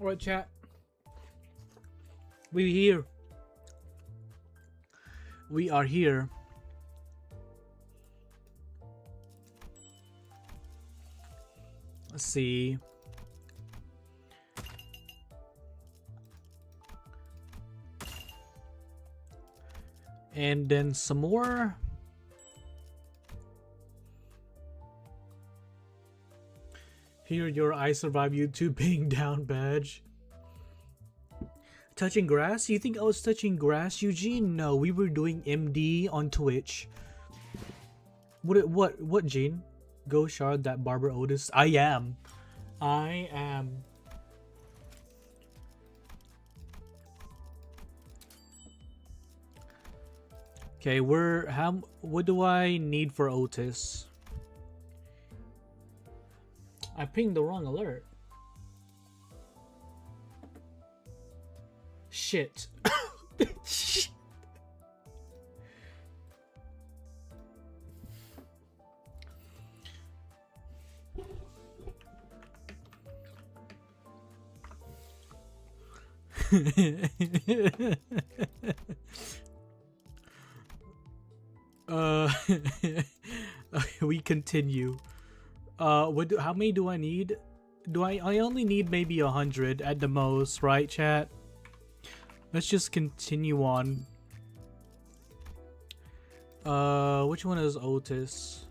Alright, chat. We're here. We are here. Let's see. And then some more. Here, your I survive YouTube being down badge. Touching grass? You think I was touching grass, Eugene? No, we were doing MD on Twitch. What, Gene? Go shard that Barber Otis. I am. Okay, what do I need for Otis? I pinged the wrong alert. Shit. Shit. We continue. How many do I need? I only need maybe 100 at the most, right, chat? Let's just continue on. Which one is Otis?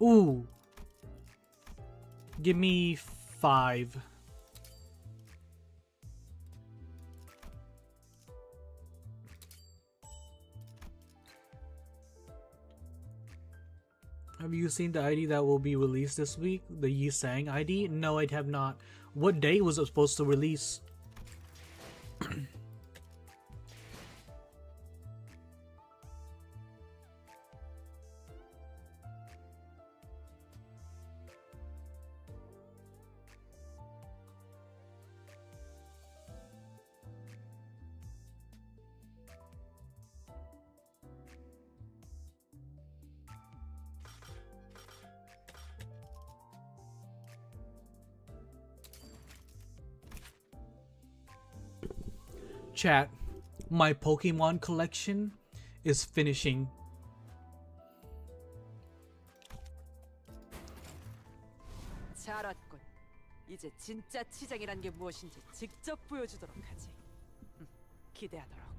Ooh. Give me 5. Have you seen the ID that will be released this week? The Yi Sang ID? No, I have not. What day was it supposed to release? Chat, my Pokemon collection is finishing. 잘왔군. 이제 진짜 치장이란 게 무엇인지 직접 보여주도록 하지. 기대하도록.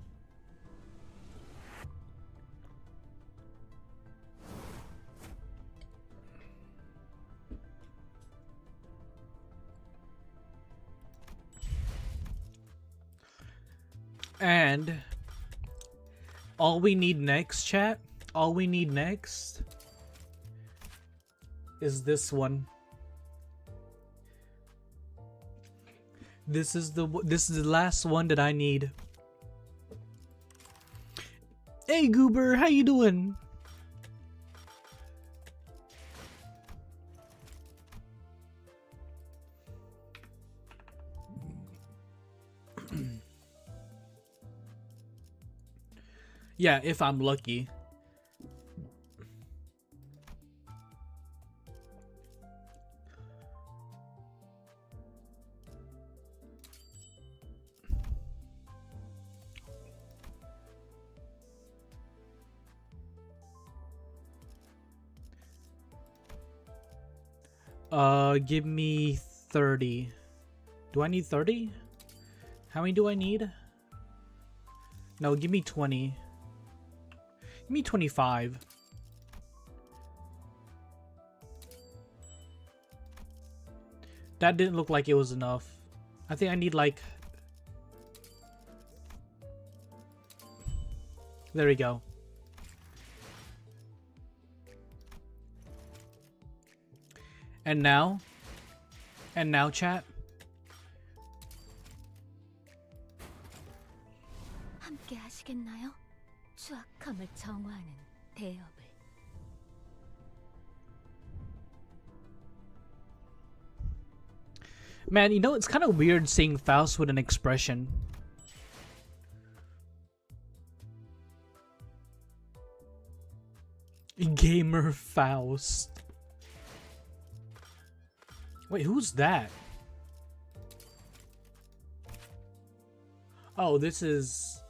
And all we need next, chat, all we need next is this one. This is the last one that I need. Hey Goober, how you doing? Yeah, if I'm lucky. Give me 30. Do I need 30? How many do I need? No, give me 20. Give me 25. That didn't look like it was enough. I think I need like... There we go. And now, chat. 함께 하시겠나요? 추악함을 정화하는 대업을. Man, you know, it's kind of weird seeing Faust with an expression. Gamer Faust. Wait, who's that? Oh, this is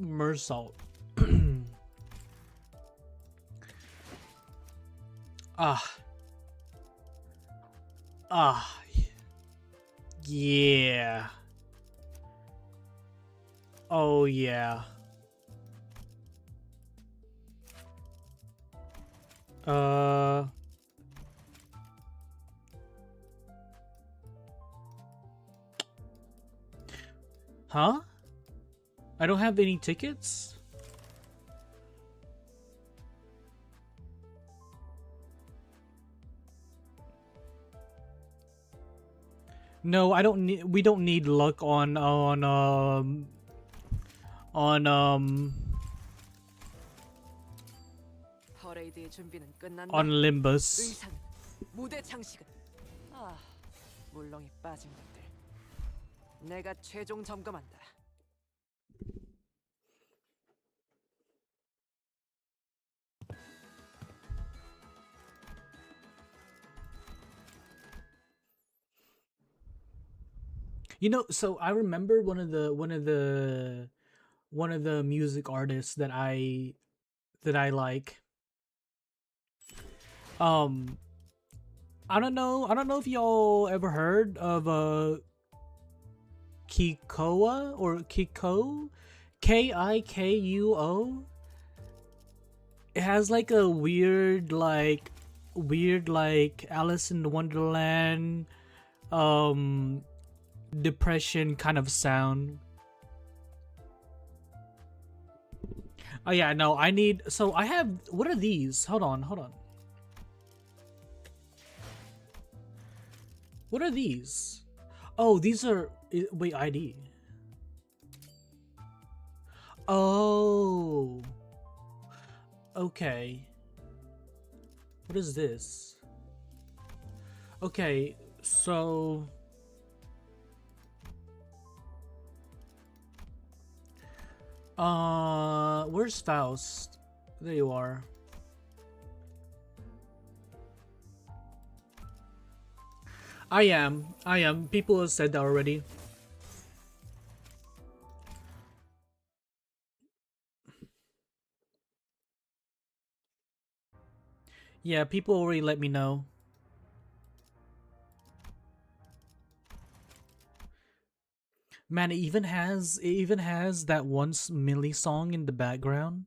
Mersalt. Ah. Ah. Yeah. Oh, yeah. Huh? I don't have any tickets? No, I don't need. We don't need luck on 퍼레이드의 준비는 끝났나? on Limbus. 의상은, 무대 장식은 물렁이 빠진 것들. 내가 최종 점검한다. You know, so I remember one of the music artists that I like. I don't know if y'all ever heard of Kikoa or Kiko, Kikuo. It has like a weird like Alice in Wonderland depression kind of sound. Oh yeah, no, I need, so I have, what are these? Hold on. What are these? Oh, these are, wait, ID. Oh. Okay. What is this? Okay, so where's Faust? There you are. I am. People have said that already. Yeah, people already let me know. Man, it even has that one Millie song in the background.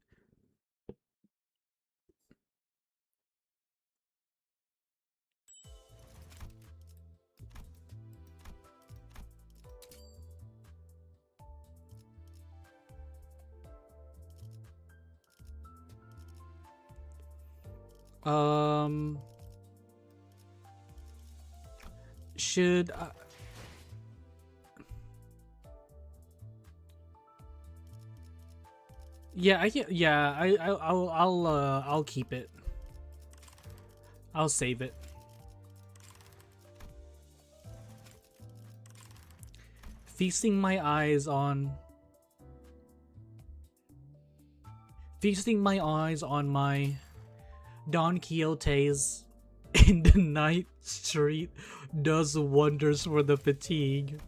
Should I'll keep it. I'll save it. Feasting my eyes on my Don Quixote's in the night street does wonders for the fatigue.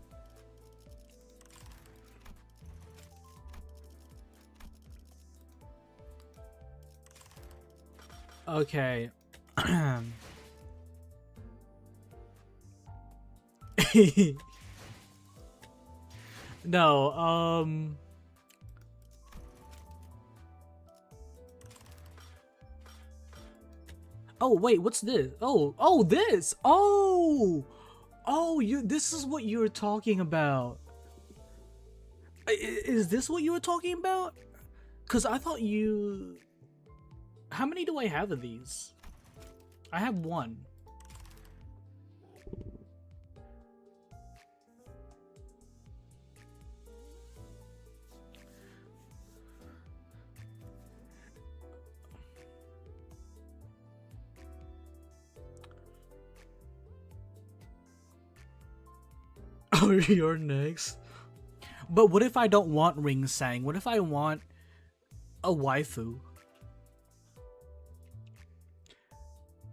Okay. No, oh wait, what's this? Oh, this. Oh, this is what you were talking about. Is this what you were talking about? Cause I thought you. How many do I have of these? I have one. Oh, you're next. But what if I don't want Ring Sang? What if I want a waifu?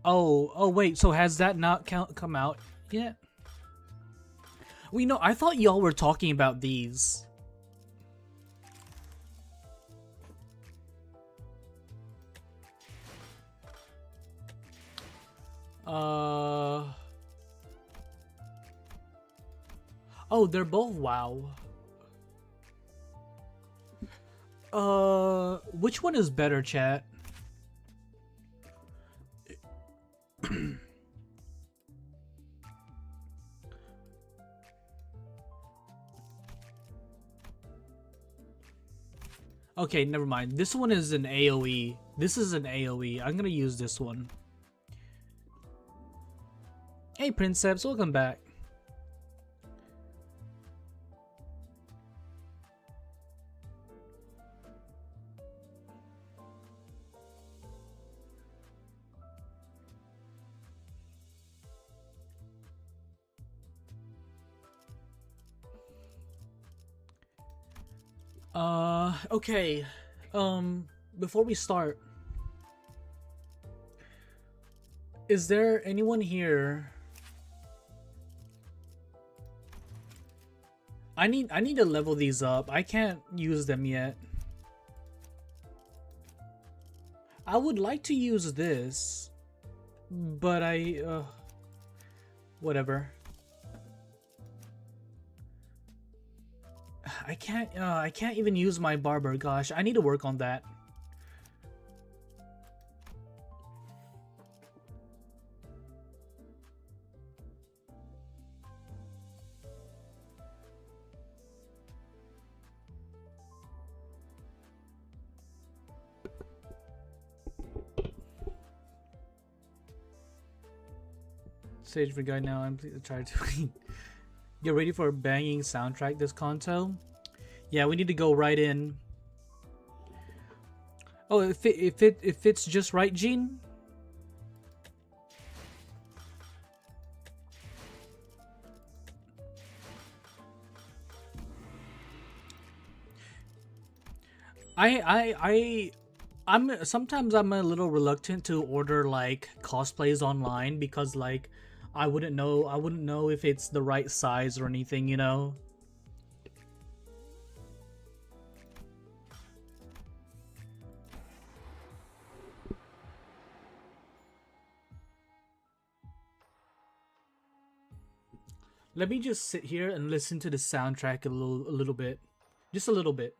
Oh, wait, so has that not come out yet? Well, I thought y'all were talking about these. Oh, they're both WoW. Which one is better, chat? Okay, never mind. This one is an AoE. This is an AoE. I'm gonna use this one. Hey, Princeps, welcome back. Okay. Before we start, is there anyone here? I need to level these up. I can't use them yet. I would like to use this, but whatever. I can't even use my barber. Gosh, I need to work on that. Stage for guide now. I'm trying to get ready for a banging soundtrack this Canto. Yeah, we need to go right in. Oh, if it fits just right, Gene. I'm sometimes I'm a little reluctant to order like cosplays online because like I wouldn't know if it's the right size or anything, you know. Let me just sit here and listen to the soundtrack a little bit. Just a little bit.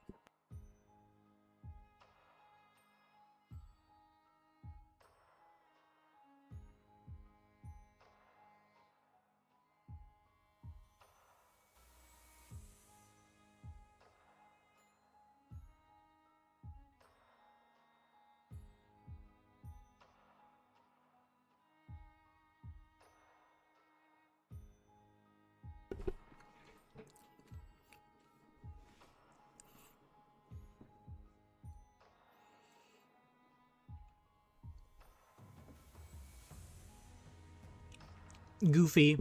Goofy.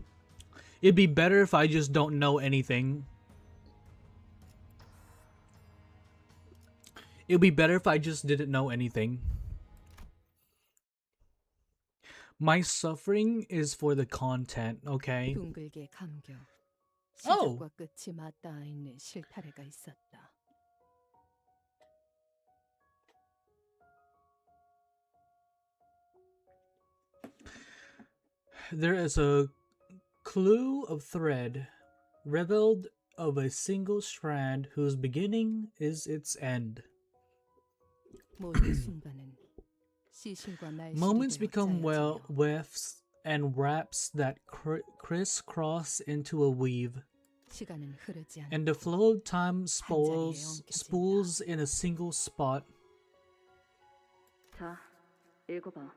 It'd be better if I just don't know anything. It'd be better if I just didn't know anything. My suffering is for the content, okay? Oh! There is a clue of thread, revealed of a single strand whose beginning is its end. Moments become wefts and wraps that crisscross into a weave, and the flow of time spools in a single spot. 자, 읽어봐.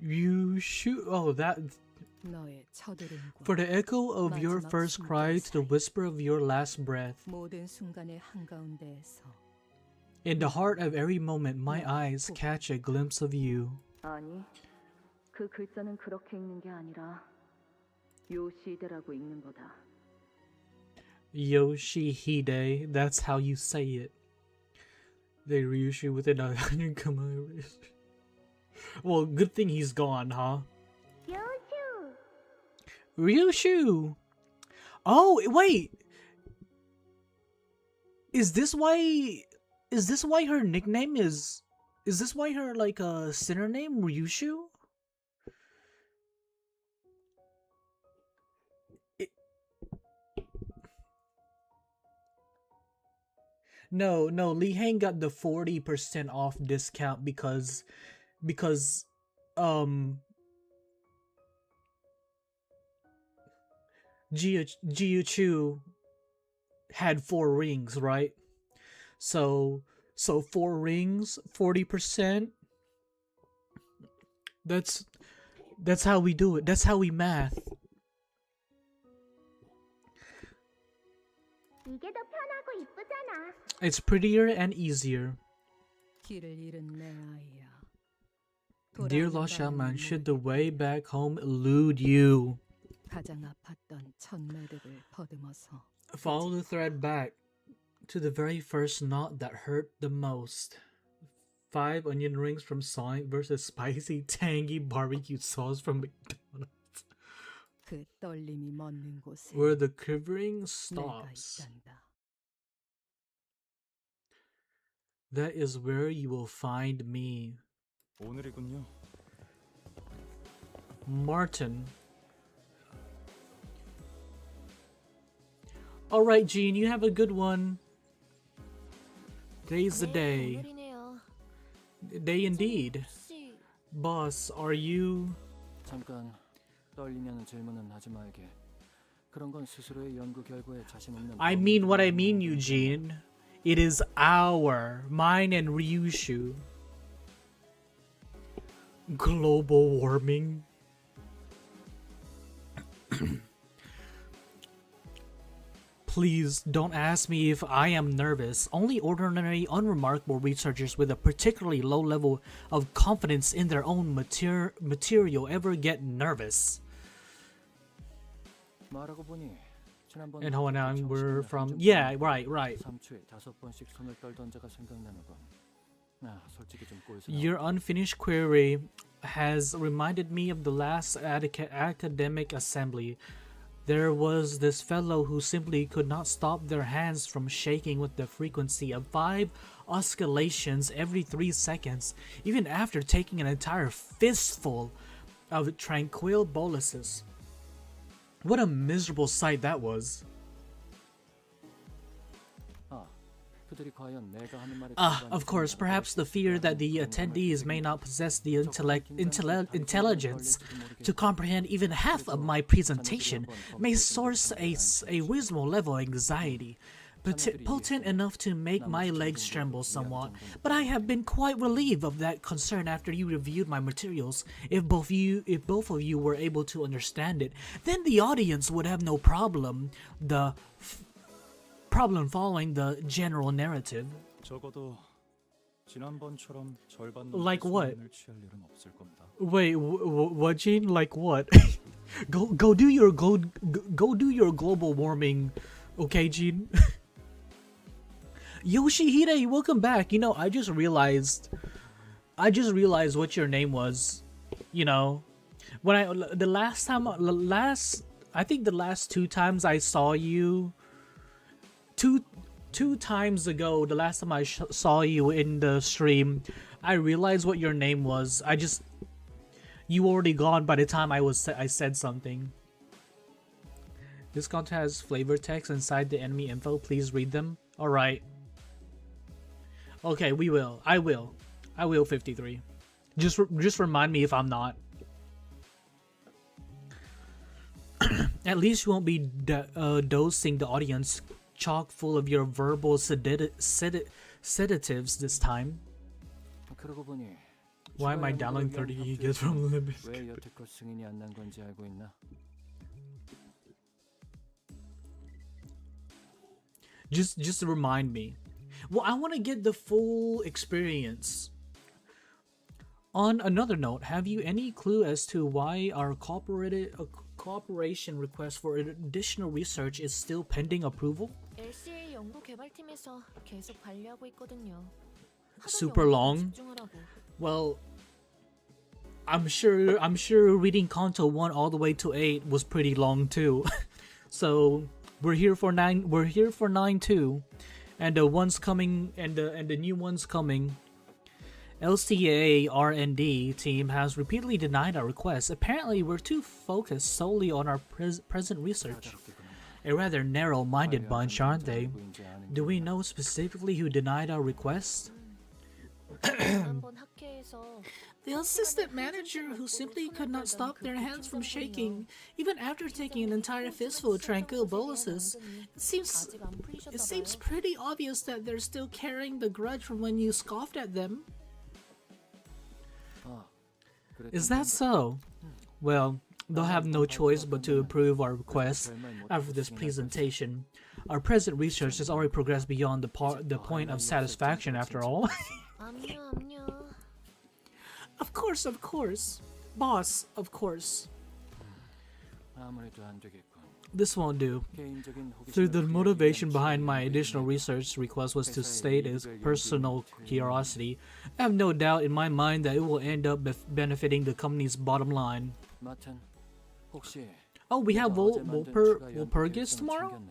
Ryusho? Oh, that... For the echo of your first cry to the whisper of your last breath. In the heart of every moment, my eyes catch a glimpse of you. 아니, 그 글자는 그렇게 읽는 게 아니라 요시대라고 읽는 거다. Yoshihide, that's how you say it. They Ryusho within 100 kilometers. Well, good thing he's gone, huh? Ryusho! Oh, wait! Is this why her nickname is this why her, like, sinner name, Ryusho? No, Lee Hang got the 40% off discount because Jiuchu had 4 rings, right? So 4 rings, 40%. That's how we do it. That's how we math. It's prettier and easier. Dear Lost Shaman, should the way back home elude you? Follow the thread back to the very first knot that hurt the most. 5 onion rings from Sonic versus spicy, tangy barbecue sauce from McDonald's. Where the quivering stops. That is where you will find me. Martin. Alright, Jean, you have a good one. Today's the day. Day indeed. Boss, are you... I mean what I mean, Eugene. It is mine and Ryusho. Global warming. Please don't ask me if I am nervous. Only ordinary, unremarkable researchers with a particularly low level of confidence in their own material ever get nervous. And Hoanang, we're from... Yeah, right. Your unfinished query has reminded me of the last academic assembly. There was this fellow who simply could not stop their hands from shaking with the frequency of 5 oscillations every 3 seconds, even after taking an entire fistful of tranquil boluses. What a miserable sight that was. Of course, perhaps the fear that the attendees may not possess the intelligence to comprehend even half of my presentation may source a reasonable level of anxiety, potent enough to make my legs tremble somewhat. But I have been quite relieved of that concern after you reviewed my materials. If both of you were able to understand it, then the audience would have no problem. Following the general narrative. Like what? Wait, what, Gene? Like what? go do your global warming, okay, Gene? Yoshihide, welcome back. You know, I just realized what your name was. You know, when I think the last 2 times I saw you. Two times ago, the last time I saw you in the stream, I realized what your name was. You already gone by the time I said something. This content has flavor text inside the enemy info. Please read them. All right. Okay, we will. I will. 53. Just remind me if I'm not. At least you won't be dosing the audience chock full of your verbal sedatives this time. Why am I downloading 30 gigs from LIMBUS? Just remind me. Well, I want to get the full experience. On another note, have you any clue as to why our cooperation request for additional research is still pending approval? LCA 연구 개발팀에서 계속 관리하고 있거든요. Super long? Well, I'm sure reading Canto 1 all the way to 8 was pretty long too. So we're here for 9 too. And the ones coming and the new ones coming. LCA R&D team has repeatedly denied our requests. Apparently, we're too focused solely on our present research. A rather narrow-minded bunch, aren't they? Do we know specifically who denied our request? The assistant manager who simply could not stop their hands from shaking, even after taking an entire fistful of tranquil boluses. It seems pretty obvious that they're still carrying the grudge from when you scoffed at them. Is that so? Well, they'll have no choice but to approve our request after this presentation. Our present research has already progressed beyond the point of satisfaction after all. Of course. Boss, of course. This won't do. The motivation behind my additional research request was to state as personal curiosity. I have no doubt in my mind that it will end up benefiting the company's bottom line. Oh, we have Walpurgis tomorrow?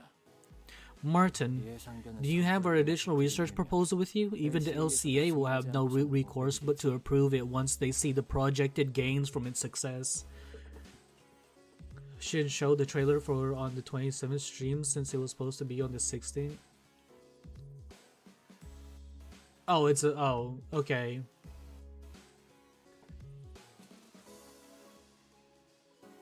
Martin, do you have our additional research proposal with you? Even the LCA will have no recourse but to approve it once they see the projected gains from its success. Should show the trailer for on the 27th stream since it was supposed to be on the 16th. Oh, okay.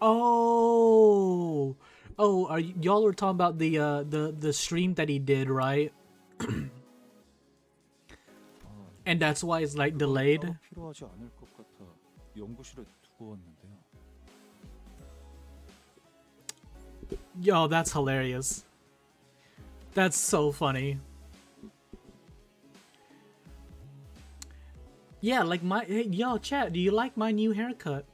Oh, are y'all were talking about the stream that he did, right? And that's why it's like delayed. Yo, that's hilarious. That's so funny. Yeah, like yo, chat, do you like my new haircut?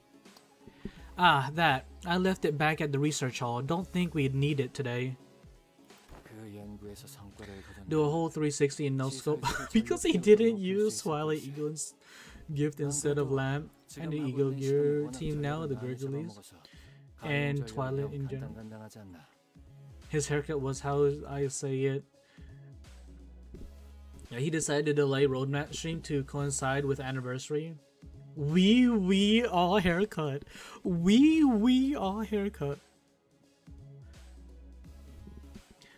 Ah, that. I left it back at the research hall. Don't think we'd need it today. Do a whole 360 and no scope because he didn't use Twilight Eagle's gift instead of Lamp. And the Eagle Gear team now, the Gurgulies. And Twilight in general. His haircut was how I say it. Yeah, he decided to delay roadmap stream to coincide with anniversary. We all haircut. We all haircut.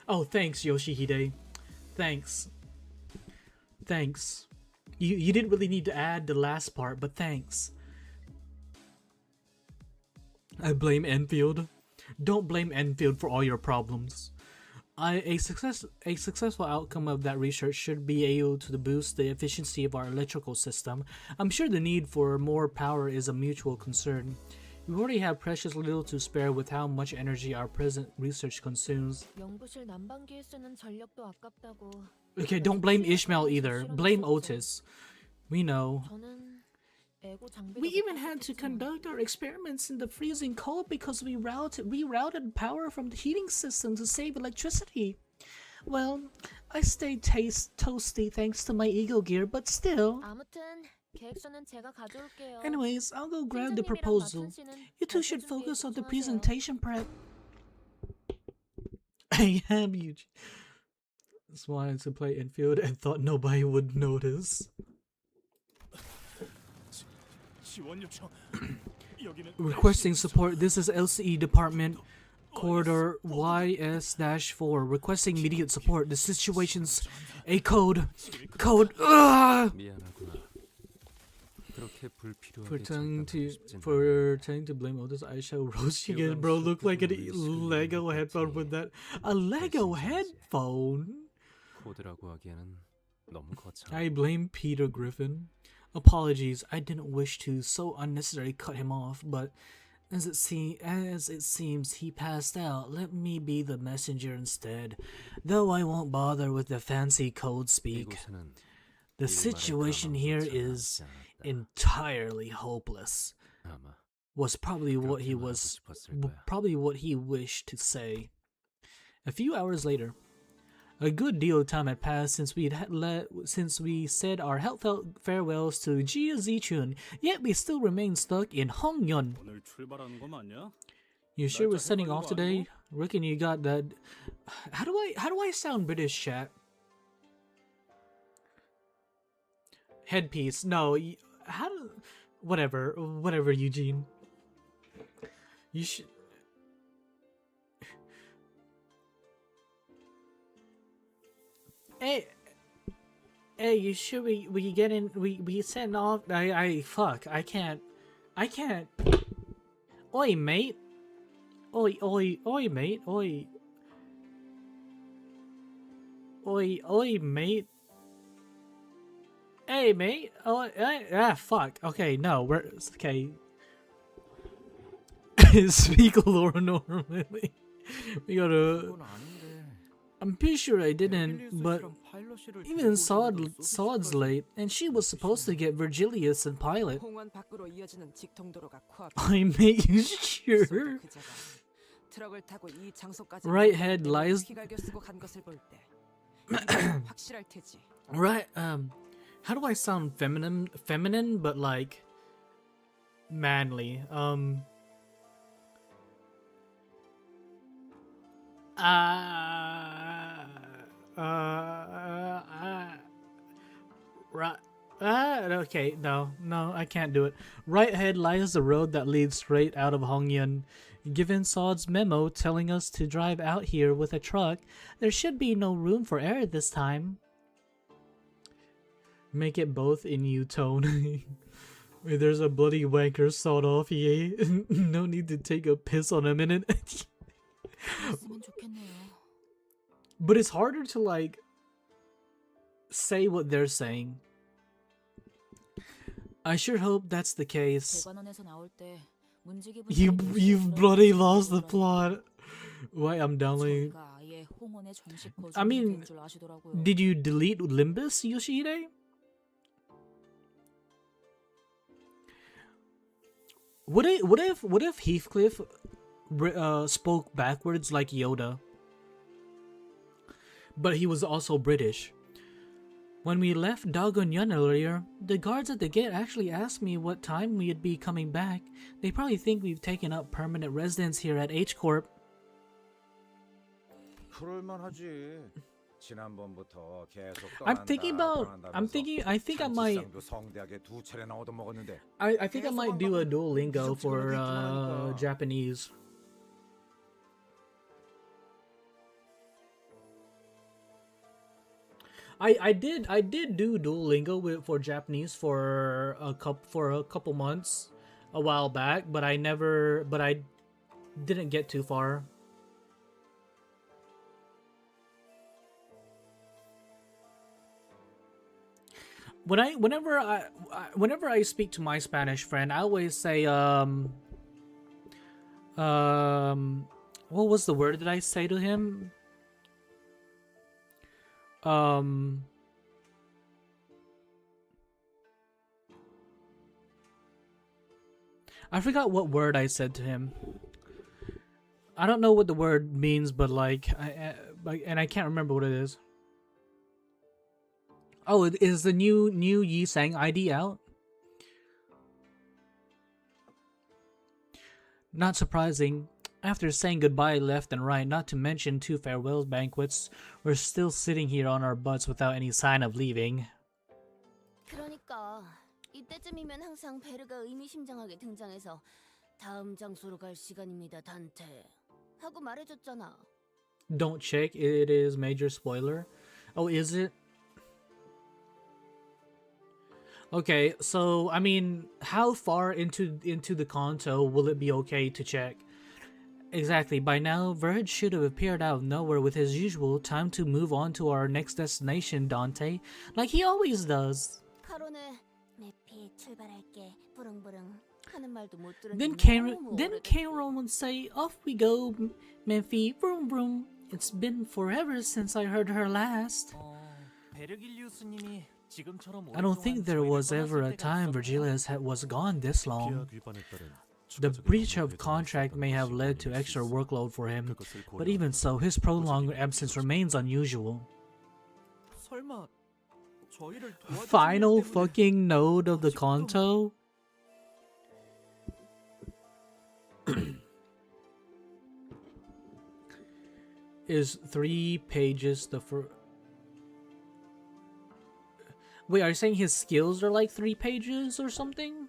Oh, thanks, Yoshihide. Thanks. You didn't really need to add the last part, but thanks. I blame Enfield. Don't blame Enfield for all your problems. A successful outcome of that research should be able to boost the efficiency of our electrical system. I'm sure the need for more power is a mutual concern. We already have precious little to spare with how much energy our present research consumes. Okay, don't blame Ishmael either. Blame Otis. We know. We even had to conduct our experiments in the freezing cold because we rerouted power from the heating system to save electricity. Well, I stayed toasty thanks to my Eagle Gear, but still. Anyways, I'll go grab the proposal. You two should focus on the presentation prep. I am huge. Just wanted to play infield and thought nobody would notice. Requesting support. This is LCE Department Corridor YS-4. Requesting immediate support. The situation's a code. For trying to blame Otis, I shall roast you again, bro. Look like a Lego headphone with that. A Lego headphone? I blame Peter Griffin. Apologies, I didn't wish to so unnecessarily cut him off, but as it seems he passed out, let me be the messenger instead, though I won't bother with the fancy code speak. The situation here is entirely hopeless. was probably what he wished to say. A few hours later, a good deal of time had passed since we said our heartfelt farewells to Jia Zichun, yet we still remain stuck in Hongyeon. You sure we're setting off today? Reckon you got that? How do I sound British, chat? Headpiece? No. Whatever, Eugene. You should. Hey, you sure we get in? We setting off? Fuck. I can't. Oi, mate. Oi, mate. Oi, mate. Hey, mate. Fuck. Okay, no, we're okay. Speak a little normally. We gotta. I'm pretty sure I didn't, but even Sod's late, and she was supposed to get Virgilius and Pilot. I make you sure. Right head lies. Right. How do I sound feminine, but like manly? Right. Okay, no, I can't do it. Right ahead lies the road that leads straight out of Hongyeon. Given Sod's memo telling us to drive out here with a truck, there should be no room for error this time. Make it both in U-tone. There's a bloody wanker sawed off, yay. No need to take a piss on a minute. But it's harder to like say what they're saying. I sure hope that's the case. You've bloody lost the plot. Why I'm downloading. I mean, did you delete Limbus, Yoshihide? What if Heathcliff spoke backwards like Yoda? But he was also British. When we left Dagonyeon earlier, the guards at the gate actually asked me what time we'd be coming back. They probably think we've taken up permanent residence here at H Corp. I think I might do a Duolingo for Japanese. I did do Duolingo for Japanese for a couple months a while back, but I didn't get too far. Whenever I speak to my Spanish friend, I always say what was the word that I say to him? I forgot what word I said to him. I don't know what the word means, but like, and I can't remember what it is. Oh, is the new Yi Sang ID out? Not surprising. After saying goodbye left and right, not to mention 2 farewell banquets, we're still sitting here on our butts without any sign of leaving. 그러니까 이때쯤이면 항상 베르가 의미심장하게 등장해서 다음 장소로 갈 시간입니다, 단테. 하고 말해줬잖아. Don't check, it is major spoiler. Oh, is it? Okay, so I mean, how far into the Canto will it be okay to check? Exactly, by now, Verge should have appeared out of nowhere with his usual time to move on to our next destination, Dante, like he always does. Then Cameron would say, off we go, Memphi, vroom vroom. It's been forever since I heard her last. I don't think there was ever a time Virgilius was gone this long. The breach of contract may have led to extra workload for him, but even so, his prolonged absence remains unusual. Final fucking node of the Canto? Is 3 pages the first... Wait, are you saying his skills are like 3 pages or something?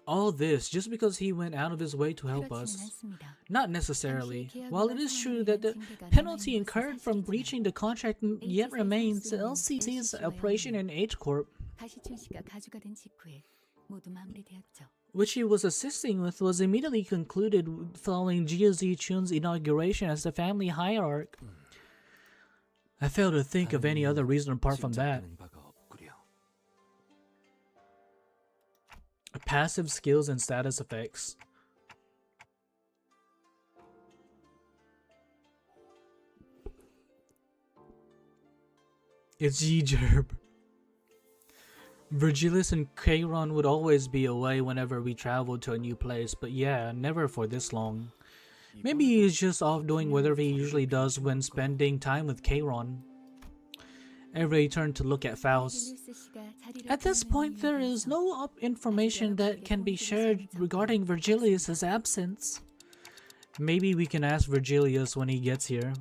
All this just because he went out of his way to help us? Not necessarily. While it is true that the penalty incurred from breaching the contract yet remains, LCT's operation in H-Corp, which he was assisting with, was immediately concluded following Jia Zichun's inauguration as the family hierarch. I fail to think of any other reason apart from that. Passive skills and status effects. It's G-Gerb. Virgilius and Kairon would always be away whenever we traveled to a new place, but yeah, never for this long. Maybe he's just off doing whatever he usually does when spending time with Kairon. Everybody turned to look at Faust. At this point, there is no information that can be shared regarding Virgilius' absence. Maybe we can ask Virgilius when he gets here.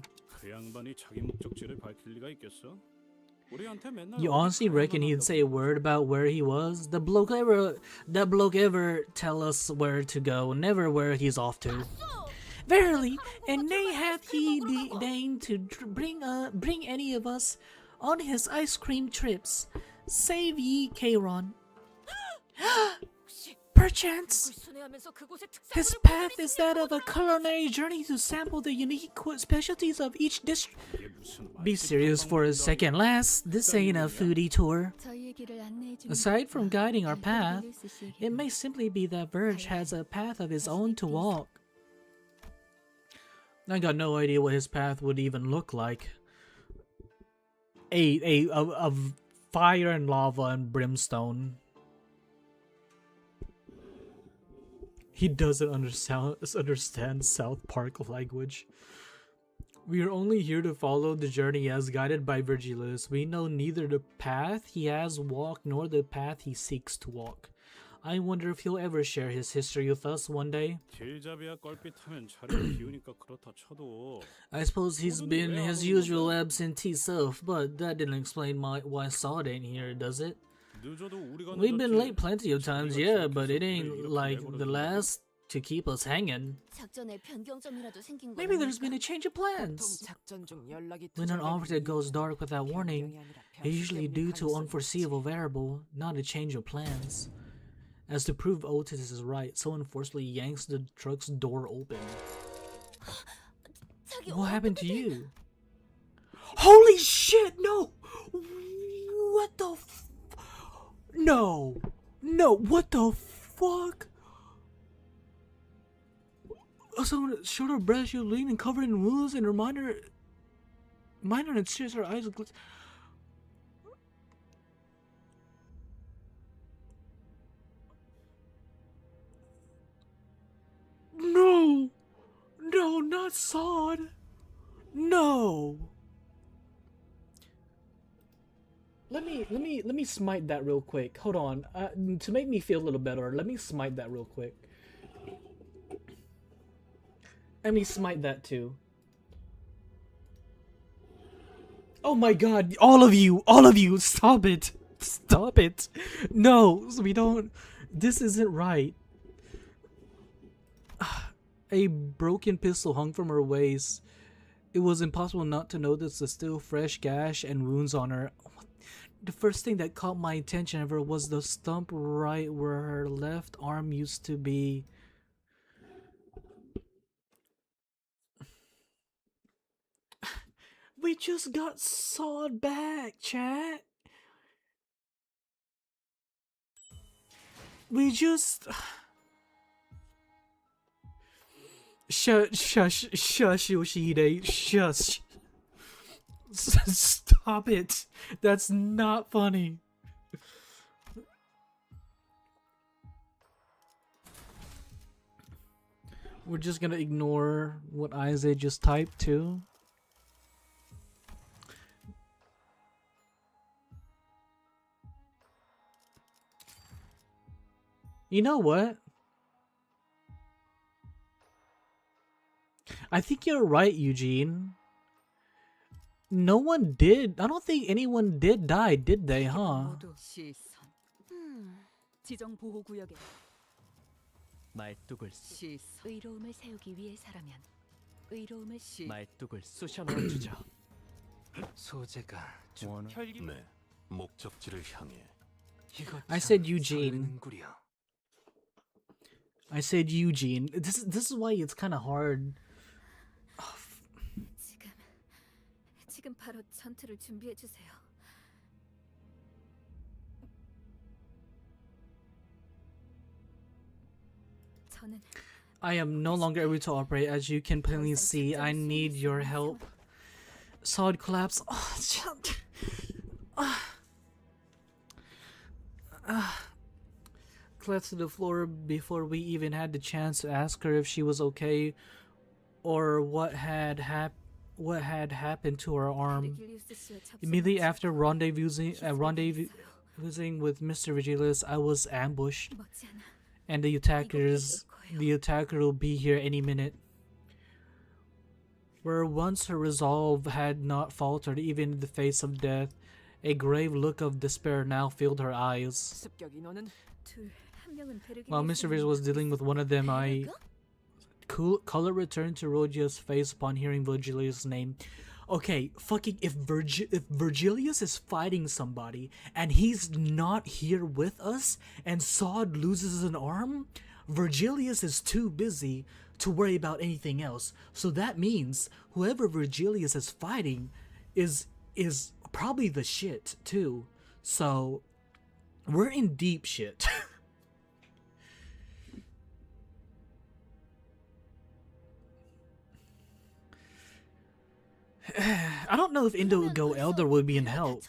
You honestly reckon he'd say a word about where he was? The bloke ever tell us where to go, never where he's off to. Verily, and nay hath he deigned to bring any of us on his ice cream trips, save ye Kairon. Perchance, his path is that of a culinary journey to sample the unique specialties of each district. Be serious for a second, lass. This ain't a foodie tour. Aside from guiding our path, it may simply be that Verge has a path of his own to walk. I got no idea what his path would even look like. A fire and lava and brimstone. He doesn't understand South Park language. We are only here to follow the journey as guided by Virgilius. We know neither the path he has walked nor the path he seeks to walk. I wonder if he'll ever share his history with us one day. I suppose he's been his usual absentee self, but that didn't explain why Sod ain't here, does it? We've been late plenty of times, yeah, but it ain't like the last to keep us hanging. Maybe there's been a change of plans. When an operative goes dark without warning, it's usually due to unforeseeable variable, not a change of plans. As to prove Otis is right, someone forcefully yanks the truck's door open. What happened to you? Holy shit, no! What the No! No, what the fuck? Someone showed her breast, she was lean and covered in wounds, and her minor and tears, her eyes glitz. No! No, not Sod! No! Let me smite that real quick. Hold on. To make me feel a little better, let me smite that real quick. Let me smite that too. Oh my god, all of you, stop it. Stop it. No, we don't. This isn't right. A broken pistol hung from her waist. It was impossible not to notice the still fresh gash and wounds on her. The first thing that caught my attention ever was the stump right where her left arm used to be. We just got sawed back, chat. We just... Shush, Yoshihide, shush. Stop it. That's not funny. We're just gonna ignore what Isaac just typed too. You know what? I think you're right, Eugene. No one did. I don't think anyone did die, did they, huh? 지정 보호 구역에 말뚝을 의로움을 세우기 위해서라면 의로움을 말뚝을 쑤셔 넣어주죠. 소재가 좀 원하- 혈기. 네, 목적지를 향해. 이거 I 참 said Eugene. 설레는구려. I said Eugene. This is why it's kind of hard. 지금 바로 전투를 준비해 주세요. 저는 I am no longer able to operate, as you can plainly see. I need your help. Solid collapse. Collapsed to the floor before we even had the chance to ask her if she was okay, or what had happened to her arm. Immediately after rendezvousing with Mr. Virgilius, I was ambushed, and the attacker will be here any minute. Where once her resolve had not faltered even in the face of death, a grave look of despair now filled her eyes. 습격 인원은 While Mr. Virgilius was dealing with one of them, color returned to Rogio's face upon hearing Virgilius' name. Okay, fucking if Virgilius is fighting somebody and he's not here with us and Sod loses an arm, Virgilius is too busy to worry about anything else. So that means whoever Virgilius is fighting is probably the shit too. So we're in deep shit. I don't know if Indigo Elder would be in help.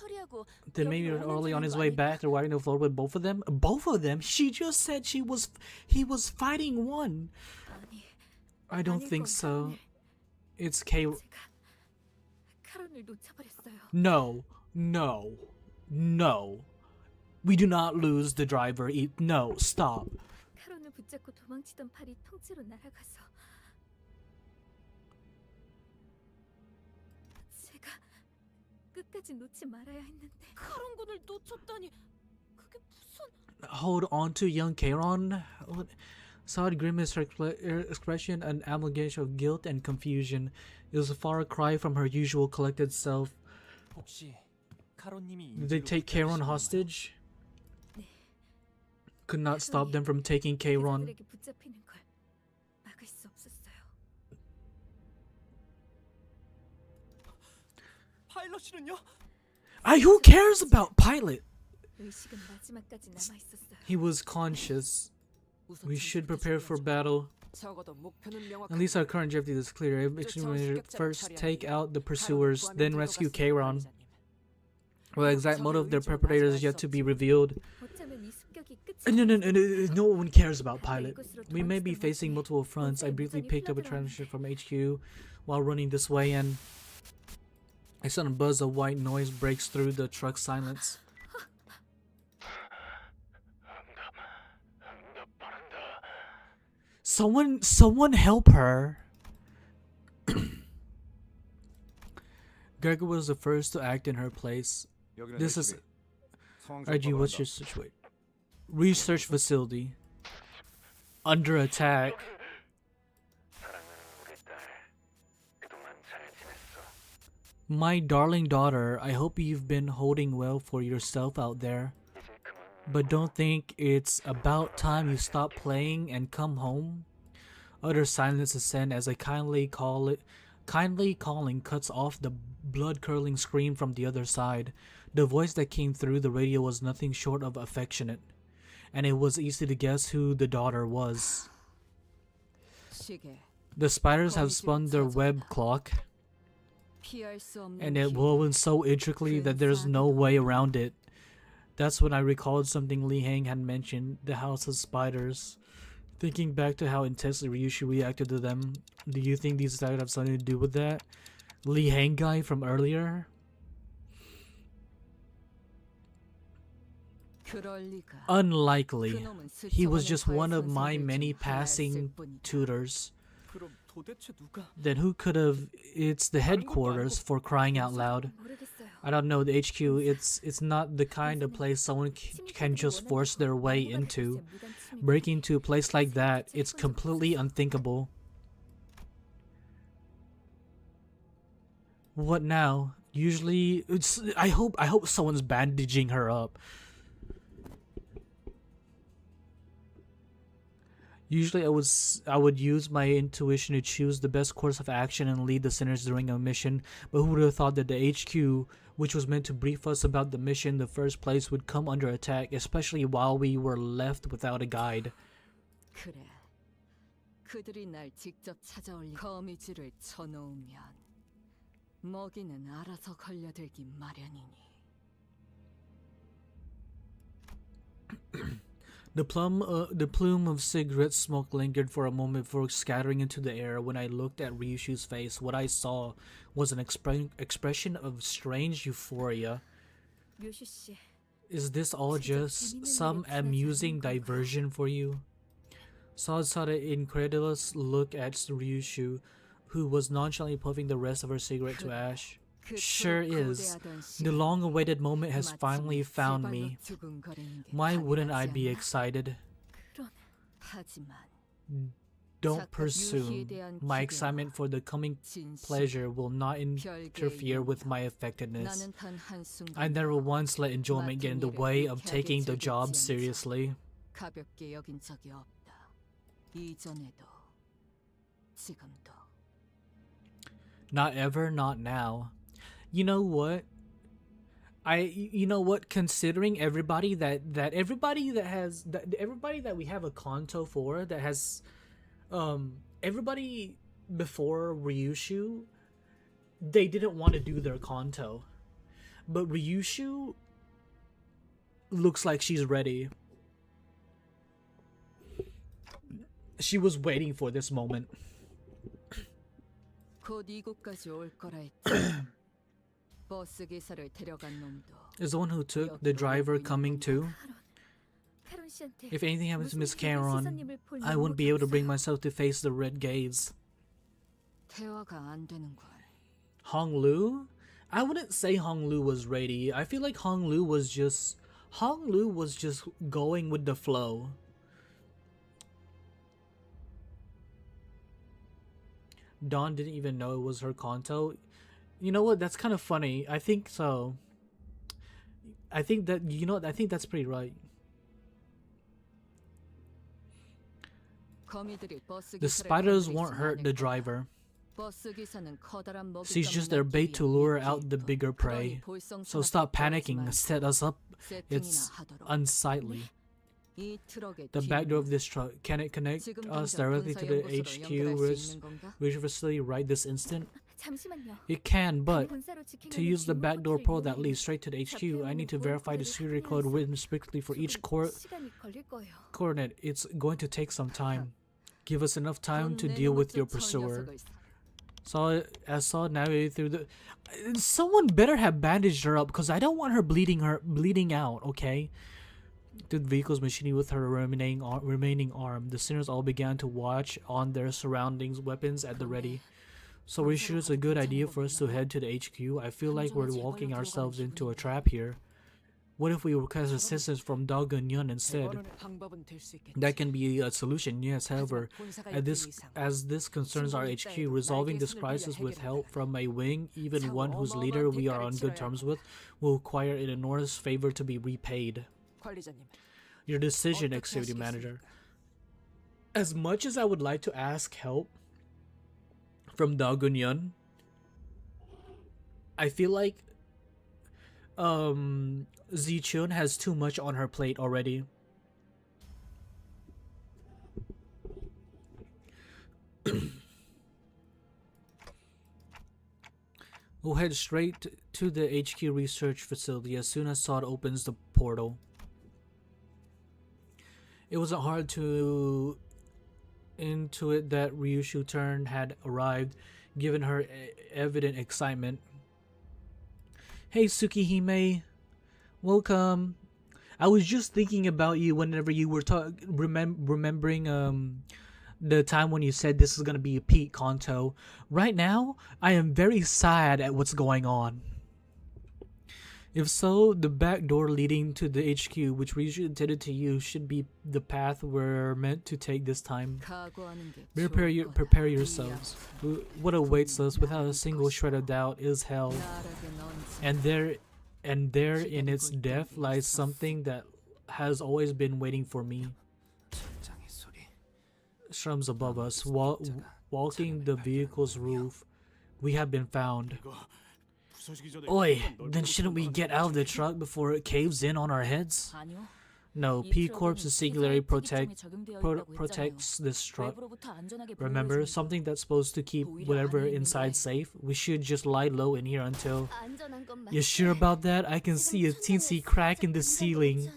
Then maybe early on his way back, they're wiping the floor with both of them. Both of them? She just said he was fighting one. I don't think so. It's K. No. We do not lose the driver. No, stop. 카론을 붙잡고 도망치던 팔이 통째로 날아가서 제가 끝까지 놓지 말아야 했는데 카론군을 놓쳤다니 그게 무슨 Hold on to young Charon. Sod grimaced her expression, an amalgamation of guilt and confusion. It was a far cry from her usual collected self. 혹시 카로님이 Did they take Charon hostage? Could not stop them from taking Charon. 그들에게 붙잡히는 걸 막을 수 없었어요. 파일럿이는요? Who cares about Pilot? 의식은 마지막까지 남아 있었어요. He was conscious. We should prepare for battle. 적어도 목표는 At 명확한 least our current objective is clear. First, take out the pursuers, then rescue Charon. Well, the exact motive of their perpetrators is yet to be revealed. 어쩌면 이 습격이 끝이 No one cares about Pilot. We may be facing multiple fronts. I briefly picked up a transmission from HQ while running this way, and a sudden buzz of white noise breaks through the truck's silence. Someone help her. Gregor was the first to act in her place. This is RG, what's your situation? Research facility. Under attack. My darling daughter, I hope you've been holding well for yourself out there. But don't think it's about time you stop playing and come home. Utter silence ascends as a kindly calling cuts off the blood-curdling scream from the other side. The voice that came through the radio was nothing short of affectionate, and it was easy to guess who the daughter was. 시계 The spiders have spun their web clock, 피할 수 없는 and it woven so intricately that there's no way around it. That's when I recalled something Li Hang had mentioned, the house of spiders. Thinking back to how intensely Ryusho reacted to them, do you think these attacks have something to do with that? Lee Hang guy from earlier? Unlikely. He was just one of my many passing tutors. 그럼 도대체 누가? Then who could have? It's the headquarters, for crying out loud. I don't know, the HQ, it's not the kind of place someone can just force their way into. Breaking into a place like that, it's completely unthinkable. What now? Usually, I hope someone's bandaging her up. Usually I would use my intuition to choose the best course of action and lead the sinners during a mission, but who would have thought that the HQ, which was meant to brief us about the mission in the first place, would come under attack, especially while we were left without a guide. 그래. 그들이 날 직접 찾아올 거미줄을 쳐놓으면 먹이는 알아서 걸려들기 마련이니. The plume of cigarette smoke lingered for a moment before scattering into the air. When I looked at Ryusho's face, what I saw was an expression of strange euphoria. Is this all just some amusing diversion for you? Saw an incredulous look at Ryusho, who was nonchalantly puffing the rest of her cigarette to ash. Sure is. The long-awaited moment has finally found me. Why wouldn't I be excited? Don't presume. My excitement for the coming pleasure will not interfere with my effectiveness. I never once let enjoyment get in the way of taking the job seriously. Not ever, not now. You know what? Considering everybody that we have a Canto for, that has everybody before Ryusho, they didn't want to do their Canto, but Ryusho looks like she's ready. She was waiting for this moment. Is the one who took the driver coming too? If anything happens to Miss Caron, I wouldn't be able to bring myself to face the red gaze. Hong Lu? I wouldn't say Hong Lu was ready. I feel like Hong Lu was just going with the flow. Dawn didn't even know it was her Canto. You know what? That's kind of funny. I think so. I think that's pretty right. The spiders won't hurt the driver. She's just their bait to lure out the bigger prey. So stop panicking and set us up. It's unsightly. The back door of this truck, can it connect us directly to the HQ research facility right this instant? It can, but to use the back door portal that leads straight to the HQ, I need to verify the security code written strictly for each coordinate. It's going to take some time. Give us enough time to deal with your pursuer. Saw navigating through the. Someone better have bandaged her up, because I don't want her bleeding out. Okay. Through the vehicle's machinery with her remaining arm, the sinners all began to watch on their surroundings, weapons at the ready. So are you sure it's a good idea for us to head to the HQ? I feel like we're walking ourselves into a trap here. What if we request assistance from Dagunyeon instead? That can be a solution, yes. However, as this concerns our HQ, resolving this crisis with help from a wing, even one whose leader we are on good terms with, will require an enormous favor to be repaid. Your decision, activity manager. As much as I would like to ask help from Dagunyeon, I feel like Zichun has too much on her plate already. We'll head straight to the HQ research facility as soon as Sod opens the portal. It wasn't hard to into it that Ryusho's turn had arrived, giving her evident excitement. Hey Tsukihime, welcome. I was just thinking about you whenever you were remembering the time when you said this is gonna be a peak Canto. Right now, I am very sad at what's going on. If so, the back door leading to the HQ, which we intended to use, should be the path we're meant to take this time. Prepare yourselves. What awaits us without a single shred of doubt is hell. And there in its depth lies something that has always been waiting for me. Shrums above us, walking the vehicle's roof. We have been found. Oi, then shouldn't we get out of the truck before it caves in on our heads? No, P-Corp's singularity protects this truck. Remember, something that's supposed to keep whatever inside safe? We should just lie low in here until... You sure about that? I can see a teensy crack in the ceiling.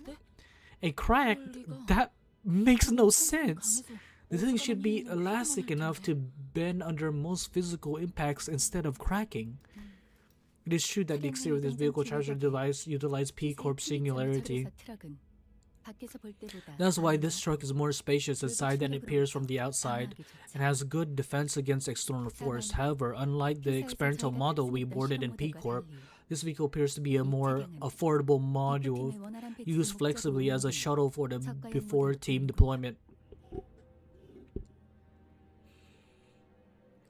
A crack? That makes no sense. The thing should be elastic enough to bend under most physical impacts instead of cracking. It is true that the exterior of this vehicle charger device utilizes P-Corp's singularity. That's why this truck is more spacious inside than it appears from the outside, and has good defense against external force. However, unlike the experimental model we boarded in P-Corp, this vehicle appears to be a more affordable module, used flexibly as a shuttle for the before team deployment.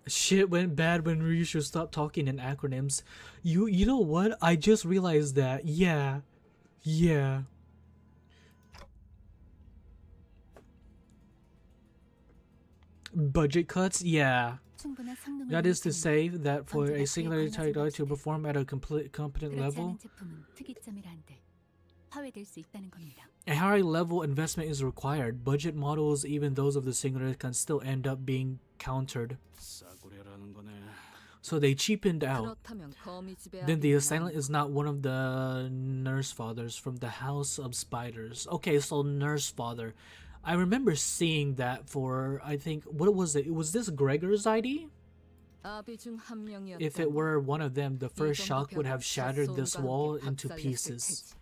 Shit went bad when Ryusho stopped talking in acronyms. You know what? I just realized that. Yeah. Budget cuts? Yeah. That is to say that for a singular technology to perform at a competent level, a higher level investment is required. Budget models, even those of the singular, can still end up being countered. So they cheapened out. Then the assailant is not one of the nurse fathers from the House of Spiders. Okay, so nurse father. I remember seeing that for, I think, what was it? Was this Gregor's ID? If it were one of them, the first shock would have shattered this wall into pieces.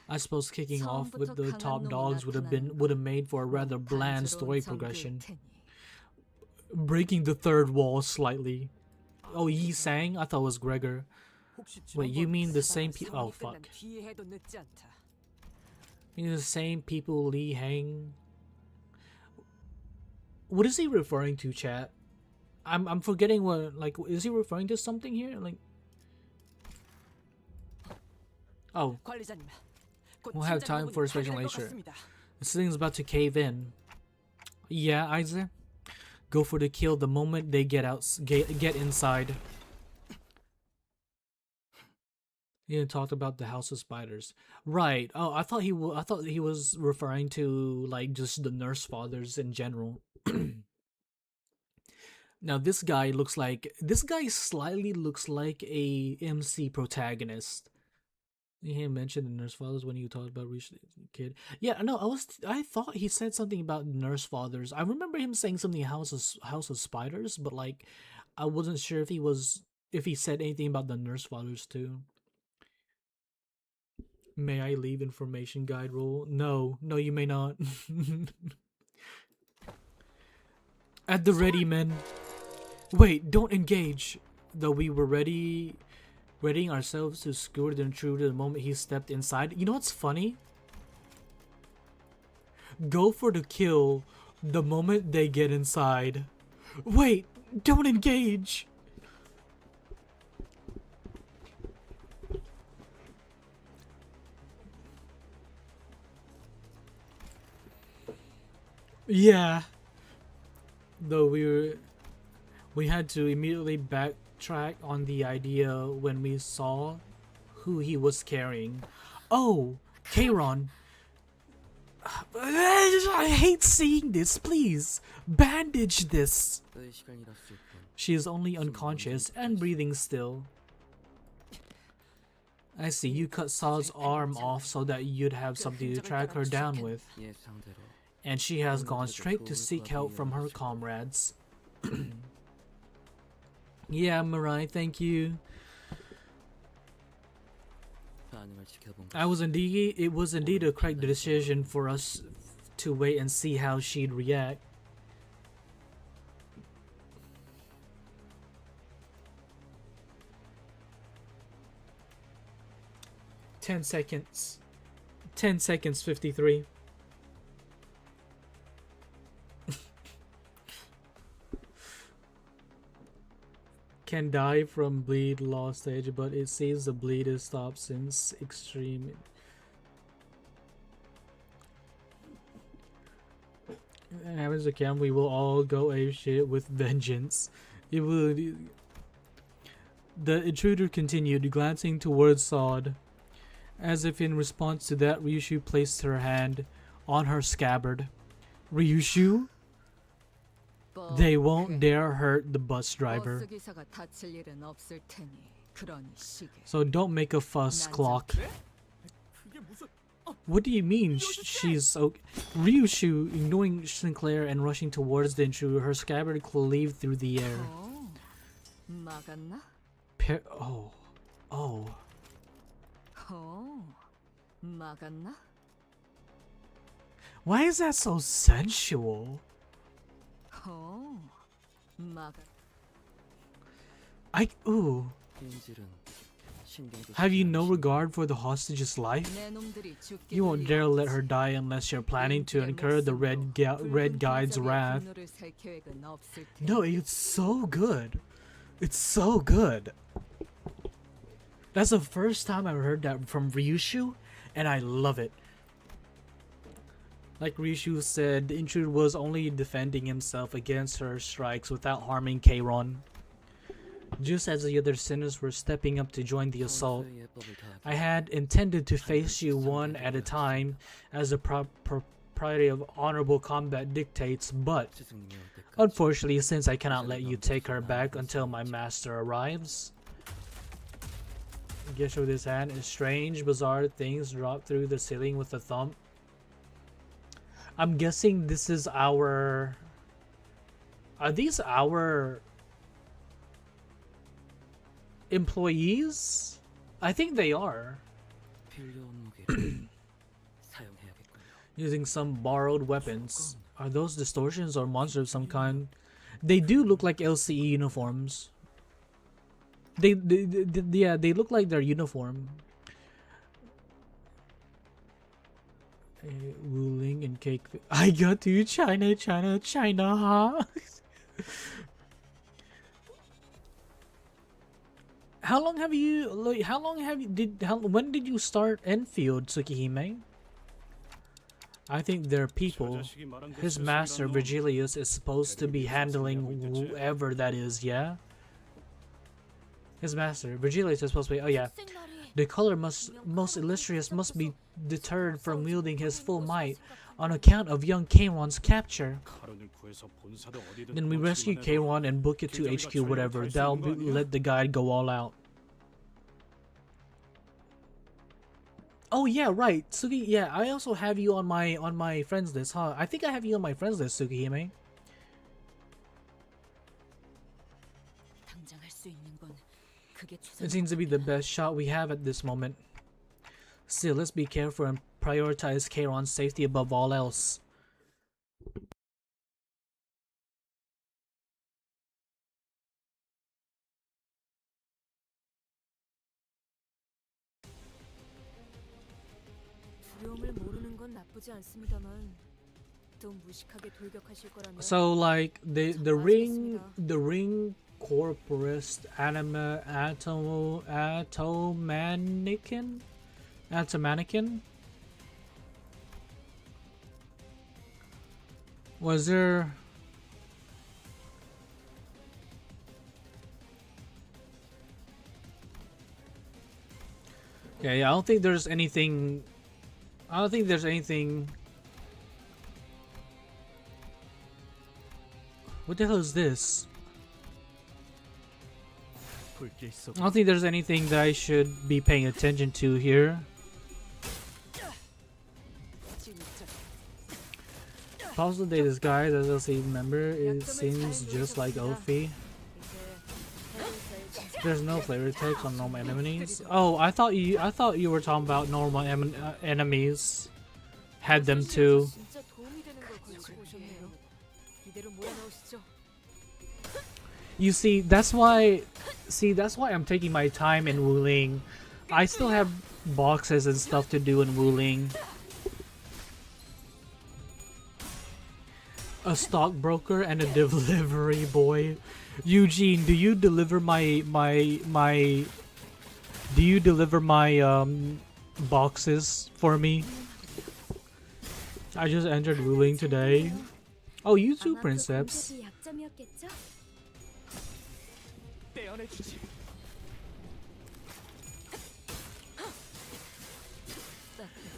I suppose kicking off with the top dogs would have made for a rather bland story progression. Breaking the third wall slightly. Oh, Yi Sang? I thought it was Gregor. Wait, you mean the same people? Oh, fuck. You mean the same people Li Hang? What is he referring to, chat? I'm forgetting what, like, is he referring to something here? Like, oh. We'll have time for a special later. This thing's about to cave in. Yeah, Isaac. Go for the kill the moment they get inside. You talked about the House of Spiders, right? Oh, I thought he was referring to like just the nurse fathers in general. Now this guy slightly looks like a MC protagonist. He mentioned the nurse fathers when you talked about Ryusho kid. Yeah, no, I thought he said something about nurse fathers. I remember him saying something House of Spiders, but like I wasn't sure if he said anything about the nurse fathers too. May I leave information guide role? No, you may not. At the ready, men. Wait, don't engage. Though we were readying ourselves to skewer the intruder the moment he stepped inside. You know what's funny? Go for the kill the moment they get inside. Wait, don't engage. Yeah. Though we had to immediately backtrack on the idea when we saw who he was carrying. Oh, Kairon. I hate seeing this. Please, bandage this. She is only unconscious and breathing still. I see, you cut Saw's arm off so that you'd have something to track her down with. and she has gone straight to seek help from her comrades. Yeah, Mirai, thank you. It was indeed a correct decision for us to wait and see how she'd react. "10 seconds. 10 seconds, 53. Can die from bleed lost stage, but it seems the bleed is stopped since extreme. It happens again, we will all go apeshit with vengeance. It will. The intruder continued, glancing towards Sod. As if in response to that, Ryusho placed her hand on her scabbard. Ryusho? They won't dare hurt the bus driver. So don't make a fuss, Clock. What do you mean she's okay? Ryusho, ignoring Sinclair and rushing towards the intruder, her scabbard cleaved through the air. Oh. Why is that so sensual? Ooh. Have you no regard for the hostage's life? You won't dare let her die unless you're planning to incur the red guide's wrath. No, it's so good. It's so good. That's the first time I've heard that from Ryusho, and I love it. Like Ryusho said, the intruder was only defending himself against her strikes without harming Keiron. Just as the other sinners were stepping up to join the assault, I had intended to face you one at a time as the propriety of honorable combat dictates, but unfortunately, since I cannot let you take her back until my master arrives. Gesture with his hand, and strange, bizarre things drop through the ceiling with a thump. I'm guessing this is our... Are these our... employees? I think they are. Using some borrowed weapons. Are those distortions or monsters of some kind? They do look like LCE uniforms. They look like their uniform. Wuling and cake. I got to China, huh? When did you start Enfield, Tsukihime? I think they're people. His master, Virgilius, is supposed to be handling whoever that is, yeah? His master, Virgilius, is supposed to be... Oh, yeah. The color most illustrious must be deterred from wielding his full might on account of young Keiron's capture. Then we rescue Keiron and book it to HQ, whatever. That'll let the guide go all out. Oh yeah, right, Suki. Yeah, I also have you on my friends list, huh? I think I have you on my friends list, Tsukihime. It seems to be the best shot we have at this moment. Still, let's be careful and prioritize Keiron's safety above all else. So like the ring corporist atomanican. Was there? Okay, I don't think there's anything. What the hell is this? I don't think there's anything that I should be paying attention to here. Possibly disguised as a SLC member, it seems just like Ophi. There's no flavor text on normal enemies. Oh, I thought you were talking about normal enemies. Had them too. 진짜 도움이 되는 걸 가지고 오셨네요. 이대로 모아놓으시죠. You see, that's why I'm taking my time in Wuling. I still have boxes and stuff to do in Wuling. A stockbroker and a delivery boy. Eugene, do you deliver my boxes for me? I just entered Wuling today. Oh, you too, Princeps. 떼어내주지.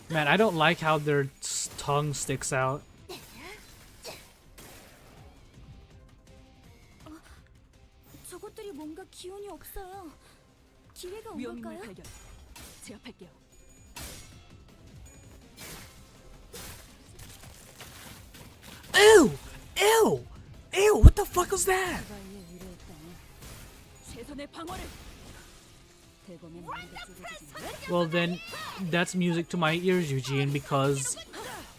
Man, I don't like how their tongue sticks out. 저것들이 뭔가 기운이 없어요. 기회가 온 위험인물 걸까요? 발견. 제압할게요. Ew! Ew! Ew! What the fuck was that? 최선의 방어를. Well then, that's music to my ears, Eugene, because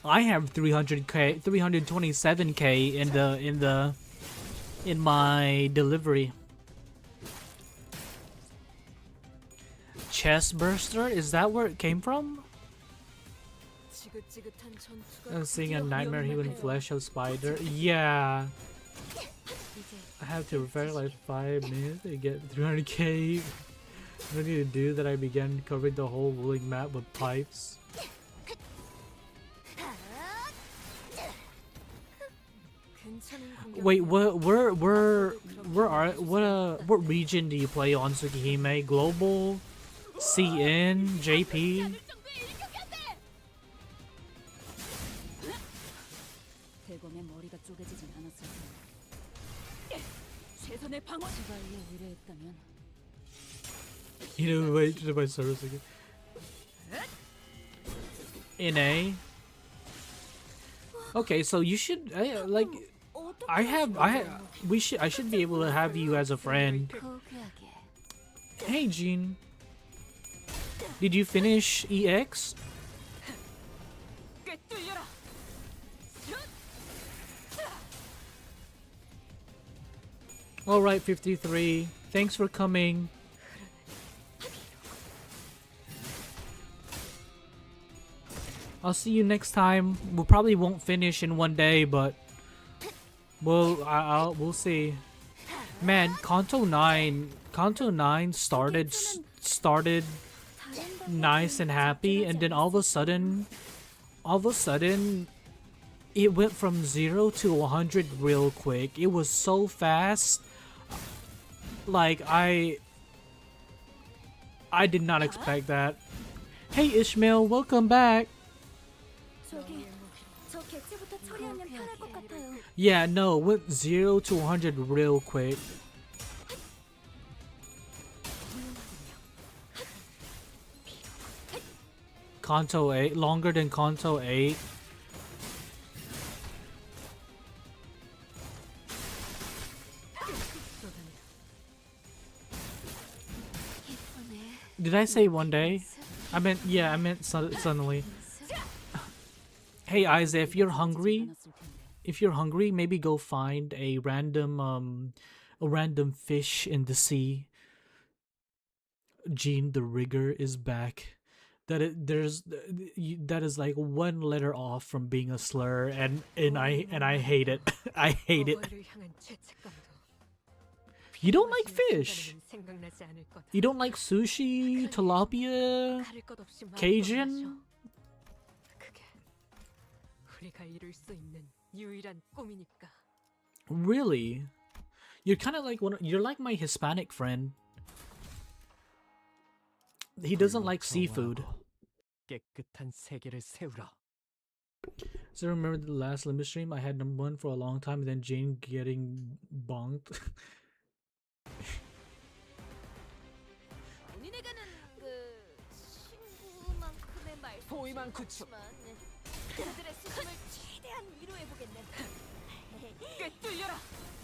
I have 300k, 327k in my delivery. Chest burster? Is that where it came from? 지긋지긋한 전투가 I'm seeing a 드디어 nightmare 위험을 human 발견. flesh of spider. Yeah. I have to repair like 5 minutes to get 300k. What do you do that I began covering the whole Wuling map with pipes? 괜찮은 공격. Wait, what region do you play on, Tsukihime? Global? CN? JP? 대검의 머리가 쪼개지진 않았을 텐데. 최선의 방어. 제발로 의뢰했다면 You know, wait to my service again. NA? Okay, so you should I should be able to have you as a friend. Hey Jean. Did you finish EX? 꿰뚫려라. Alright, 53. Thanks for coming. I'll see you next time. We probably won't finish in one day, but we'll see. Man, Canto 9 started nice and happy, and then all of a sudden it went from 0 to 100 real quick. It was so fast. Like I did not expect that. Hey Ishmael, welcome back. 저기 저 개체부터 처리하면 편할 것 같아요. Yeah, no, it went 0 to 100 real quick. Canto 8, longer than Canto 8. Did I say one day? I meant suddenly. Hey Isaac, if you're hungry, maybe go find a random fish in the sea. Gene the Rigger is back. That is like one letter off from being a slur, and I hate it. I hate it. 어머니를 향한 죄책감도. You don't like fish. 생각나지 않을 거다. You don't like sushi, tilapia, 다를 것 없이 마음껏 Cajun. 마셔. 그게 우리가 이룰 수 있는 유일한 꿈이니까. Really? You're kind of like you're like my Hispanic friend. He doesn't like seafood. 깨끗한 세계를 세우라. So remember the last Limbus stream? I had number 1 for a long time, and then Jane getting bonked. 본인에게는 그 친구만큼의 포위만 구축. 말씀이지만 그들의 수준을 최대한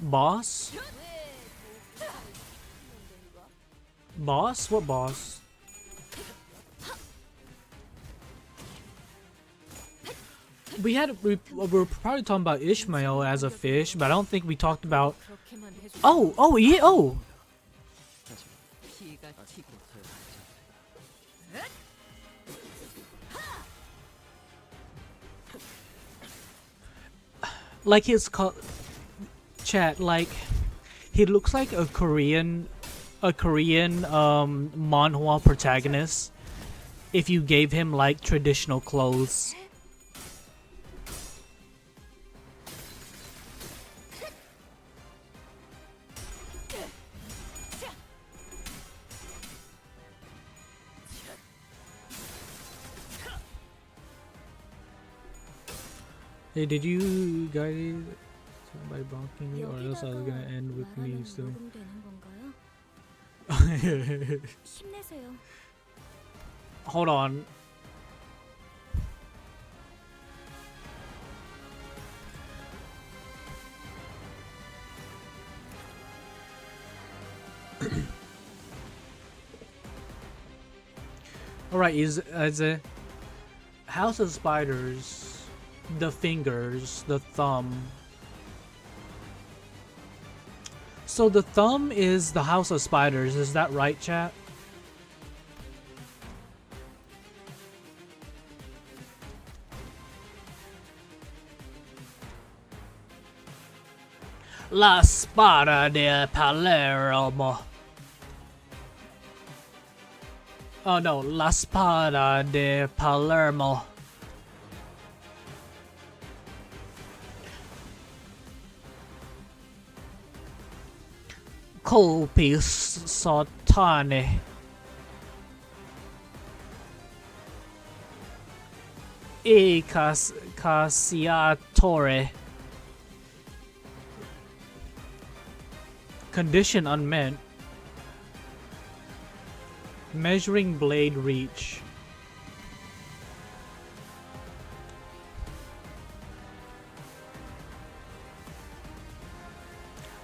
Boss? Boss? What boss? We're probably talking about Ishmael as a fish, but I don't think we talked about. Oh yeah, oh. Like his chat, like he looks like a Korean manhwa protagonist if you gave him like traditional clothes. Hey, did you guys by bonking me, or else I was gonna end with me soon? 힘내세요. Hold on. Alright, is a House of Spiders, the fingers, the thumb. So the thumb is the House of Spiders, is that right, chat? La Spada de Palermo. Oh no, La Spada de Palermo. Colpi Sotane. E Casiatore. Condition unmet. Measuring blade reach.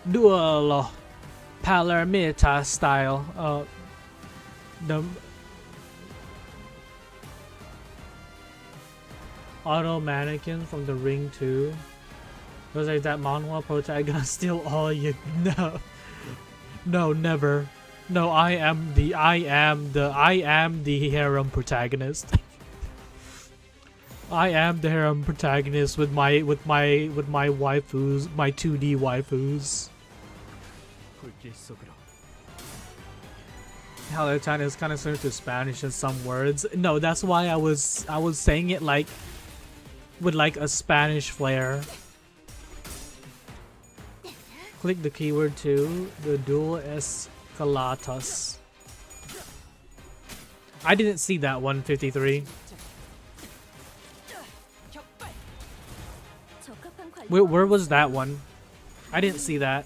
Duolo. Palermita style. The auto mannequin from the Ring 2. It was like that manhwa protagonist still all you know. No, never. No, I am the harem protagonist. I am the harem protagonist with my waifus, my 2D waifus. How that China is kind of similar to Spanish in some words. No, that's why I was saying it like with like a Spanish flair. Click the keyword too. The dual escalatas. I didn't see that 153. Where was that one? I didn't see that.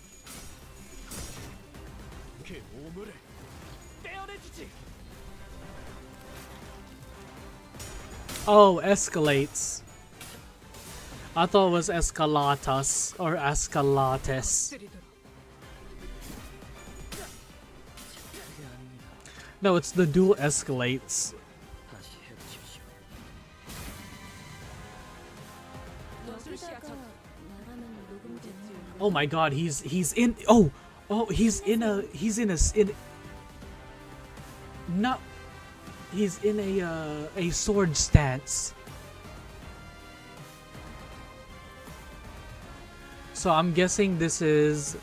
Oh, escalates. I thought it was escalatas or escalates. No, it's the dual escalates. Oh my god, he's in he's in a sword stance. So I'm guessing this is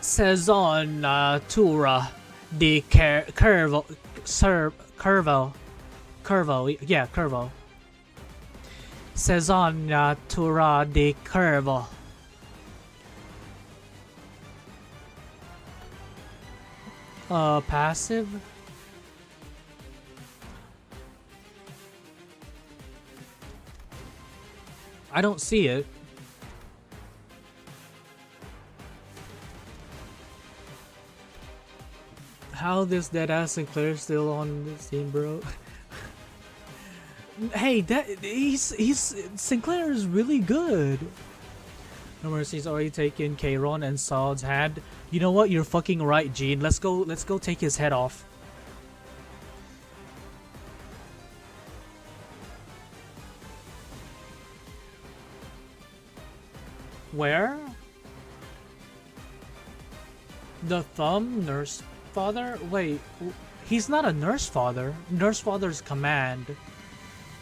Sezon-tura di Curvo. Yeah, Curvo. Sezon-tura di Curvo. Passive? I don't see it. How this deadass Sinclair still on this team, bro? Hey, he's Sinclair is really good. No Mercy's already taken Kayron and Saul's hand. You know what? You're fucking right, Gene. Let's go take his head off. Where? The thumb nurse father? Wait, he's not a nurse father. Nurse father's command.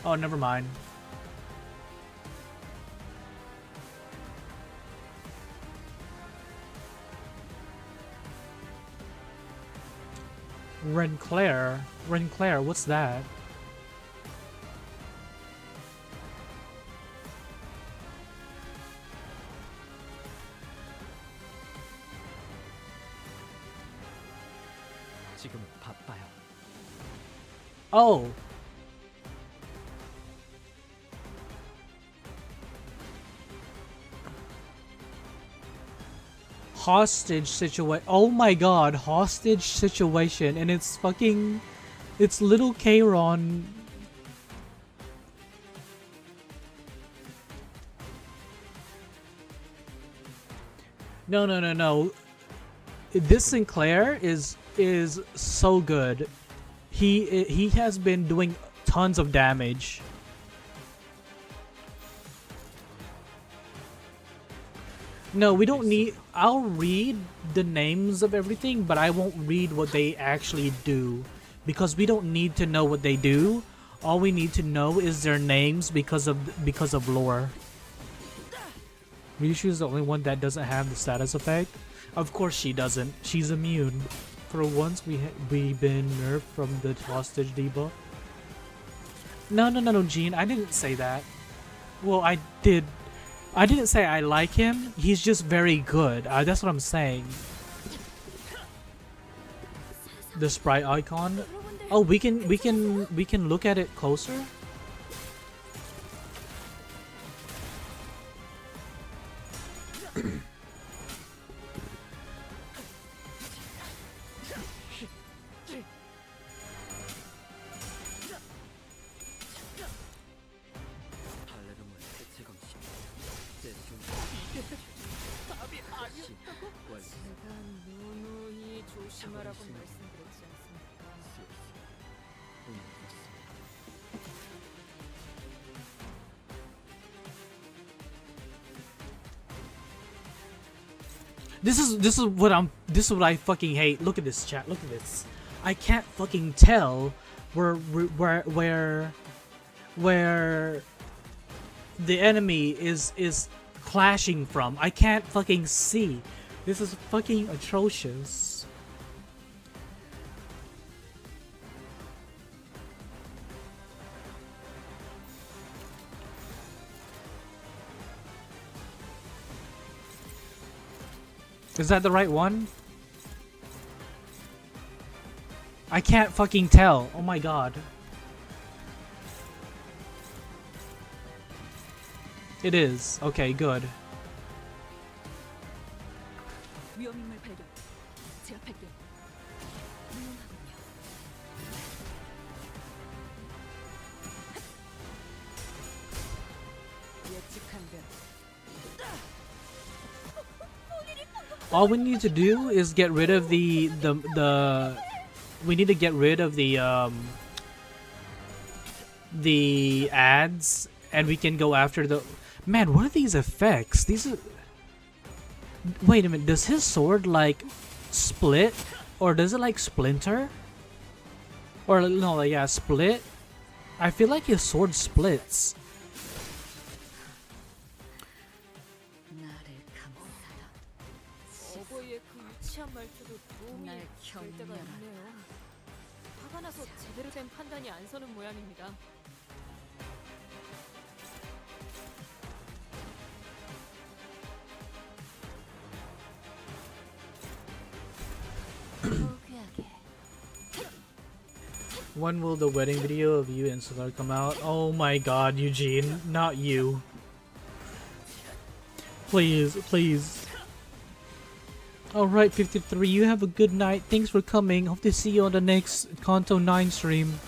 Oh, never mind. Renclair, what's that? 지금은 바빠요. Oh. Hostage situation. Oh my god, hostage situation. And it's fucking... It's little Kayron. No. This Sinclair is so good. He has been doing tons of damage. No, we don't need... I'll read the names of everything, but I won't read what they actually do. Because we don't need to know what they do. All we need to know is their names because of lore. Ryusho is the only one that doesn't have the status effect. Of course she doesn't. She's immune. For once we've been nerfed from the hostage debuff. No, Gene. I didn't say that. Well, I did. I didn't say I like him. He's just very good. That's what I'm saying. The sprite icon. Oh, we can look at it closer. This is what I fucking hate. Look at this, chat. Look at this. I can't fucking tell where the enemy is clashing from. I can't fucking see. This is fucking atrocious. Is that the right one? I can't fucking tell. Oh my god. It is. Okay, good. 위험인물 발견. 제압할게요. 예측한 대로. All we need to do is get rid of the we need to get rid of the ads, and we can go after the... Man, what are these effects? These are... Wait a minute, does his sword like split? Or does it like splinter? Or no, yeah, split? I feel like his sword splits. 어버이의 그 유치한 말투도 도움이 날 될 때가 경멸하라. 있네요. 화가 나서 제대로 된 판단이 안 서는 모양입니다. When will the wedding video of you and Solar come out? Oh my god, Eugene, not you. Please, please. Alright, 53, you have a good night. Thanks for coming. Hope to see you on the next Canto 9 stream.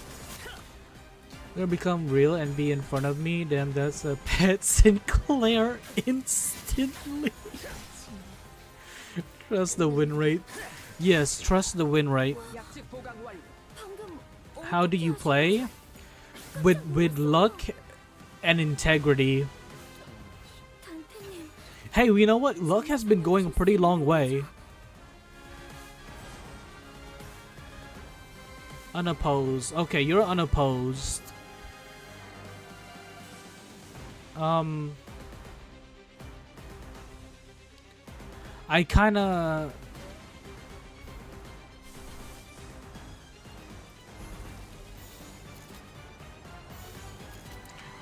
Gonna become real and be in front of me, damn, that's a pet Sinclair instantly. Trust the win rate. Yes, trust the win rate. How do you play? With luck and integrity. Hey, you know what? Luck has been going a pretty long way. Unopposed. Okay, you're unopposed. I kinda...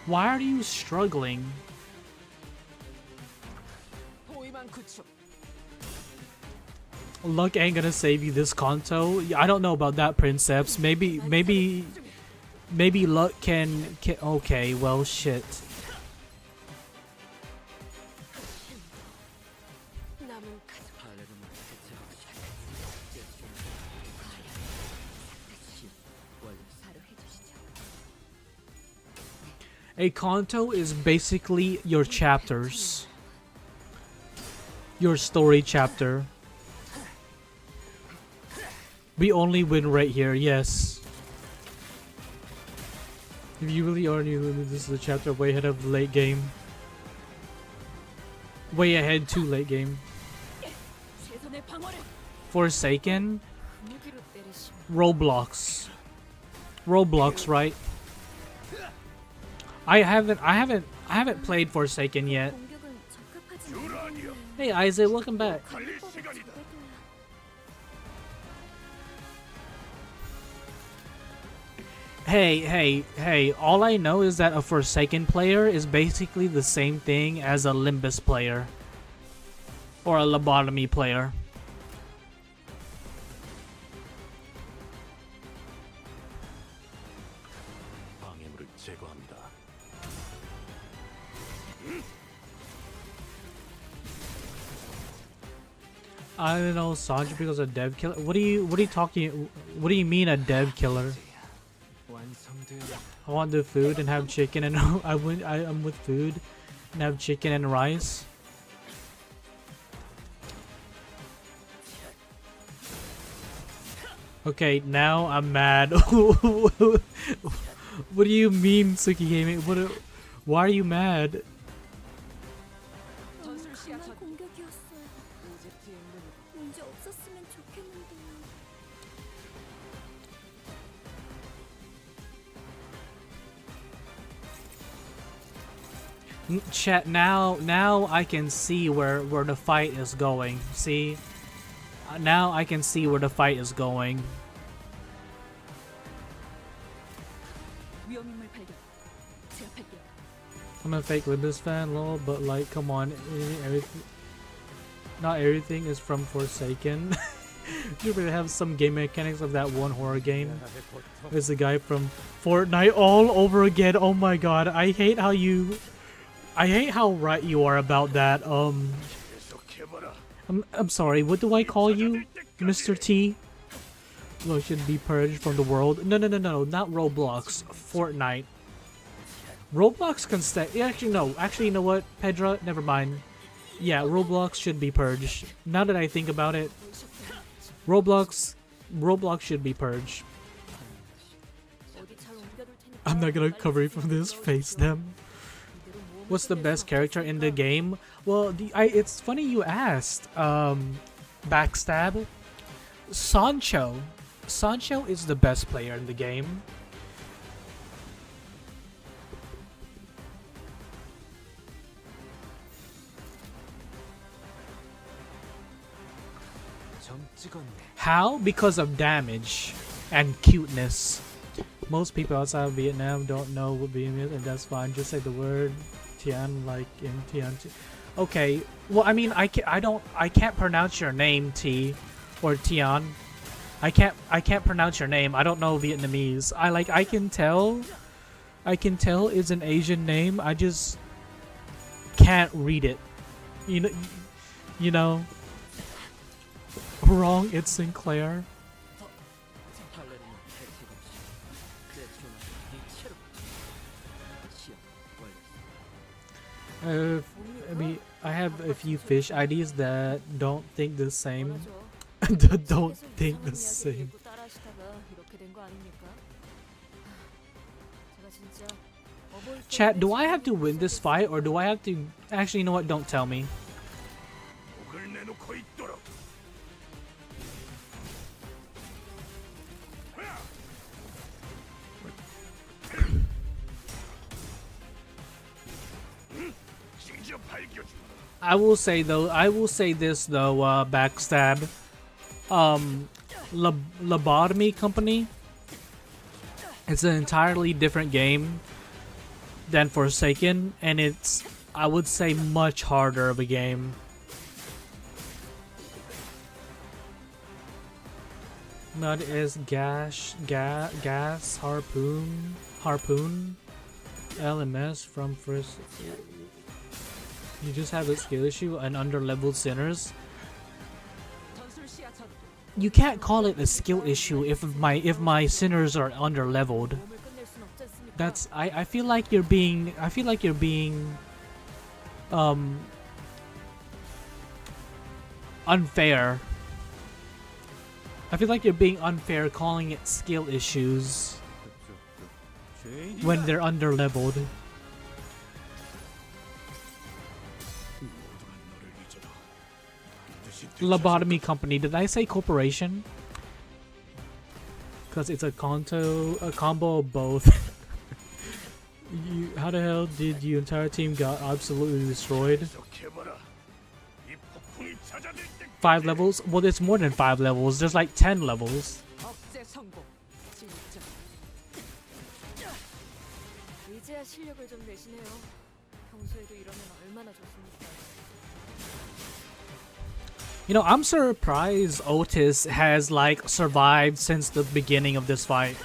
Why are you struggling? Luck ain't gonna save you this Canto. I don't know about that, Princeps. Maybe luck can okay, well, shit. A Canto is basically your chapters. Your story chapter. We only win right here, yes. If you really are new, this is the chapter way ahead of the late game. Way ahead to late game. Forsaken? Roblox. Roblox, right? I haven't played Forsaken yet. Hey Isaac, welcome back. Hey, all I know is that a Forsaken player is basically the same thing as a Limbus player. Or a lobotomy player. 방해물을 제거합니다. I don't know, Sanji because a dev killer. What do you mean a dev killer? I want the food and have chicken and I'm with food and have chicken and rice. Okay, now I'm mad. What do you mean, Suki Gaming? Why are you mad? 강한 공격이었어요. 문제 없었으면 좋겠는데요. Chat, now I can see where the fight is going. See? Now I can see where the fight is going. I'm a fake Limbus fan, lol, but like, come on, not everything is from Forsaken. You really have some game mechanics of that one horror game. There's a guy from Fortnite all over again. Oh my god, I hate how right you are about that. I'm sorry, what do I call you? Mr. T? Look, should be purged from the world. No, not Roblox. Fortnite. Roblox can stay. Actually, no. Actually, you know what, Pedra? Never mind. Yeah, Roblox should be purged. Now that I think about it, Roblox should be purged. I'm not gonna cover it from this. Face them. What's the best character in the game? Well, it's funny you asked. Backstab. Sancho. Sancho is the best player in the game. How? Because of damage and cuteness. Most people outside of Vietnam don't know what being is, and that's fine. Just say the word Tian like in Tian. Okay. Well, I mean, I can't pronounce your name, T, or Tian. I can't pronounce your name. I don't know Vietnamese. I can tell it's an Asian name. I just can't read it. You know. Wrong, it's Sinclair. I mean, I have a few fish IDs that don't think the same. 몰아줘. that don't 계속 think 이상한 the 이야기 same. 밀고 따라하시다가 이렇게 된 거 아닙니까? 제가 진짜 어버이 Chat, do I 때문에 have to win this fight or do I have to... Actually, you know what? Don't tell me. 목을 내놓고 있도록. 찢어 발겨주마. I will say though, I will say this though, backstab. Lobotomy Company. It's an entirely different game than Forsaken, and it's, I would say, much harder of a game. Mud is gas, harpoon, LMS from first. You just have a skill issue and under-leveled sinners. 전술 시야처럼 You can't call it a skill issue if my sinners are under-leveled. 몸을 끝낼 순 없지 않습니까? That's I feel like you're being unfair. I feel like you're being unfair calling it skill issues when they're under-leveled. Lobotomy Company. Did I say corporation? Because it's a combo of both. How the hell did your entire team got absolutely destroyed? 계속해봐라. 이 폭풍이 찾아들 때. 5 levels? Well, there's more than 5 levels. There's like 10 levels. 억제 성공. 진짜 이제야 실력을 좀 내시네요. 평소에도 이러면 얼마나 좋습니까? You know, I'm surprised Otis has like survived since the beginning of this fight.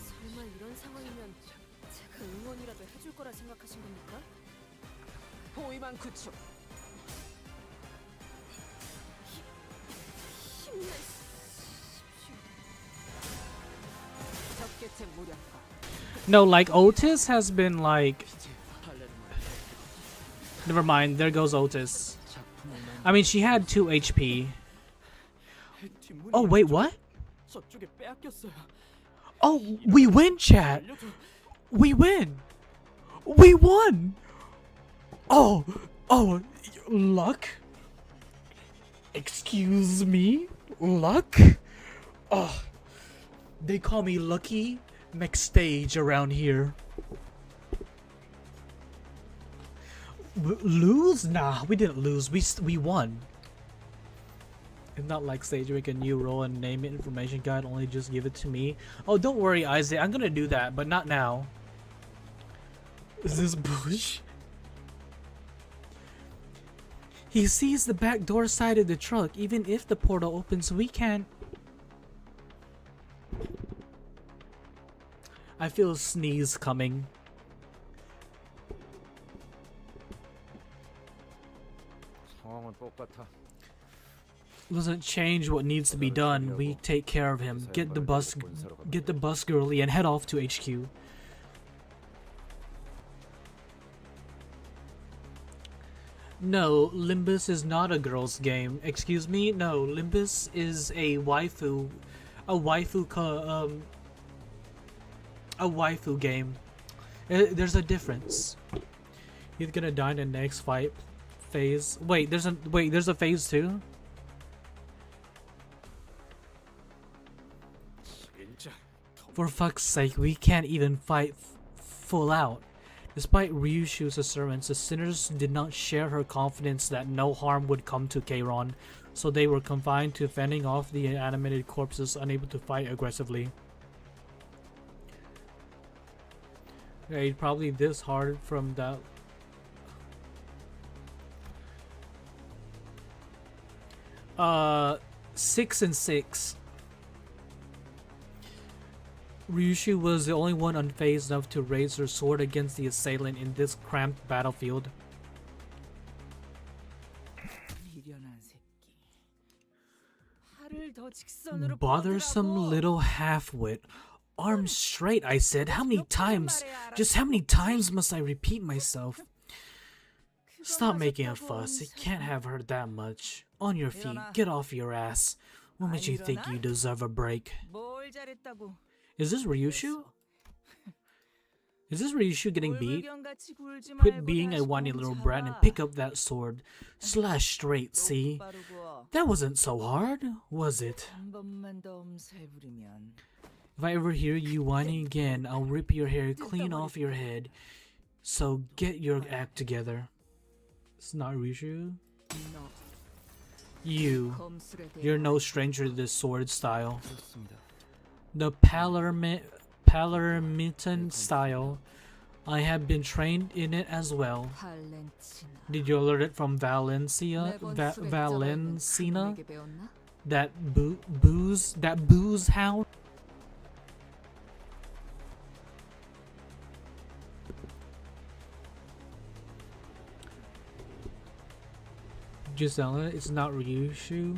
설마 이런 상황이면 제가 응원이라도 해줄 거라 생각하신 겁니까? 포위만 구축. 힘내십시오. 적개체 무력화. No, like Otis has been like... Never mind, there goes Otis. I mean, she had 2 HP. Oh, wait, what? 저쪽에 빼앗겼어요. Oh, we win, chat! We win! We won! Oh, luck? Excuse me? Luck? Oh, they call me Lucky McStage around here. Lose? Nah, we didn't lose. We won. It's not like Sage make a new role and name it information guide, only just give it to me. Oh, don't worry, Isaac. I'm gonna do that, but not now. Is this bush? He sees the back door side of the truck. Even if the portal opens, we can't. I feel a sneeze coming. 상황은 똑같아. Doesn't change what needs to be done. We take care of him. Get the bus girly and head off to HQ. No, Limbus is not a girl's game. Excuse me? No, Limbus is a waifu game. There's a difference. He's gonna die in the next fight phase. Wait, there's a phase 2? For fuck's sake, we can't even fight full out. Despite Ryusho's assurance, the sinners did not share her confidence that no harm would come to Keiron, so they were confined to fending off the animated corpses, unable to fight aggressively. Okay, probably this hard from that. 6 and 6. Ryusho was the only one unfazed enough to raise her sword against the assailant in this cramped battlefield. Bothersome little half-wit. Arms straight, I said. How many times? Just how many times must I repeat myself? Stop making a fuss. It can't have hurt that much. On your feet. Get off your ass. What makes you think you deserve a break? Is this Ryusho? Is this Ryusho getting beat? Quit being a whiny little brat and pick up that sword. Slash straight, see? That wasn't so hard, was it? If I ever hear you whining again, I'll rip your hair clean off your head. So get your act together. It's not Ryusho. You're no stranger to this sword style. The Palermitan style. I have been trained in it as well. Did you learn it from Valencina? That booze hound? Gisela, it's not Ryusho.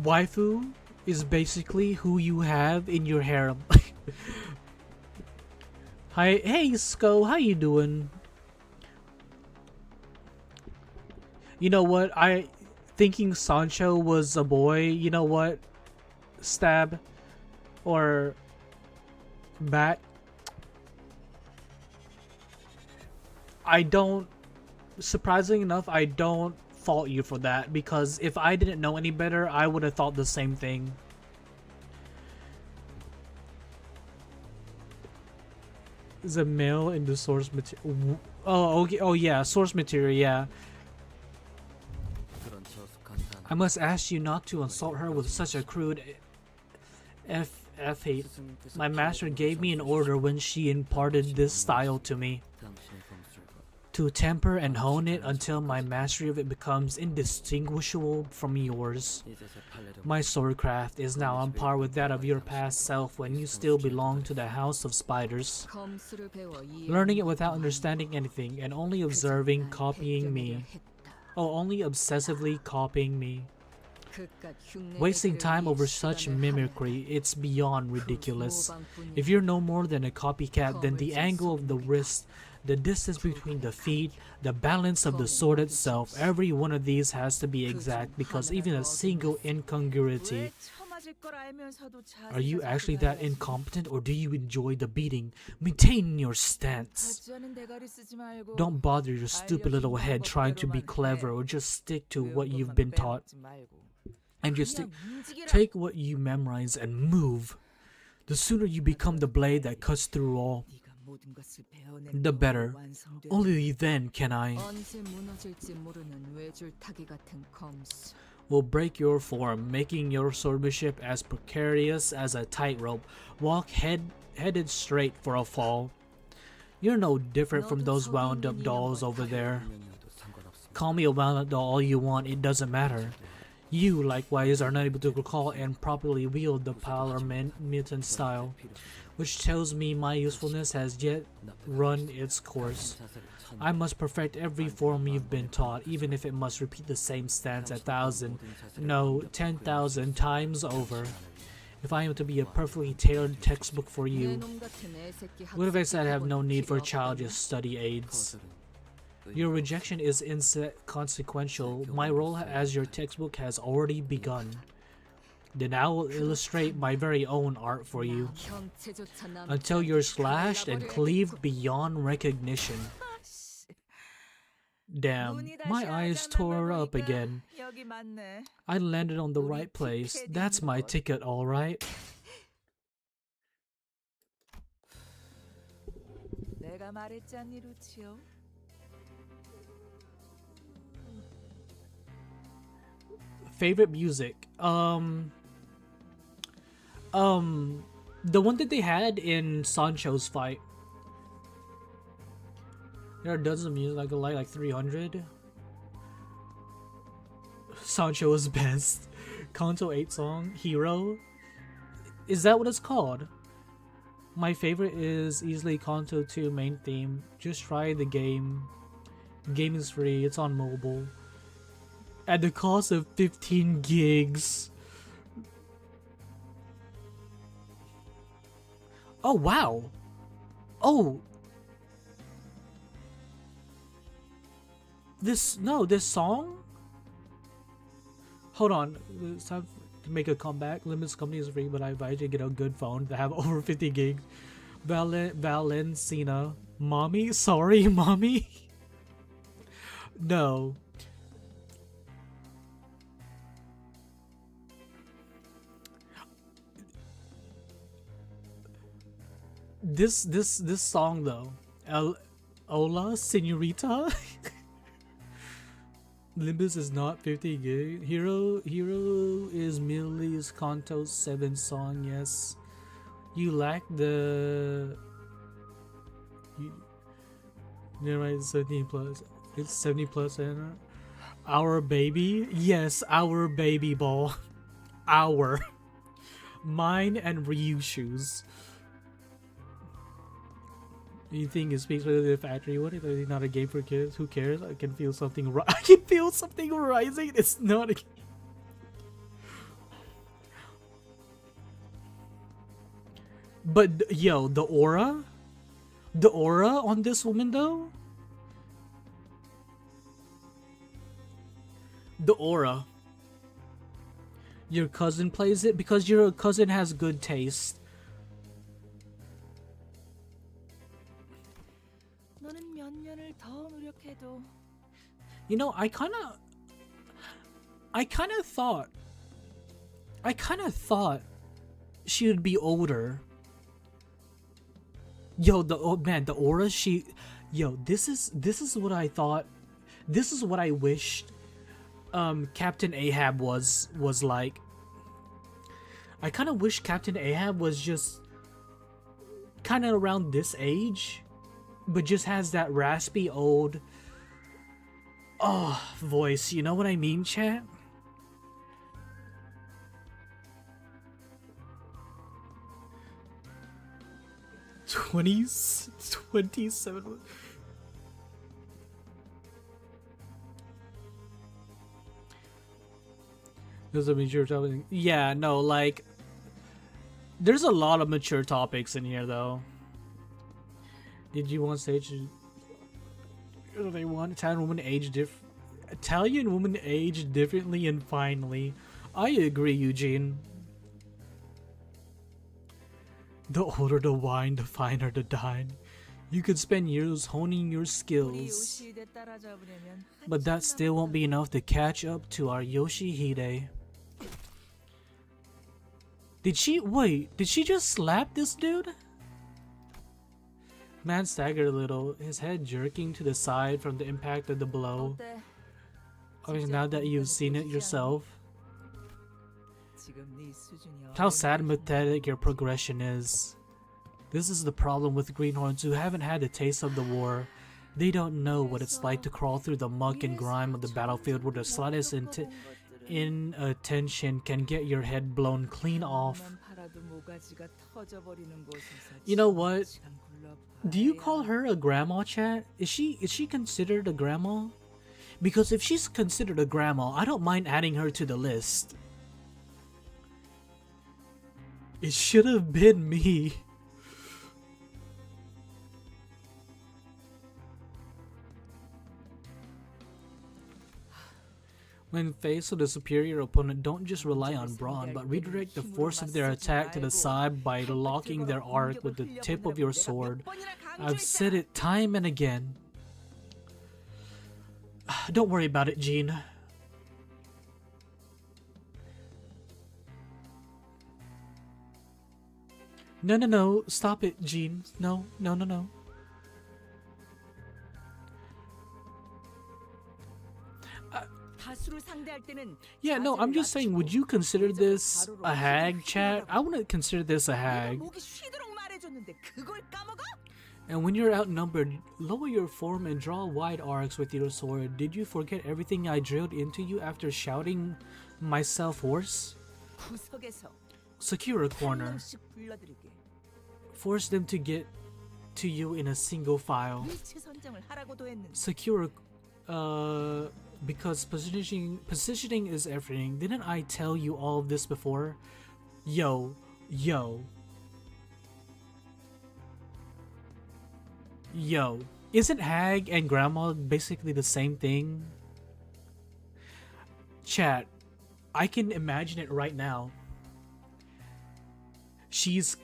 Waifu is basically who you have in your harem. Hi, hey Sko, how you doing? You know what? Thinking Sancho was a boy. You know what? Stab or bat. Surprisingly enough, I don't fault you for that, because if I didn't know any better, I would have thought the same thing. Is a male in the source material? Oh, okay. Oh, yeah, source material. Yeah. I must ask you not to insult her with such a crude hate. My master gave me an order when she imparted this style to me. To temper and hone it until my mastery of it becomes indistinguishable from yours. My swordcraft is now on par with that of your past self when you still belong to the House of Spiders. Learning it without understanding anything and only copying me. Oh, only obsessively copying me. Wasting time over such mimicry, it's beyond ridiculous. If you're no more than a copycat, then the angle of the wrist, the distance between the feet, the balance of the sword itself, every one of these has to be exact, because even a single incongruity. Are you actually that incompetent, or do you enjoy the beating? Maintain your stance. Don't bother your stupid little head trying to be clever, or just stick to what you've been taught. And just take what you memorize and move. The sooner you become the blade that cuts through all, the better. Only then can I will break your form, making your swordsmanship as precarious as a tightrope. Walk headed straight for a fall. You're no different from those wound-up dolls over there. Call me a wound-up doll all you want, it doesn't matter. You, likewise, are not able to recall and properly wield the Palermitan style, which tells me my usefulness has yet run its course. I must perfect every form you've been taught, even if it must repeat the same stance 1,000, no, 10,000 times over. If I am to be a perfectly tailored textbook for you, what if I said I have no need for childish study aids? Your rejection is inconsequential. My role as your textbook has already begun. Then I will illustrate my very own art for you, until you're slashed and cleaved beyond recognition. Damn, my eyes tore up again. I landed on the right place. That's my ticket, alright. Favorite music? The one that they had in Sancho's fight. There are dozens of music, like 300. Sancho was best. Canto 8 song, Hero. Is that what it's called? My favorite is easily Canto 2 main theme. Just try the game. The game is free, it's on mobile. At the cost of 15 gigs. Oh wow. Oh. This song? Hold on. It's time to make a comeback. LIMBUS COMPANY is free, but I advise you to get a good phone to have over 50 gigs. Valencina. Mommy? Sorry, mommy? No. This song though. Hola, señorita? Limbus is not 50 gig. Hero is Millie's Canto 7 song, yes. You lack the... Never mind, 17 plus. It's 70 plus and our baby? Yes, our baby ball. Our. Mine and Ryusho's. You think it speaks for the factory? What if it's not a game for kids? Who cares? I can feel something. I can feel something rising. It's not a. But yo, the aura on this woman though. The aura. Your cousin plays it because your cousin has good taste. You know, I kind of thought she would be older. Yo, the aura this is what I thought. This is what I wished Captain Ahab was like. I kind of wish Captain Ahab was just kind of around this age, but just has that raspy old voice. You know what I mean, chat? '20s, 27. There's a mature topic. Yeah, no, like there's a lot of mature topics in here, though. Did you want stage? They want Italian woman age differently and finally. I agree, Eugene. The older the wine, the finer the dine. You could spend years honing your skills, but that still won't be enough to catch up to our Yoshihide. Did she just slap this dude? Man staggered a little, his head jerking to the side from the impact of the blow. Okay, now that you've seen it yourself. How sad and pathetic your progression is. This is the problem with greenhorns who haven't had a taste of the war. They don't know what it's like to crawl through the muck and grime of the battlefield where the slightest inattention can get your head blown clean off. You know what? Do you call her a grandma, chat? Is she considered a grandma? Because if she's considered a grandma, I don't mind adding her to the list. It should have been me. When faced with a superior opponent, don't just rely on brawn, but redirect the force of their attack to the side by locking their arc with the tip of your sword. I've said it time and again. Don't worry about it, Jean. No, stop it, Jean. No. Yeah, no, I'm just saying, would you consider this a hag, chat? I wouldn't consider this a hag. And when you're outnumbered, lower your form and draw wide arcs with your sword. Did you forget everything I drilled into you after shouting myself horse. 구석에서 Secure a 한 corner. 명씩 불러들이게. Force them to get to you in a single file. 위치 선정을 하라고도 했는데. Secure because positioning is everything. Didn't I tell you all of this before? Yo. Isn't hag and grandma basically the same thing? Chat, I can imagine it right now. She's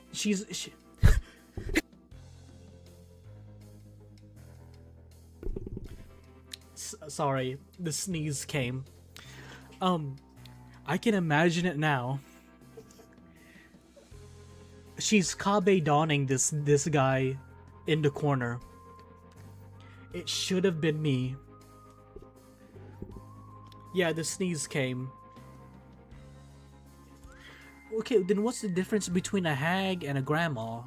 sorry, the sneeze came. I can imagine it now. She's Kabe donning this guy in the corner. It should have been me. Yeah, the sneeze came. Okay, then what's the difference between a hag and a grandma?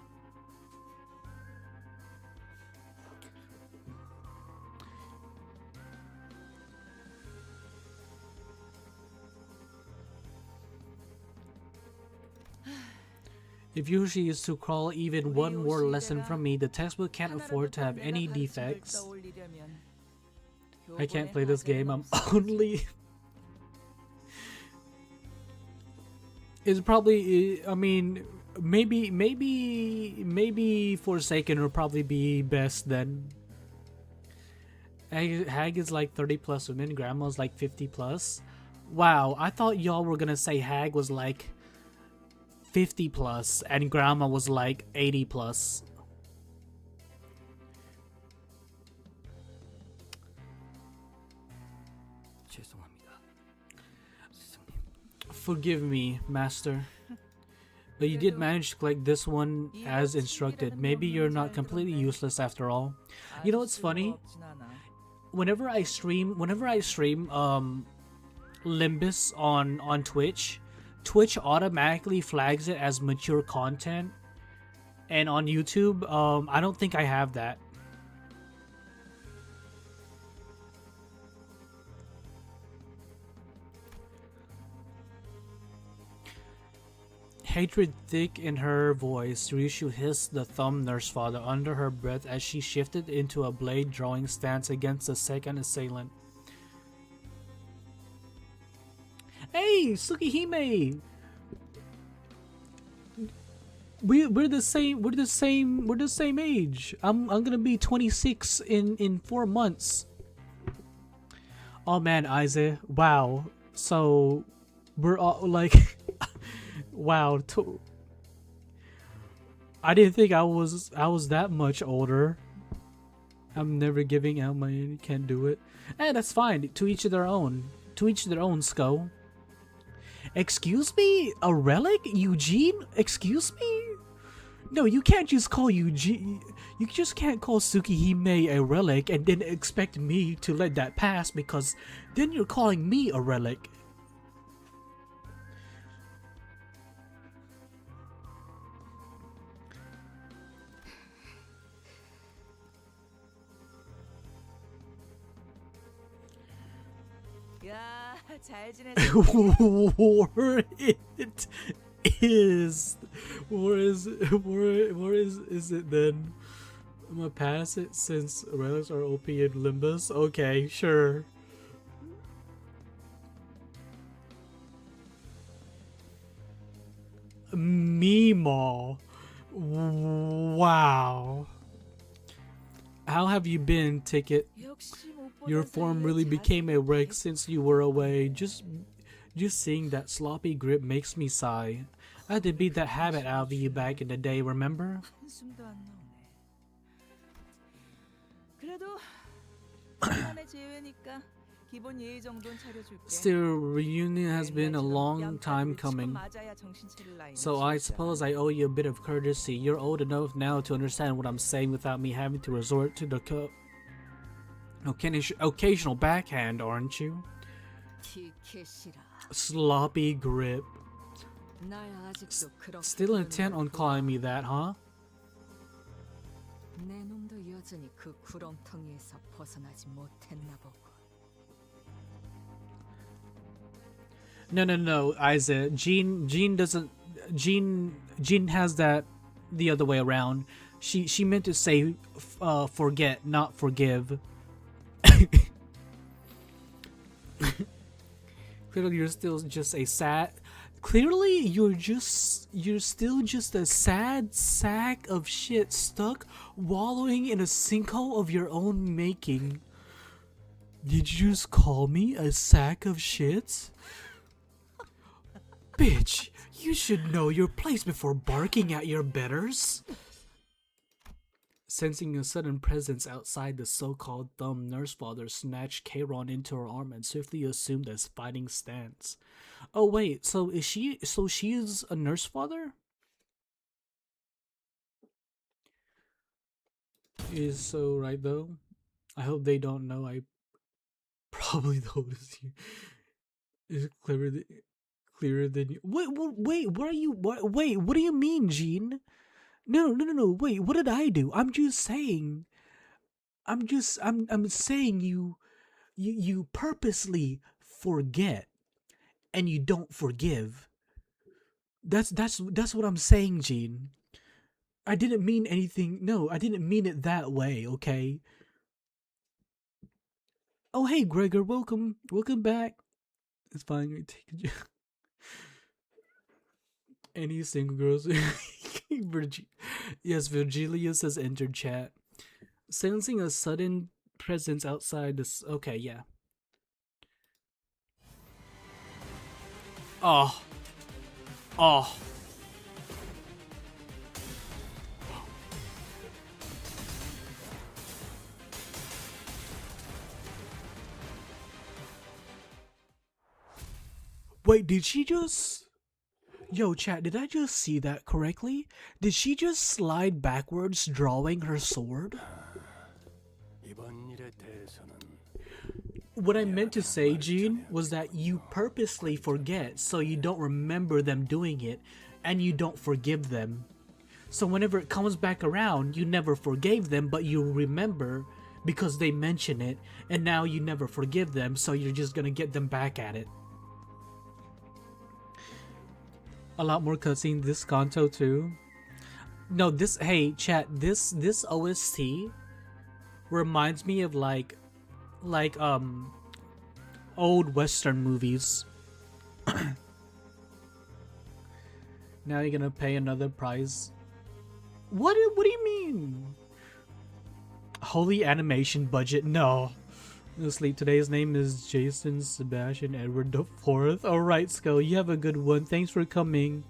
If Ryusho is to crawl even one more lesson from me, the textbook can't afford to have any defects. I can't play this game, I'm only... It's probably, I mean, maybe Forsaken will probably be best then. Hag is like 30 plus women, grandma's like 50 plus. Wow, I thought y'all were gonna say hag was like 50 plus and grandma was like 80 plus. Forgive me, master. But you did manage to collect this one as instructed. Maybe you're not completely useless after all. You know what's funny? Whenever I stream Limbus on Twitch, Twitch automatically flags it as mature content, and on YouTube, I don't think I have that. Hatred thick in her voice, Ryusho hissed the thumb nurse father under her breath as she shifted into a blade drawing stance against the second assailant. Hey, Tsukihime! We're the same age. I'm gonna be 26 in 4 months. Oh man, Aize, wow. So we're all like wow. I didn't think I was that much older. I'm never giving out my can't do it. Eh, that's fine. To each their own. To each their own, Sko. Excuse me? A relic? Eugene? Excuse me? No, you can't just call Eugene. You just can't call Tsukihime a relic and then expect me to let that pass, because then you're calling me a relic. 잘 지내세요. Where is it then? I'm gonna pass it since relics are OP in Limbus. Okay, sure. Meemaw. Wow. How have you been, Ticket? Your form really became a wreck since you were away. Just seeing that sloppy grip makes me sigh. I had to beat that habit out of you back in the day, remember? Still, reunion has been a long time coming. So I suppose I owe you a bit of courtesy. You're old enough now to understand what I'm saying without me having to resort to the occasional backhand, aren't you? Sloppy grip. Still intent on calling me that, huh? No, Isaac. Jean doesn't. Jean has that the other way around. She meant to say forget, not forgive. Clearly, you're still just a sad. Clearly, you're still just a sad sack of shit stuck wallowing in a sinkhole of your own making. Did you just call me a sack of shit? Bitch, you should know your place before barking at your betters. Sensing a sudden presence outside, the so-called dumb nurse father snatched Kairon into her arm and swiftly assumed a fighting stance. Oh wait, so she is a nurse father? Is so right though? I hope they don't know. I probably the oldest here is clearer than you. Wait, what are you? Wait, what do you mean, Jean? No. Wait, what did I do? I'm just saying. I'm saying you purposely forget and you don't forgive. That's what I'm saying, Jean. I didn't mean anything. No, I didn't mean it that way. Okay. Oh hey, Gregor, welcome back. It's fine. Take any single girls. Yes, Virgilius has entered chat. Sensing a sudden presence outside this. Okay, yeah. Oh. Wait, did she just... Yo, chat, did I just see that correctly? Did she just slide backwards drawing her sword? What I meant to say, Jean, was that you purposely forget so you don't remember them doing it and you don't forgive them. So whenever it comes back around, you never forgave them, but you remember because they mention it, and now you never forgive them, so you're just gonna get them back at it. A lot more cutscenes this Canto too. No, this, hey chat, this OST reminds me of like old Western movies. Now you're gonna pay another price. What do you mean? Holy animation budget? No. Honestly, today's name is Jason Sebastian Edward IV. Alright, Skull, you have a good one. Thanks for coming.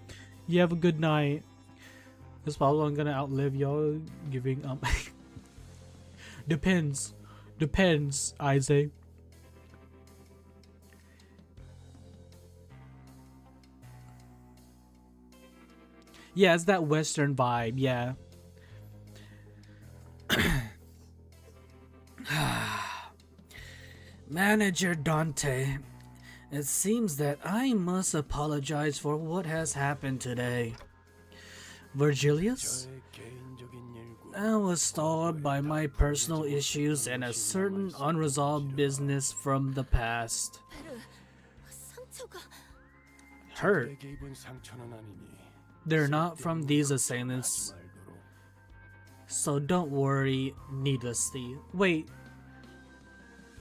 You have a good night. This probably I'm gonna outlive y'all giving Depends, Isaac. Yeah, it's that Western vibe, yeah. Manager Dante, it seems that I must apologize for what has happened today. Virgilius? I was stalled by my personal issues and a certain unresolved business from the past. Hurt? They're not from these assailants, so don't worry needlessly. Wait,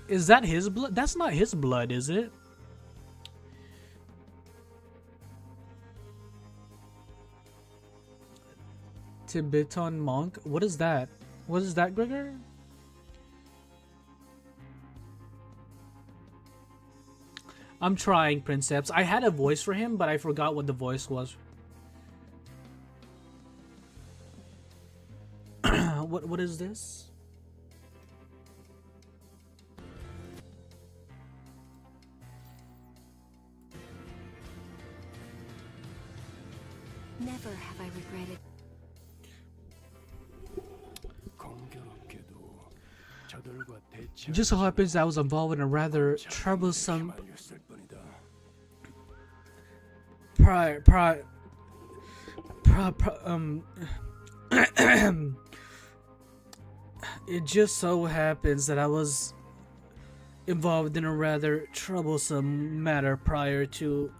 is that his blood? That's not his blood, is it? Tibetan monk? What is that? What is that, Gregor? I'm trying, Princeps. I had a voice for him, but I forgot what the voice was. What is this? Never have I regretted. Just so happens I was involved in a rather troublesome it just so happens that I was involved in a rather troublesome matter prior to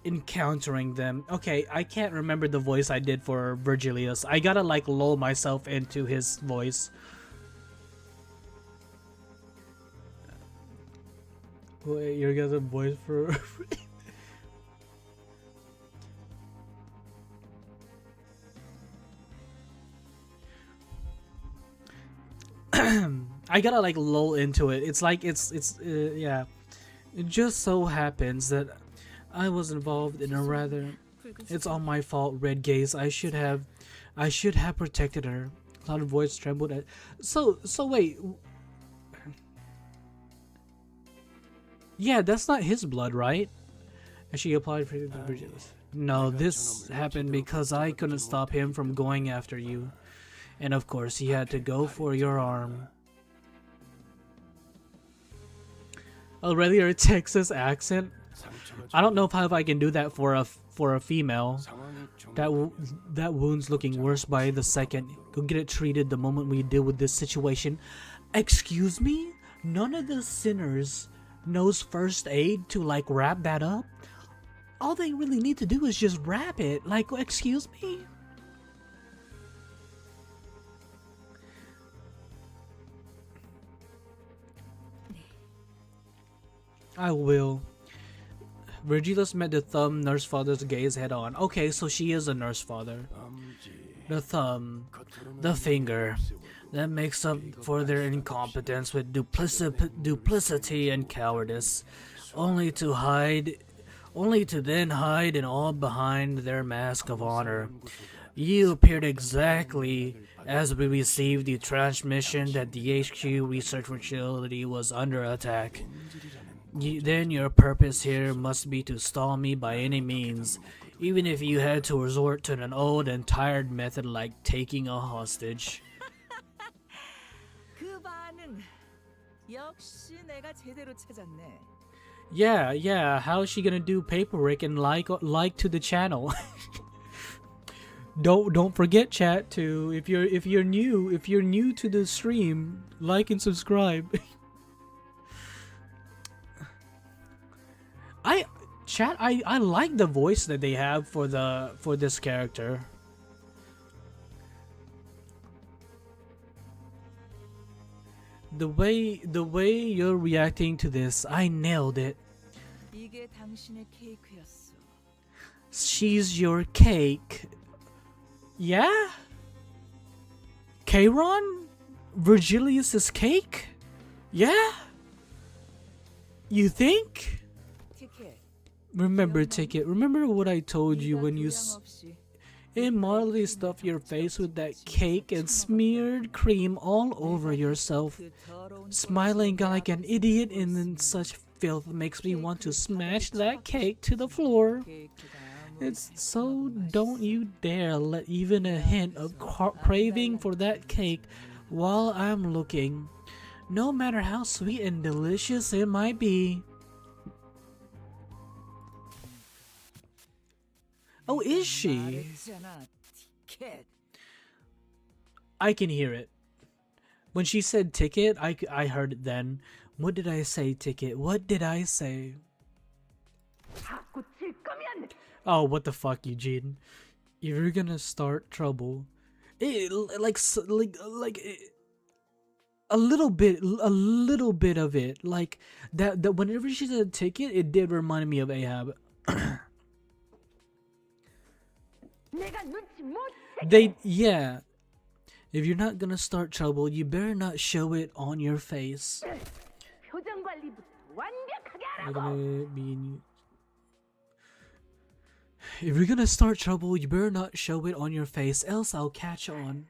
encountering them. Okay, I can't remember the voice I did for Virgilius. I gotta like lull myself into his voice. Wait, you got a voice for... I gotta like lull into it. It's like yeah. It just so happens that I was involved in a rather... It's all my fault, Red Gaze. I should have protected her. Cloud voice trembled at... So wait. Yeah, that's not his blood, right? And she applied for the bridges. No, this happened because I couldn't stop him from going after you. And of course, he had to go for your arm. Already her Texas accent. I don't know if I can do that for a female. That wound's looking worse by the second. Go get it treated the moment we deal with this situation. Excuse me? None of the sinners knows first aid to like wrap that up? All they really need to do is just wrap it. Like, excuse me? I will. Virgilius met the thumb nurse father's gaze head on. Okay, so she is a nurse father. The thumb, the finger, that makes up for their incompetence with duplicity and cowardice, only to then hide in all behind their mask of honor. You appeared exactly as we received the transmission that the HQ research facility was under attack. Then your purpose here must be to stall me by any means, even if you had to resort to an old and tired method like taking a hostage. Yeah, how's she gonna do paperwork and like to the channel? Don't forget, chat, to if you're new to the stream, like and subscribe. I like the voice that they have for this character. The way you're reacting to this, I nailed it. She's your cake. Yeah? Kayron? Virgilius's cake? Yeah? You think? Remember, Ticket. Remember what I told you when you immorally stuffed your face with that cake and smeared cream all over yourself. Smiling like an idiot and then such filth makes me want to smash that cake to the floor. It's so don't you dare let even a hint of craving for that cake while I'm looking, no matter how sweet and delicious it might be. Oh, is she? I can hear it. When she said ticket, I heard it then. What did I say, Ticket? What did I say? Oh, what the fuck, Eugene? If you're gonna start trouble, a little bit of it, like that. Whenever she said ticket, it did remind me of Ahab. Yeah. If you're not gonna start trouble, you better not show it on your face. If you're gonna start trouble, you better not show it on your face, else I'll catch on.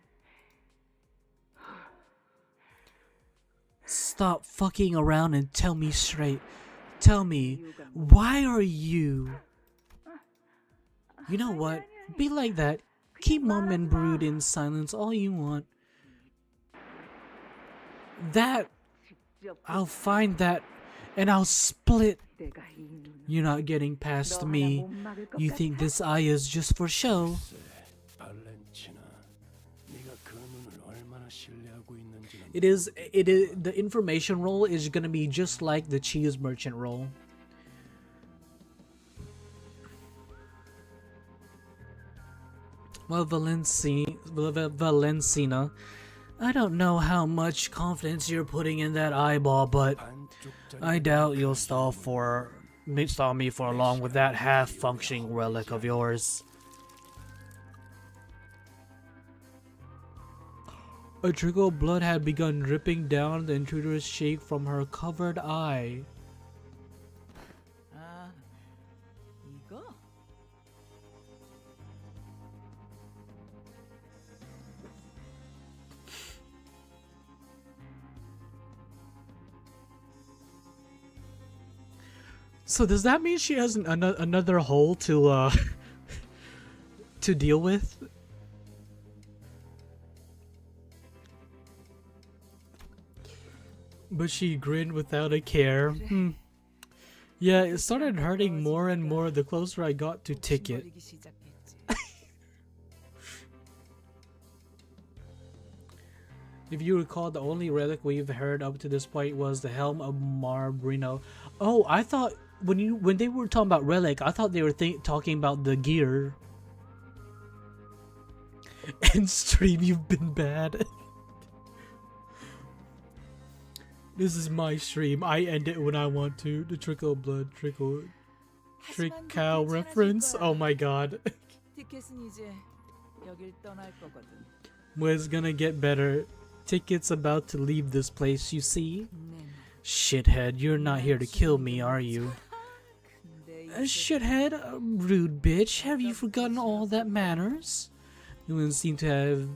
Stop fucking around and tell me straight. Tell me, why are you... You know what? Be like that. Keep mum and brood in silence all you want. That... I'll find that and I'll split. You're not getting past me. You think this eye is just for show. The information role is gonna be just like the cheese merchant role. Well, Valencina, I don't know how much confidence you're putting in that eyeball, but I doubt you'll stall me for long with that half-functioning relic of yours. A trickle of blood had begun dripping down the intruder's cheek from her covered eye. 이거? So does that mean she has another hole to to deal with? But she grinned without a care. Yeah, it started hurting more and more the closer I got to Ticket. If you recall, the only relic we've heard up to this point was the Helm of Marbrino. Oh, I thought when they were talking about relic, I thought they were talking about the gear. And stream, you've been bad. This is my stream. I end it when I want to. The trickle of blood, trick cow reference. Oh my god. 티켓은 이제 여길 떠날 거거든. Well, it's gonna get better. Ticket's about to leave this place, you see? Shithead, you're not here to kill me, are you? Shithead, rude bitch. Have you forgotten all that matters? You seem to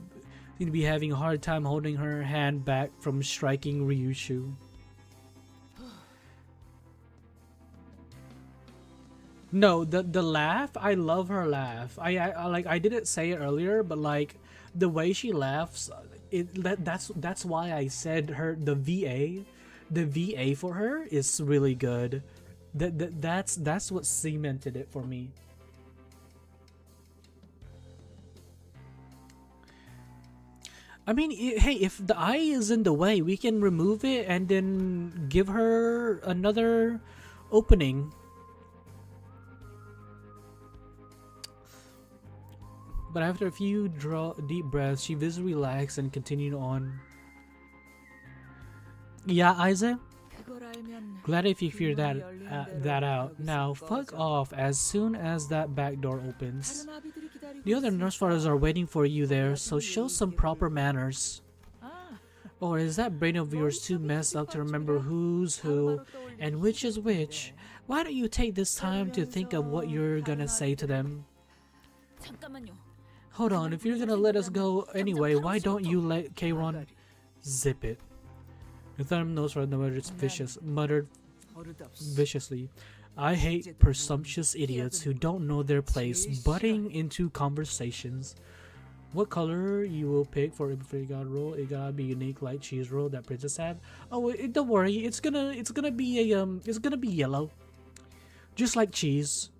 be having a hard time holding her hand back from striking Ryusho. No, the laugh, I love her laugh. I didn't say it earlier, but like the way she laughs, that's why I said the VA for her is really good. That's what cemented it for me. I mean, hey, if the eye is in the way, we can remove it and then give her another opening. But after a few deep breaths, she visibly relaxed and continued on. Yeah, Isaac? Glad if you figured that out. Now, fuck off as soon as that back door opens. The other nurse fathers are waiting for you there, so show some proper manners. Or is that brain of yours too messed up to remember who's who and which is which? Why don't you take this time to think of what you're gonna say to them? Hold on, if you're gonna let us go anyway, why don't you let Kayron zip it? The thumb nose for the muttered viciously. I hate presumptuous idiots who don't know their place, butting into conversations. What color you will pick for every god roll? It gotta be unique like cheese roll that princess had. Oh, don't worry, it's gonna be yellow, just like cheese.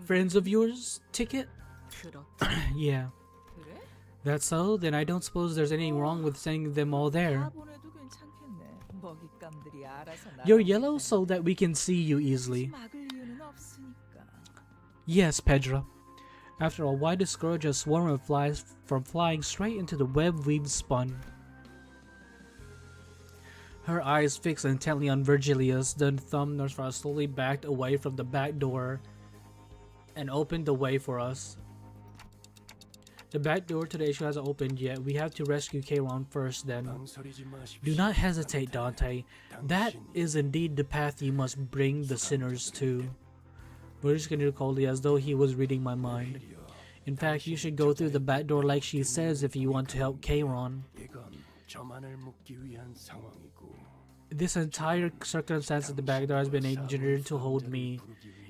Friends of yours, Ticket? Yeah. That's so? Then I don't suppose there's anything wrong with sending them all there. You're yellow so that we can see you easily. Yes, Pedro. After all, why discourage a swarm of flies from flying straight into the web we've spun? Her eyes fixed intently on Virgilius, the thumb nurse slowly backed away from the back door and opened the way for us. The back door to the issue hasn't opened yet. We have to rescue Kayron first then. Do not hesitate, Dante. That is indeed the path you must bring the sinners to. Virgilius continued coldly as though he was reading my mind. In fact, you should go through the back door like she says if you want to help Kayron. This entire circumstance at the back door has been engineered to hold me,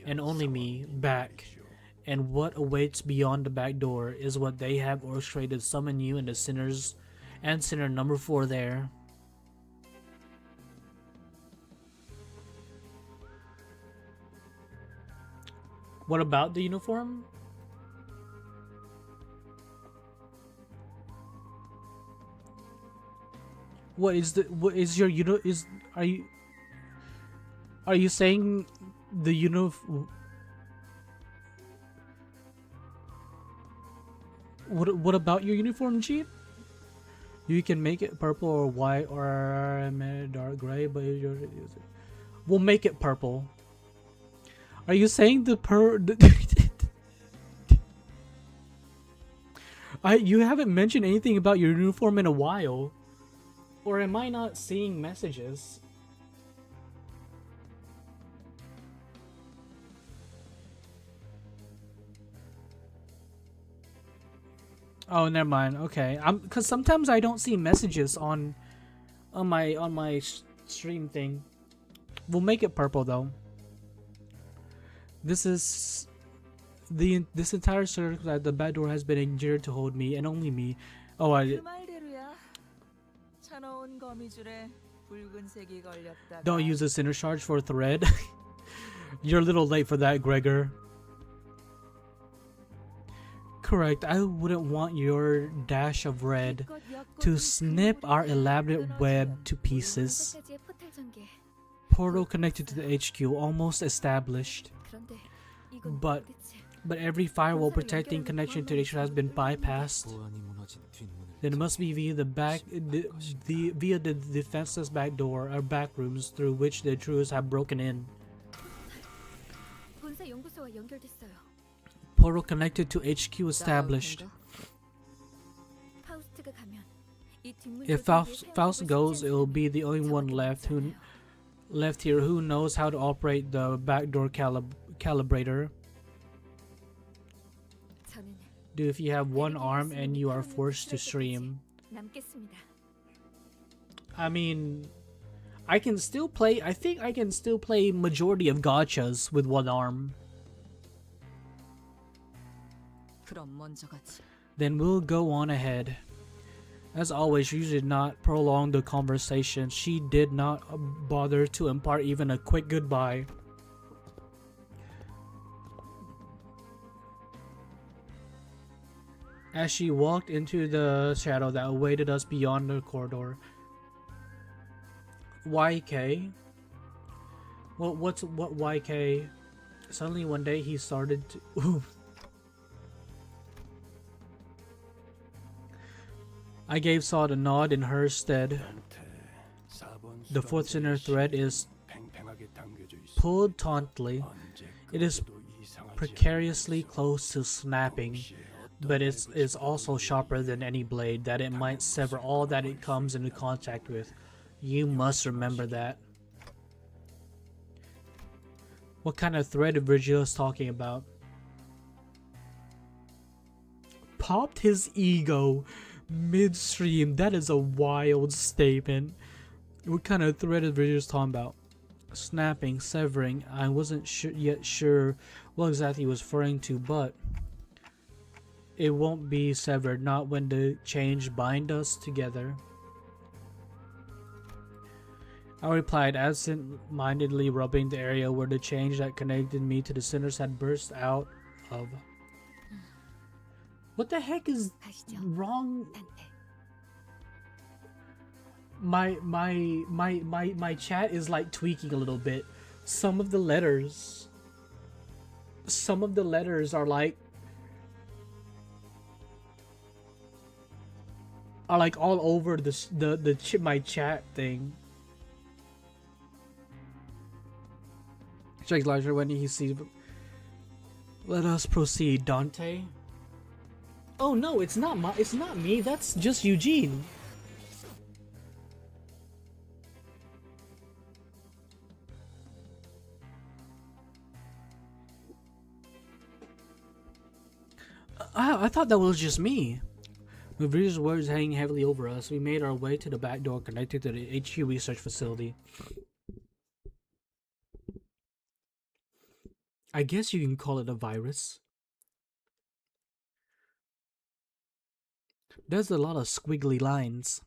and only me, back. And what awaits beyond the back door is what they have orchestrated to summon you and the sinners and sinner number 4 there. What about the uniform? What is your are you saying the what about your uniform, Chief? You can make it purple or white or dark gray, but we'll make it purple. Are you saying you haven't mentioned anything about your uniform in a while, or am I not seeing messages? Oh, never mind. Okay, because sometimes I don't see messages on my stream thing. We'll make it purple though. This entire circle that the back door has been engineered to hold me and only me. Oh, don't use a center charge for a thread. You're a little late for that, Gregor. Correct. I wouldn't want your dash of red to snip our elaborate web to pieces. Portal connected to the HQ, almost established. But every firewall protecting connection to the HQ has been bypassed. Then it must be via the defenseless back door or back rooms through which the intruders have broken in. Portal connected to HQ established. If Faust goes, it will be the only one left here who knows how to operate the backdoor calibrator. Do if you have one arm and you are forced to stream. I mean, I can still play. I think I can still play majority of gachas with one arm. Then we'll go on ahead. As always, she did not prolong the conversation. She did not bother to impart even a quick goodbye. As she walked into the shadow that awaited us beyond the corridor. YK? What YK? Suddenly one day he started to... I gave Saw a nod in her stead. The fourth center thread is pulled tautly. It is precariously close to snapping, but it is also sharper than any blade that it might sever all that it comes into contact with. You must remember that. What kind of thread Ryusho is talking about? Popped his ego midstream. That is a wild statement. What kind of thread is Ryusho talking about? Snapping, severing. I wasn't yet sure what exactly he was referring to, but it won't be severed, not when the change bind us together. I replied, absent-mindedly rubbing the area where the change that connected me to the sinners had burst out of. What the heck is wrong? My chat is like tweaking a little bit. Some of the letters are like all over my chat thing. Checks larger when he sees. Let us proceed, Dante. Oh no, it's not me. That's just Eugene. I thought that was just me. With Ryusho's words hanging heavily over us, we made our way to the back door connected to the HQ research facility. I guess you can call it a virus. There's a lot of squiggly lines.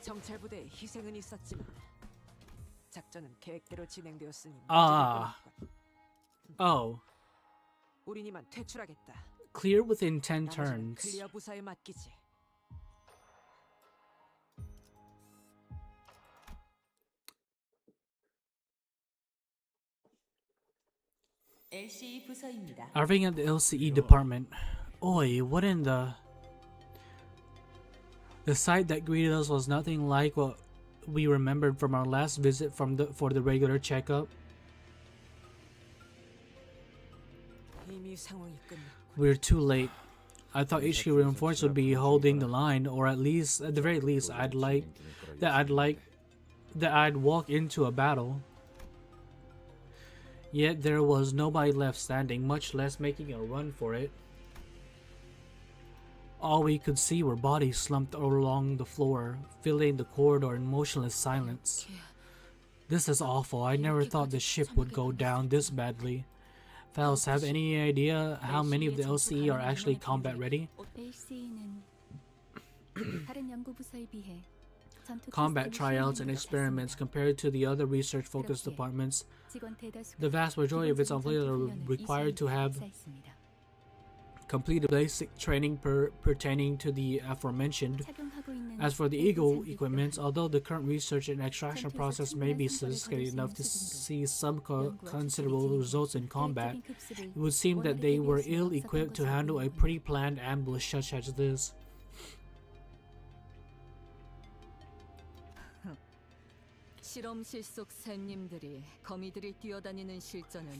정찰부대에 희생은 있었지만 작전은 계획대로 진행되었으니 Oh. 우린 이만 퇴출하겠다. Clear within 10 turns. 클리어 부사에 맡기지. LCE 부서입니다. Arriving at the LCE department. Oi, what in the... The sight that greeted us was nothing like what we remembered from our last visit for the regular checkup. 이미 상황이 끝났고. We're too late. I thought HQ Reinforced would be holding the line, or at the very least, I'd walk into a battle. Yet there was nobody left standing, much less making a run for it. All we could see were bodies slumped along the floor, filling the corridor in motionless silence. This is awful. I never thought the ship would go down this badly. Faust, have any idea how many of the LCE are actually combat ready? Combat tryouts and experiments compared to the other research-focused departments, the vast majority of its employees are required to have completed basic training pertaining to the aforementioned. As for the Eagle equipment, although the current research and extraction process may be sophisticated enough to see some considerable results in combat, it would seem that they were ill-equipped to handle a pre-planned ambush such as this.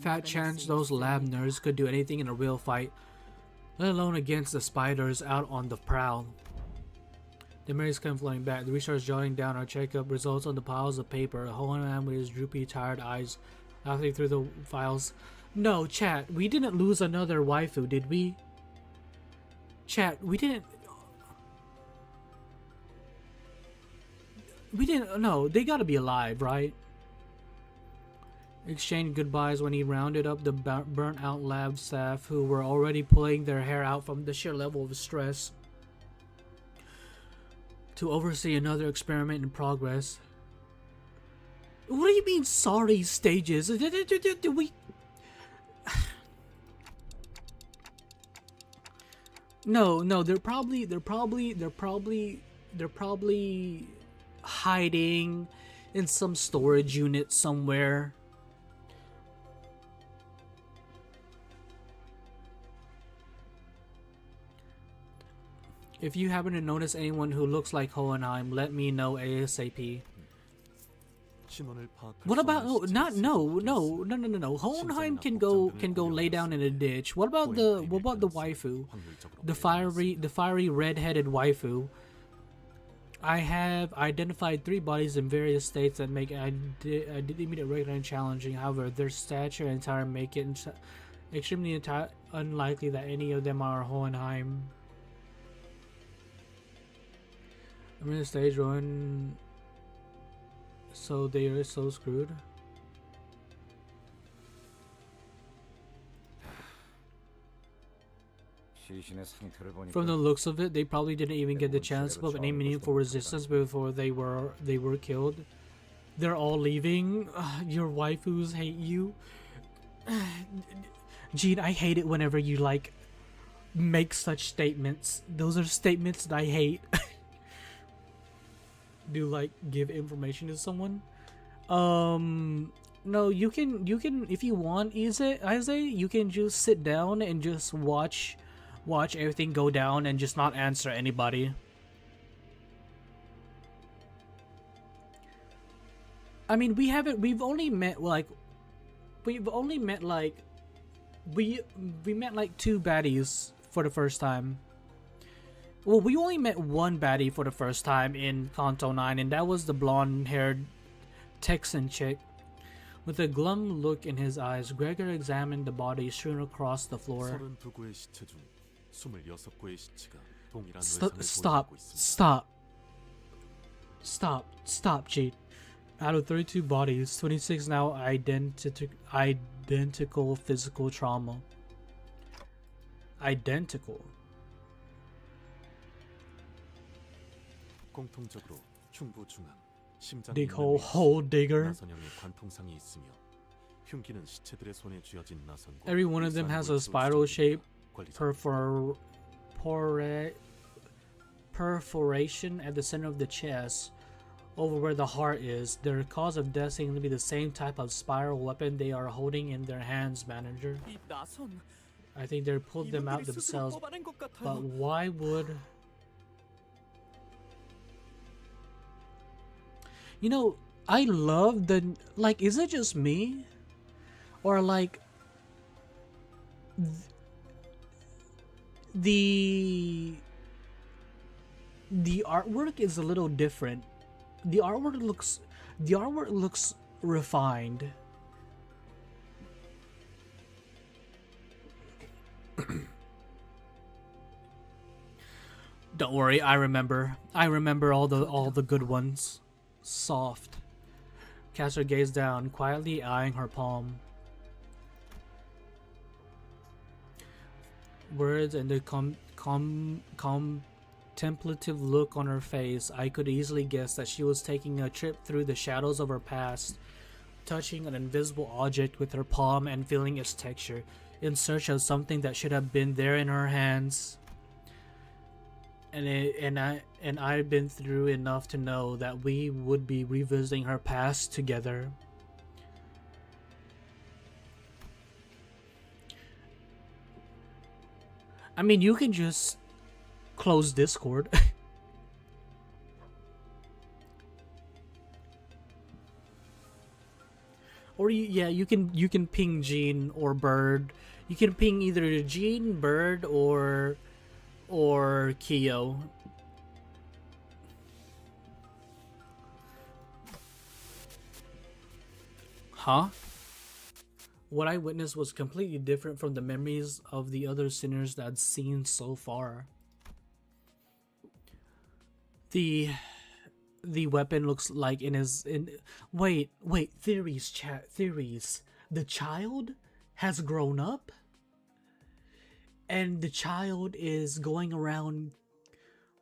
Fat chance those lab nerds could do anything in a real fight, let alone against the spiders out on the prowl. The Marys come floating back. The researchers jotting down our checkup results on the piles of paper. Hohenheim with his droopy, tired eyes, laughing through the files. No, chat, we didn't lose another waifu, did we? Chat, we didn't. No, they gotta be alive, right? Exchanged goodbyes when he rounded up the burnt out lab staff who were already pulling their hair out from the sheer level of stress to oversee another experiment in progress. What do you mean sorry stages? Do we... No, they're probably hiding in some storage unit somewhere. If you happen to notice anyone who looks like Hohenheim, let me know ASAP. What about no. Hohenheim can go lay down in a ditch. What about the waifu? The fiery red-headed waifu. I have identified 3 bodies in various states that make immediate recognition challenging. However, their stature and attire make it extremely unlikely that any of them are Hohenheim. I'm in the stage run, so they are so screwed. From the looks of it, they probably didn't even get the chance of any meaningful resistance before they were killed. They're all leaving. Your waifus hate you. Gene, I hate it whenever you like make such statements. Those are statements that I hate. Do like give information to someone? No, you can if you want, Isaiah, you can just sit down and just watch everything go down and just not answer anybody. I mean, we've only met like 2 baddies for the first time. Well, we only met 1 baddie for the first time in Canto 9, and that was the blonde-haired Texan chick. With a glum look in his eyes, Gregor examined the bodies strewn across the floor. Stop, G. Out of 32 bodies, 26 now identical physical trauma. Identical. Dig hole digger. Every one of them has a spiral-shaped perforation at the center of the chest. over where the heart is. Their cause of death seems to be the same type of spiral weapon they are holding in their hands, manager. 이 나선 I think they pulled them out 이분들이 스스로 themselves, 뽑아낸 것 but 같아요. why would... You know, I love the... Like, is it just me? Or like... The artwork is a little different. The artwork looks refined. Don't worry, I remember all the good ones. Soft. Casts her gaze down, quietly eyeing her palm. Words and the contemplative look on her face, I could easily guess that she was taking a trip through the shadows of her past, touching an invisible object with her palm and feeling its texture, in search of something that should have been there in her hands. And I've been through enough to know that we would be revisiting her past together. I mean, you can just close Discord. Or you can ping Jean or Bird. You can ping either Jean, Bird, or Kyo. Huh? What I witnessed was completely different from the memories of the other sinners that I'd seen so far. The weapon looks like wait, theories, chat, theories. The child has grown up? And the child is going around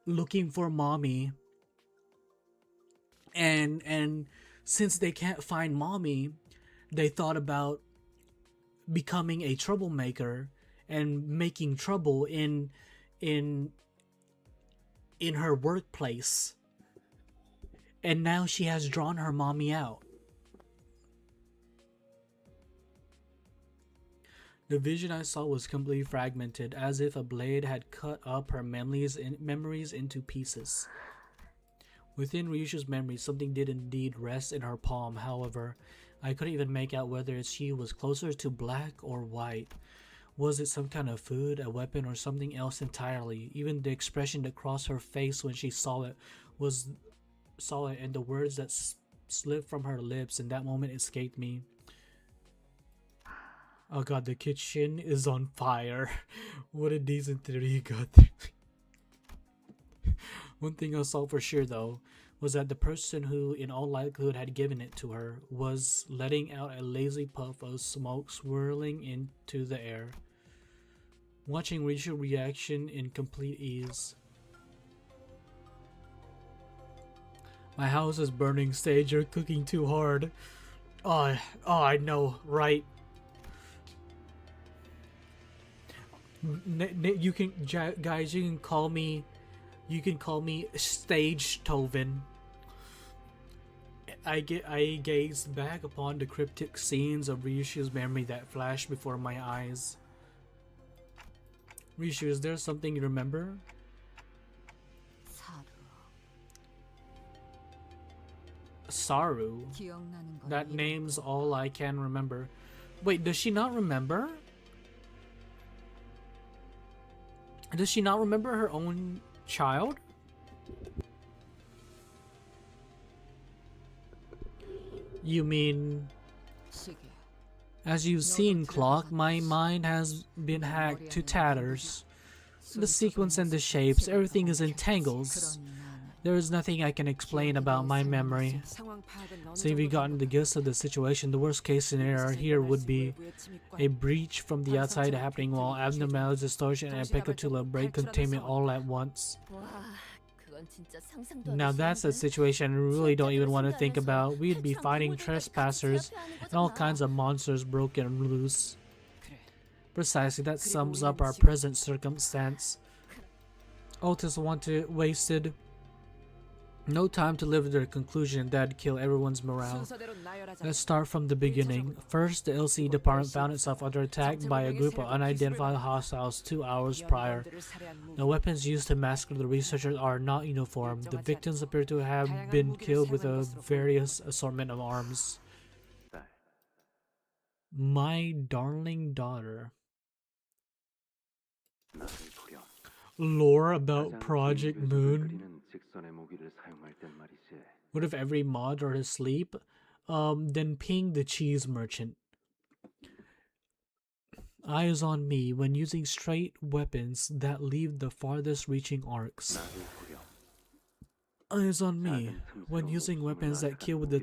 looking for mommy. And since they can't find mommy, they thought about becoming a troublemaker and making trouble in her workplace. And now she has drawn her mommy out. The vision I saw was completely fragmented, as if a blade had cut up her memories into pieces. Within Ryusho's memory, something did indeed rest in her palm. However, I couldn't even make out whether she was closer to black or white. Was it some kind of food, a weapon, or something else entirely? Even the expression that crossed her face when she saw it, and the words that slipped from her lips in that moment escaped me. Oh god, the kitchen is on fire. What a decent theory you got there. One thing I saw for sure though was that the person who in all likelihood had given it to her was letting out a lazy puff of smoke swirling into the air. Watching Ryusho's reaction in complete ease. My house is burning, Sage, you're cooking too hard. Oh, I know, right? You can, guys, you can call me Stage Tovin. I gazed back upon the cryptic scenes of Ryusho's memory that flashed before my eyes. Ryusho, is there something you remember? Saru. That name's all I can remember. Wait, does she not remember? Does she not remember her own child? You mean... As you've seen, Clock, my mind has been hacked to tatters. The sequence and the shapes, everything is in tangles. There is nothing I can explain about my memory. So if you've gotten the gist of the situation, the worst case scenario here would be a breach from the outside happening while abnormalities, distortion, and Pekatula break containment all at once. Now that's a situation I really don't even want to think about. We'd be fighting trespassers and all kinds of monsters broken loose. Precisely, that sums up our present circumstance. Otis wasted No time to live to their conclusion. That'd kill everyone's morale. 순서대로 나열하자. Let's start from the beginning. First, the LC department found itself under attack by a group of unidentified hostiles 2 hours prior. The weapons used to massacre the researchers are not uniform. The victims appear to have been killed with a various assortment of arms. My darling daughter. Lore about Project Moon. What if every mod are asleep? Then ping the cheese merchant. Eyes on me when using straight weapons that leave the farthest reaching arcs. Eyes on me when using weapons that kill with the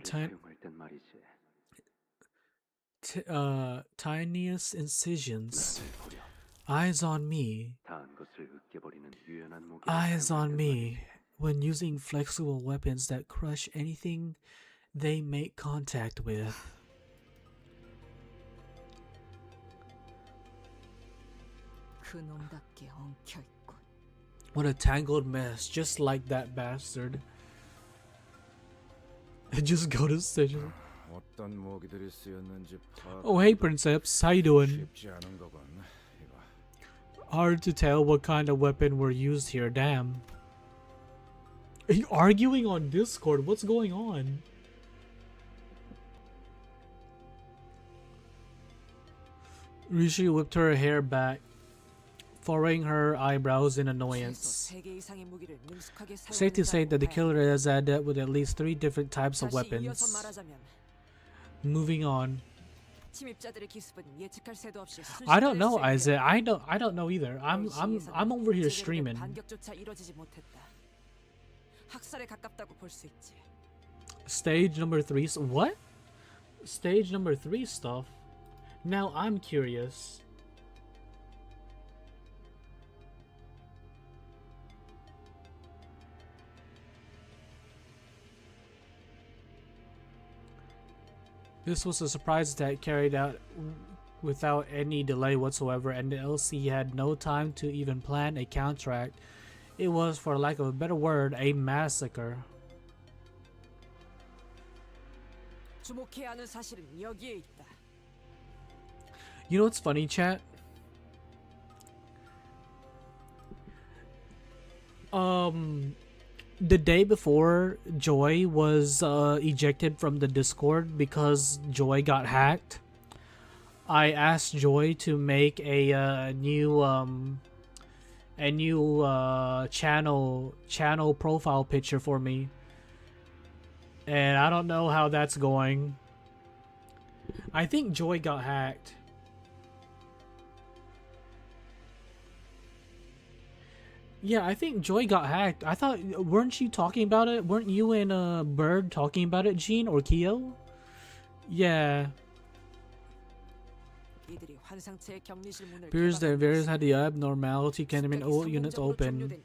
tiniest incisions. Eyes on me. Eyes on me when using flexible weapons that crush anything they make contact with. What a tangled mess, just like that bastard. Just go to Sigil. Oh hey Princeps, how you doing? Hard to tell what kind of weapon were used here, damn. Are you arguing on Discord? What's going on? Ryusho whipped her hair back, furrowing her eyebrows in annoyance. Safe to say that the killer is adept with at least 3 different types of weapons. Moving on. I don't know, Isaac. I don't know either. I'm over here streaming. Stage number 3. What? Stage number 3 stuff? Now I'm curious. This was a surprise attack carried out without any delay whatsoever, and the LC had no time to even plan a counteract. It was, for lack of a better word, a massacre. You know what's funny, chat? The day before, Joy was ejected from the Discord because Joy got hacked. I asked Joy to make a new channel profile picture for me, and I don't know how that's going. I think Joy got hacked. Yeah, I think Joy got hacked. I thought, weren't you talking about it? Weren't you and Bird talking about it, Jean or Kyo? Yeah. Appears that Varys had the abnormality containment units open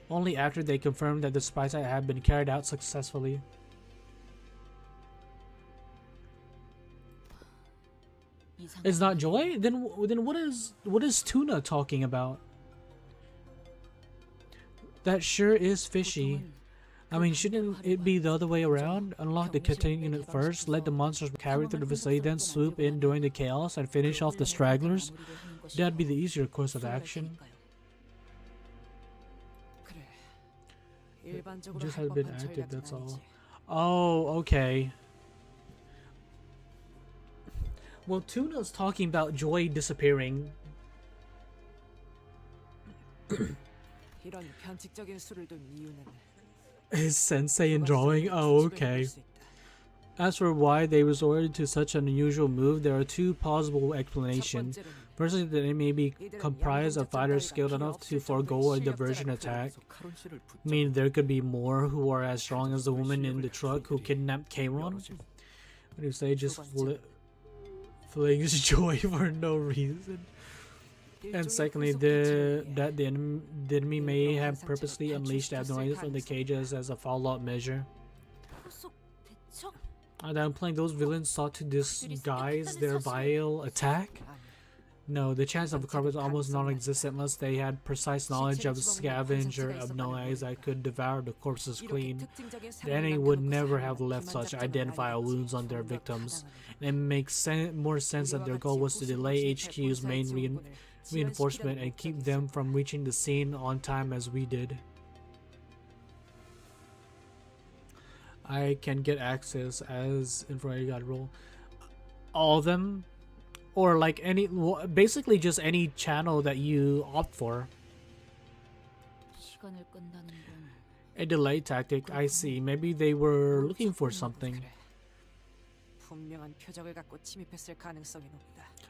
only after they confirmed that the spy site had been carried out successfully. It's not Joy? Then what is Tuna talking about? That sure is fishy. I mean, shouldn't it be the other way around? Unlock the containment unit first, let the monsters carry through the facility, then swoop in during the chaos and finish off the stragglers? That'd be the easier course of action. It just has been active, that's all. Oh, okay. Well, Tuna's talking about Joy disappearing. His sensei in drawing? Oh, okay. As for why they resorted to such an unusual move, there are 2 plausible explanations. Firstly, that it may be comprised of fighters skilled enough to forego a diversion attack. I mean, there could be more who are as strong as the woman in the truck who kidnapped Kayron. What do you say? Just flings Joy for no reason. And secondly, that the enemy may have purposely unleashed abnormalities from the cages as a follow-up measure. I'm playing those villains sought to disguise their vile attack. No, the chance of recovery is almost non-existent unless they had precise knowledge of scavenger of no eggs that could devour the corpses clean. The enemy would never have left such identifiable wounds on their victims. And it makes more sense that their goal was to delay HQ's main reinforcement and keep them from reaching the scene on time as we did. I can get access as infrared god role. All of them? Or like any, basically just any channel that you opt for. A delay tactic, I see. Maybe they were looking for something.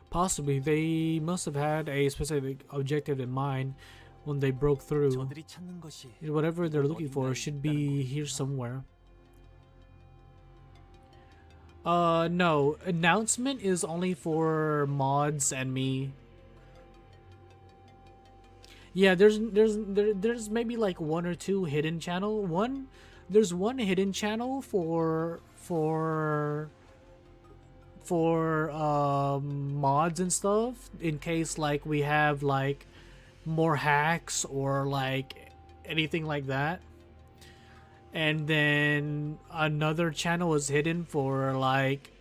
Possibly, they must have had a specific objective in mind when they broke through. Whatever they're looking for should be here somewhere. No. Announcement is only for mods and me. Yeah, there's maybe like one or two hidden channel. There's one hidden channel for mods and stuff in case like we have like more hacks or like anything like that. And then another channel is hidden for like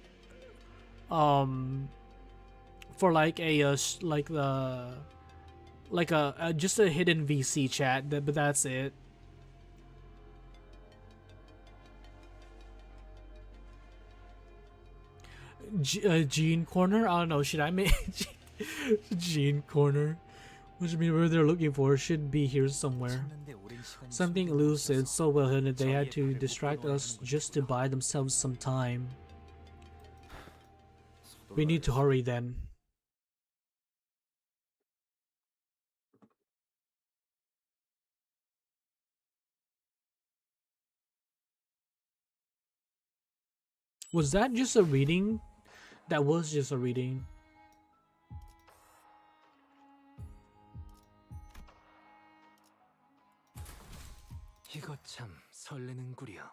just a hidden VC chat, but that's it. Gene Corner? I don't know, should I make Gene Corner? Which means where they're looking for should be here somewhere. Something elusive, so well hidden that they had to distract us just to buy themselves some time. We need to hurry then. Was that just a reading? That was just a reading. 이거 참 설레는구려.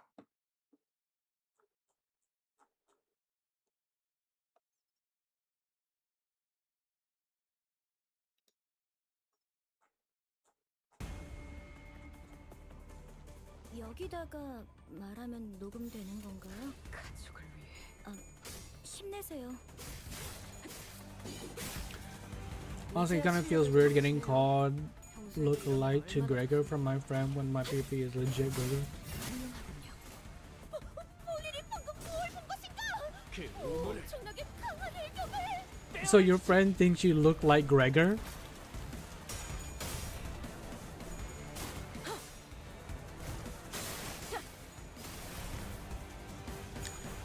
여기다가 말하면 녹음되는 건가요? 가족을 위해. 힘내세요. Honestly, it kind of feels weird getting called look alike to Gregor from my friend when my PP is legit Gregor. So your friend thinks you look like Gregor?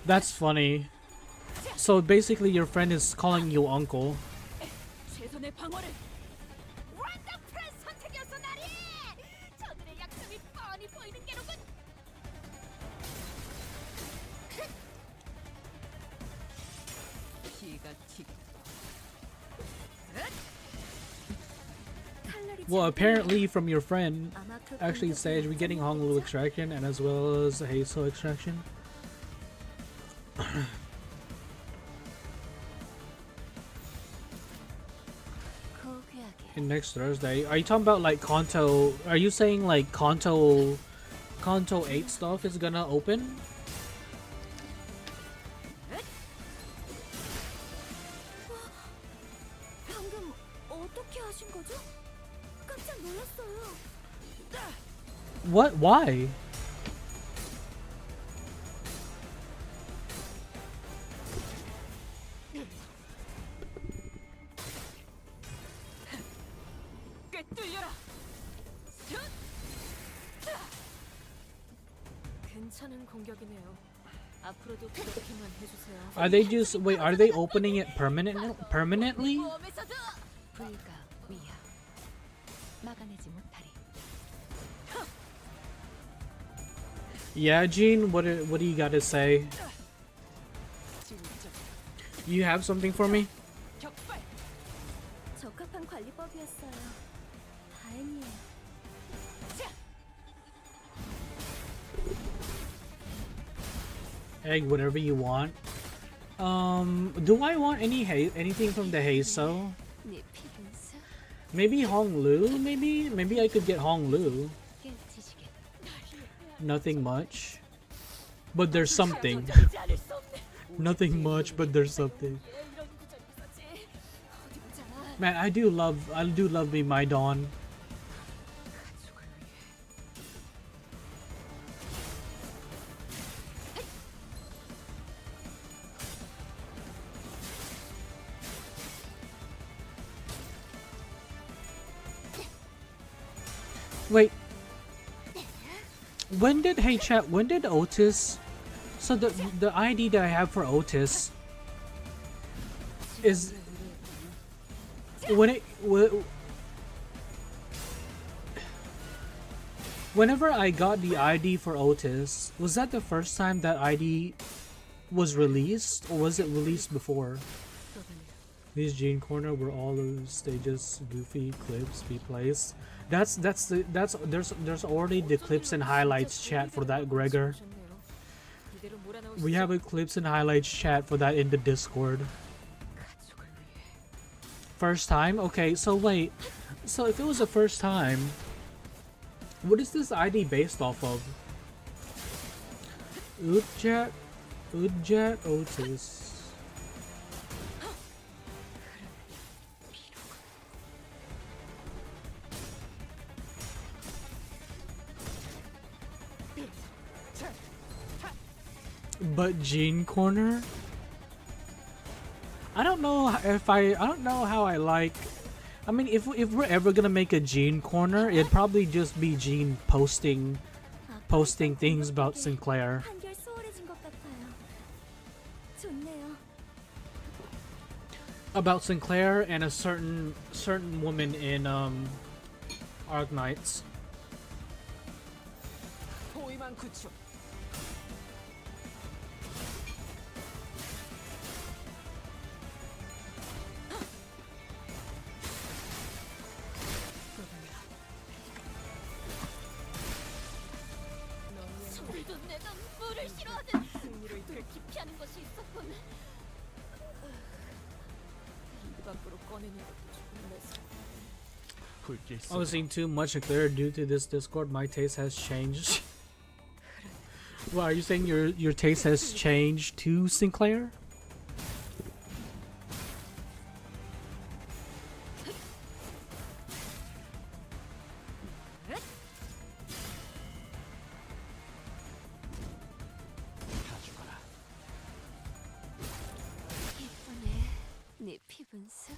That's funny. So basically your friend is calling you uncle. Well, apparently from your friend actually says we're getting Honolulu extraction and as well as Heiso extraction. And next Thursday, are you talking about like Canto? Are you saying like Canto 8 stuff is gonna open? What? Why? 괜찮은 공격이네요. 앞으로도 그렇게만 해주세요. Are they just wait? Are they opening it permanently? 불가 위야 막아내지 못하리. Yeah, Gene. What do you got to say? You have something for me? 적합한 관리법이었어요. 다행이에요. Egg, whatever you want. Do I want anything from the Heiso? 네 피분수 Maybe Hong Lu? Maybe I could get Hong Lu. 깨지시게. Nothing much. But there's something. 도저히 않을 수 없네. Nothing much, but there's something. 이런 구절이 있었지. 어디 보자. Man, I do love me my Dawn. Wait. When did Otis? So the ID that I have for Otis is whenever I got the ID for Otis, was that the first time that ID was released, or was it released before? These Gene Corner were all the stages, goofy clips be placed. There's already the clips and highlights chat for that, Gregor. We have a clips and highlights chat for that in the Discord. First time? Okay, so wait. So if it was the first time, what is this ID based off of? Udjat Otis. But Gene Corner? I don't know how I like. I mean, if we're ever gonna make a Gene Corner, it'd probably just be Gene posting things about Sinclair. 한결 수월해진 것 같아요. 좋네요. About Sinclair and a certain woman in Arknights. 포위만 구축. 소리도 내가 물을 싫어하는 승리로 이들을 기피하는 것이 있었군. 입 밖으로 꺼내는 것도 조금 I was seeing too much Sinclair due to this Discord. My taste has changed. Well, are you saying your taste has changed to Sinclair? 예쁘네. 네 피분수.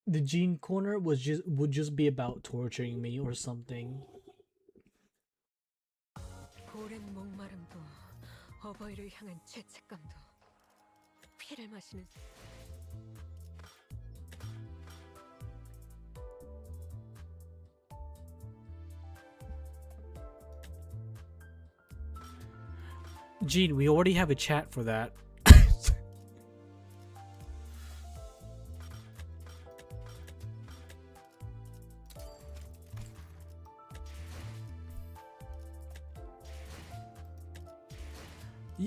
The Gene Corner would just be about torturing me or something. 오랜 목마름도 어버이를 향한 죄책감도 피를 마시는 Gene, we already have a chat for that.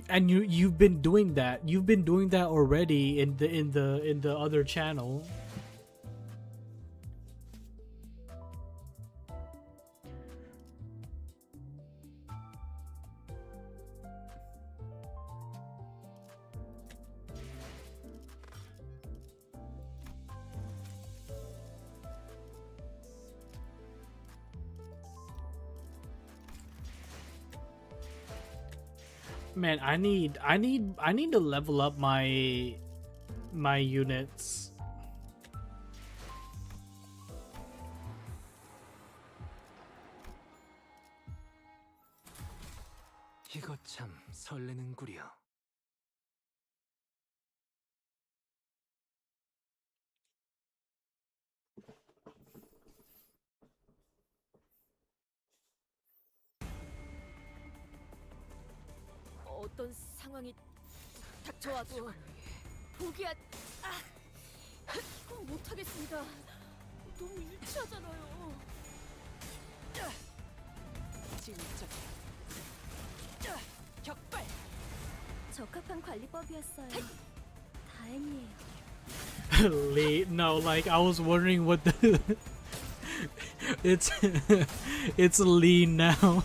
And you've been doing that. You've been doing that already in the other channel. Man, I need to level up my units. 이거 참 설레는구려. 어떤 상황이 닥쳐와도 포기한 이건 못하겠습니다. 너무 유치하잖아요. 진짜. 건강 관리법이었어요. 다행이에요. Lee, no, like I was wondering what the it's it's Lee now.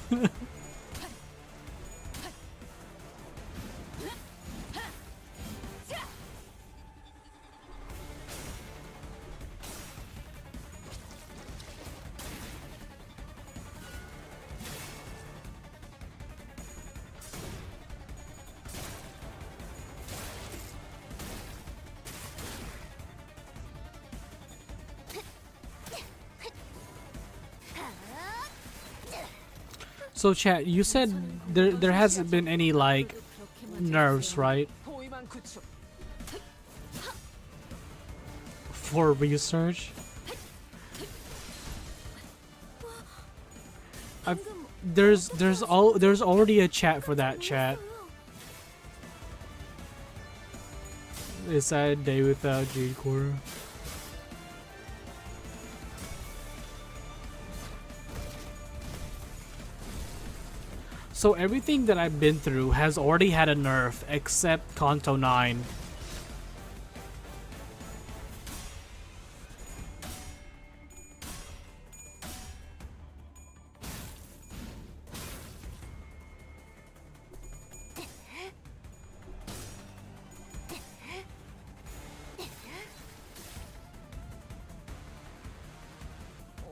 So chat, you said there hasn't been any like nerfs, right? 포위망 구축. For research. There's already a chat for that chat. It's a day without Jade Quarter. So everything that I've been through has already had a nerf except Canto 9.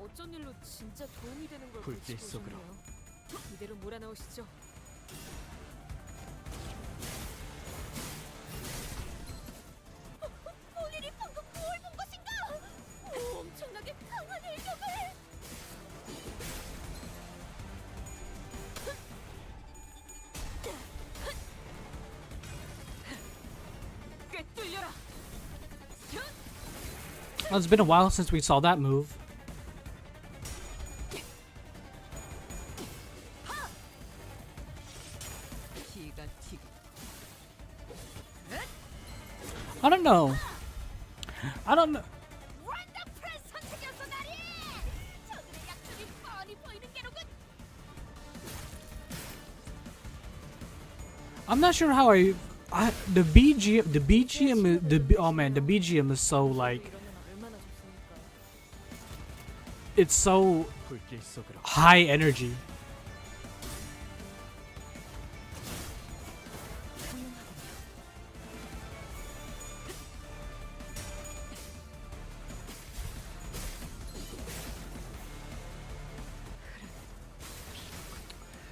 어쩐 일로 진짜 도움이 되는 걸 불길 고치고 속으로. 오셨네요. 이대로 몰아넣으시죠. 본인이 방금 뭘 본 것인가? 엄청나게 강한 일격을. 꿰뚫려라. Well, it's been a while since we saw that move. 기가 튀고. I don't know. I don't know. 원더풀한 선택이었어 나리. 저들의 약점이 뻔히 보이는 게로군. I'm not sure how the BGM oh man, the BGM is so like 이러면 얼마나 좋습니까? it's so 불길 속으로. high energy.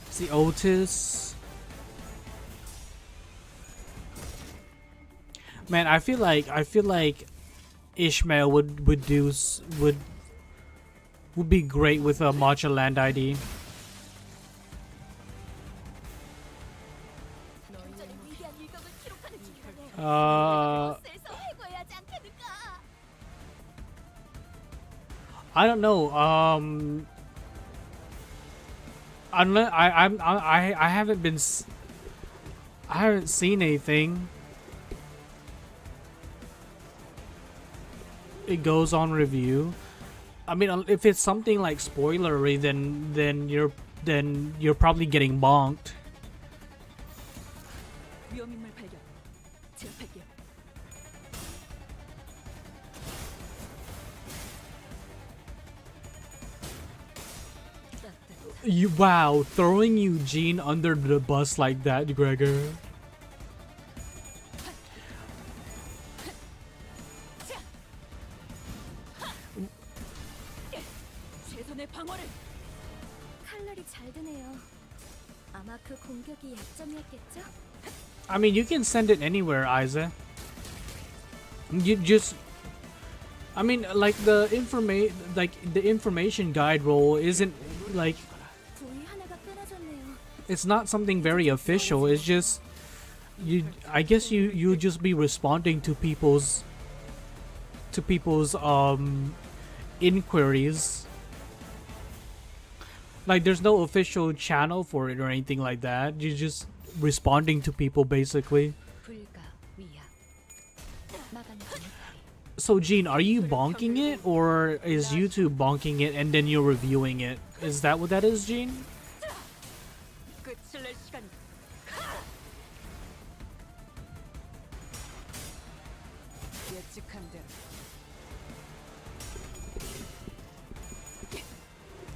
See Otis. Man, I feel like Ishmael would be great with a Matcha Land ID. 너희는 위대한 일격을 기록하는 중이라네. Uh, 버스에서 해고해야지 않겠는가? I don't know. Unless I haven't been I haven't seen anything. It goes on review. I mean, if it's something like spoilery, then you're probably getting bonked. 위험인물 발견. 제압할게요. Wow, throwing Eugene under the bus like that, Gregor. 최선의 방어를. 칼날이 잘 드네요. 아마 그 공격이 약점이었겠죠? I mean, you can send it anywhere, Isa. You just, I mean, like the information guide roll isn't like, 부위 하나가 끊어졌네요. it's not something very official. It's just I guess you just be responding to people's inquiries. Like there's no official channel for it or anything like that. You're just responding to people basically. 불가 위야. 막아내지 못하리. So Gene, are you bonking it or is YouTube bonking it and then you're reviewing it? Is that what that is, Gene? 끝을 낼 시간. 묵직한 대로.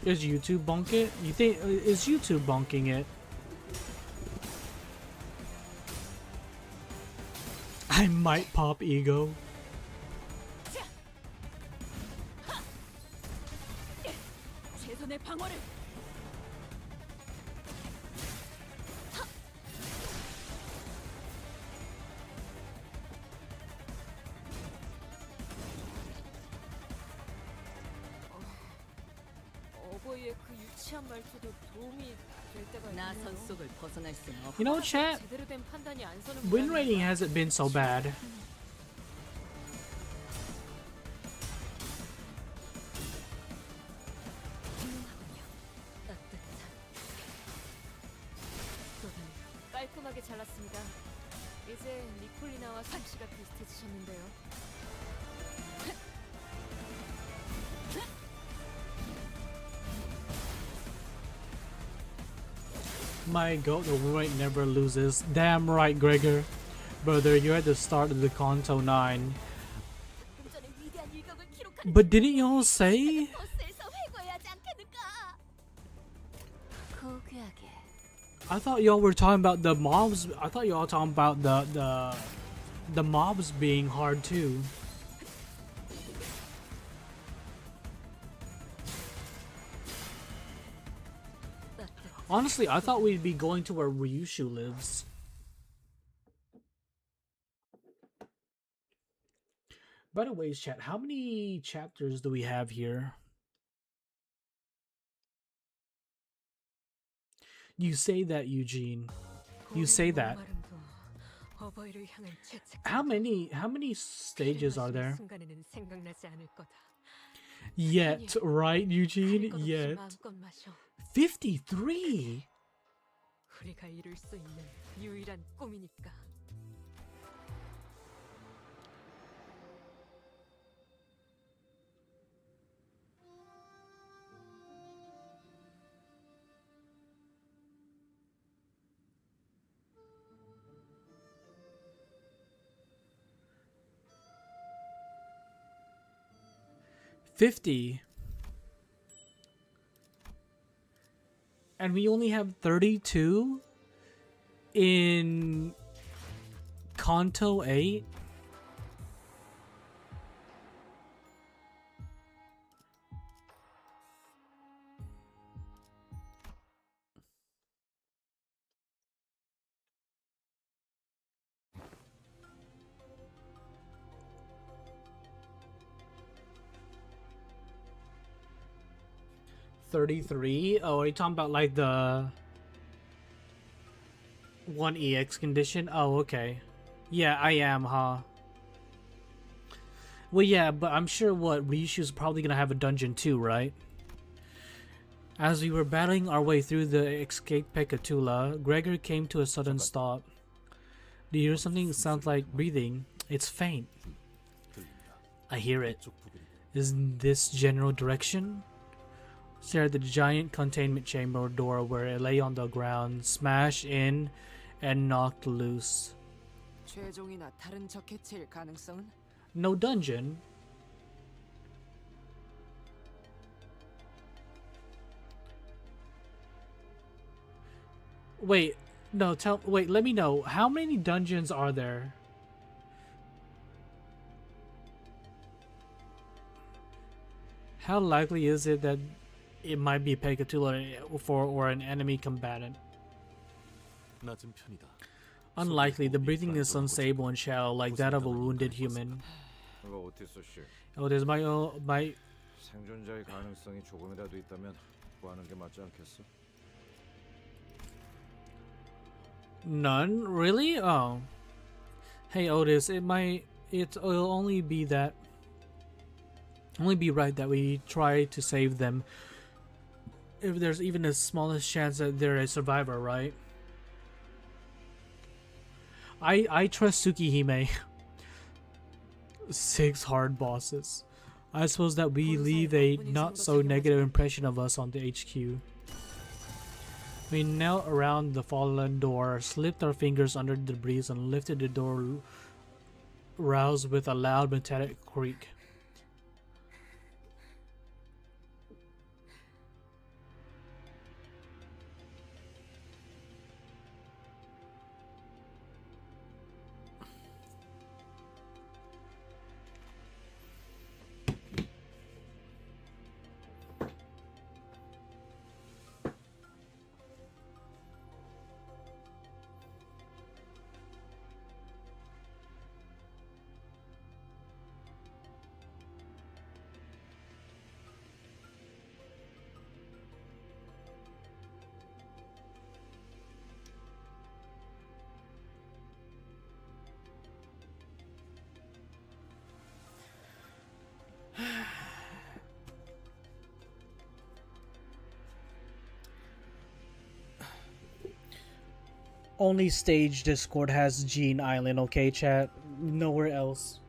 Is YouTube bonking it? You think is YouTube bonking it? I might pop ego. 최선의 방어를. 어버이의 그 유치한 말투도 도움이 될 때가 있네요. 나선 속을 벗어날 수는 없. You know, chat, 제대로 된 판단이 안 서는 win 모양이니까. rating hasn't been so bad. 깔끔하게 잘랐습니다. 이제 니콜리나와 상씨가 비슷해지셨는데요. My goat, the right never loses. Damn right, Gregor. Brother, you're at the start of the Canto 9. 전에 위대한 일격을 기록한 But didn't y'all say? 버스에서 회고해야지 않겠는가? 고귀하게. I thought y'all were talking about the mobs. I thought y'all talking about the mobs being hard too. Honestly, I thought we'd be going to where Ryusho lives. By the way, chat, how many chapters do we have here? You say that, Eugene. You say that. How many stages are there? Yet, right, Eugene? Yet. 53? 우리가 이룰 수 있는 유일한 꿈이니까. $50. And we only have 32 in Canto 8. $33? Oh, are you talking about like the 1EX condition? Oh, okay. Yeah, I am, huh? Well, yeah, but I'm sure Ryusho's probably gonna have a dungeon too, right? As we were battling our way through the escaped Pekatula, Gregor came to a sudden stop. Do you hear something? It sounds like breathing. It's faint. I hear it. Is this general direction? Stared at the giant containment chamber door where it lay on the ground, smashed in and knocked loose. 최종이나 다른 적 해체일 가능성은? No dungeon. Wait, no, wait, let me know. How many dungeons are there? How likely is it that it might be Pekatula or an enemy combatant? Unlikely. The breathing is unstable and shallow, like that of a wounded human. Oh, there's my 생존자의 가능성이 조금이라도 있다면 구하는 게 맞지 않겠어? None? Really? Oh. Hey Otis, it'll only be right that we try to save them. If there's even the smallest chance that they're a survivor, right? I trust Tsukihime. 6 hard bosses. I suppose that we leave a not so negative impression of us on the HQ. We knelt around the fallen door, slipped our fingers under the debris and lifted the door roused with a loud metallic creak. Only stage Discord has Gene Island, okay, chat? Nowhere else.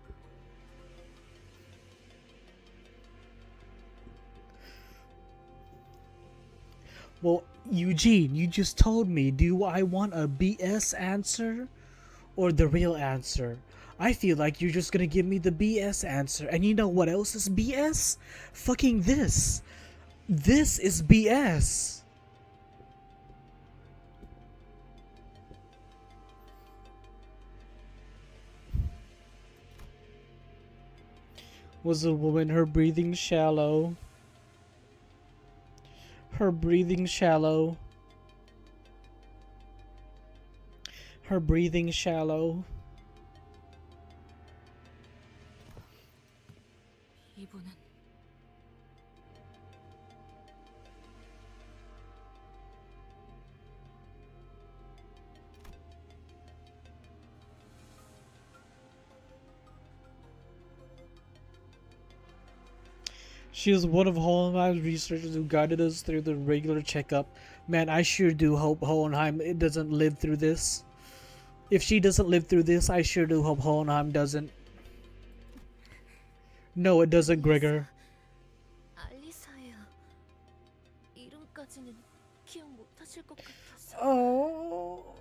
Well, Eugene, you just told me, do I want a BS answer or the real answer? I feel like you're just gonna give me the BS answer. And you know what else is BS? Fucking this. This is BS. Was a woman, her breathing shallow. Her breathing shallow. Her breathing shallow. 이분은 She is one of Hohenheim's researchers who guided us through the regular checkup. Man, I sure do hope Hohenheim doesn't live through this. If she doesn't live through this, I sure do hope Hohenheim doesn't. No, it doesn't, Gregor. 알리사예요. 이름까지는 기억 못하실 것 같아서. Oh.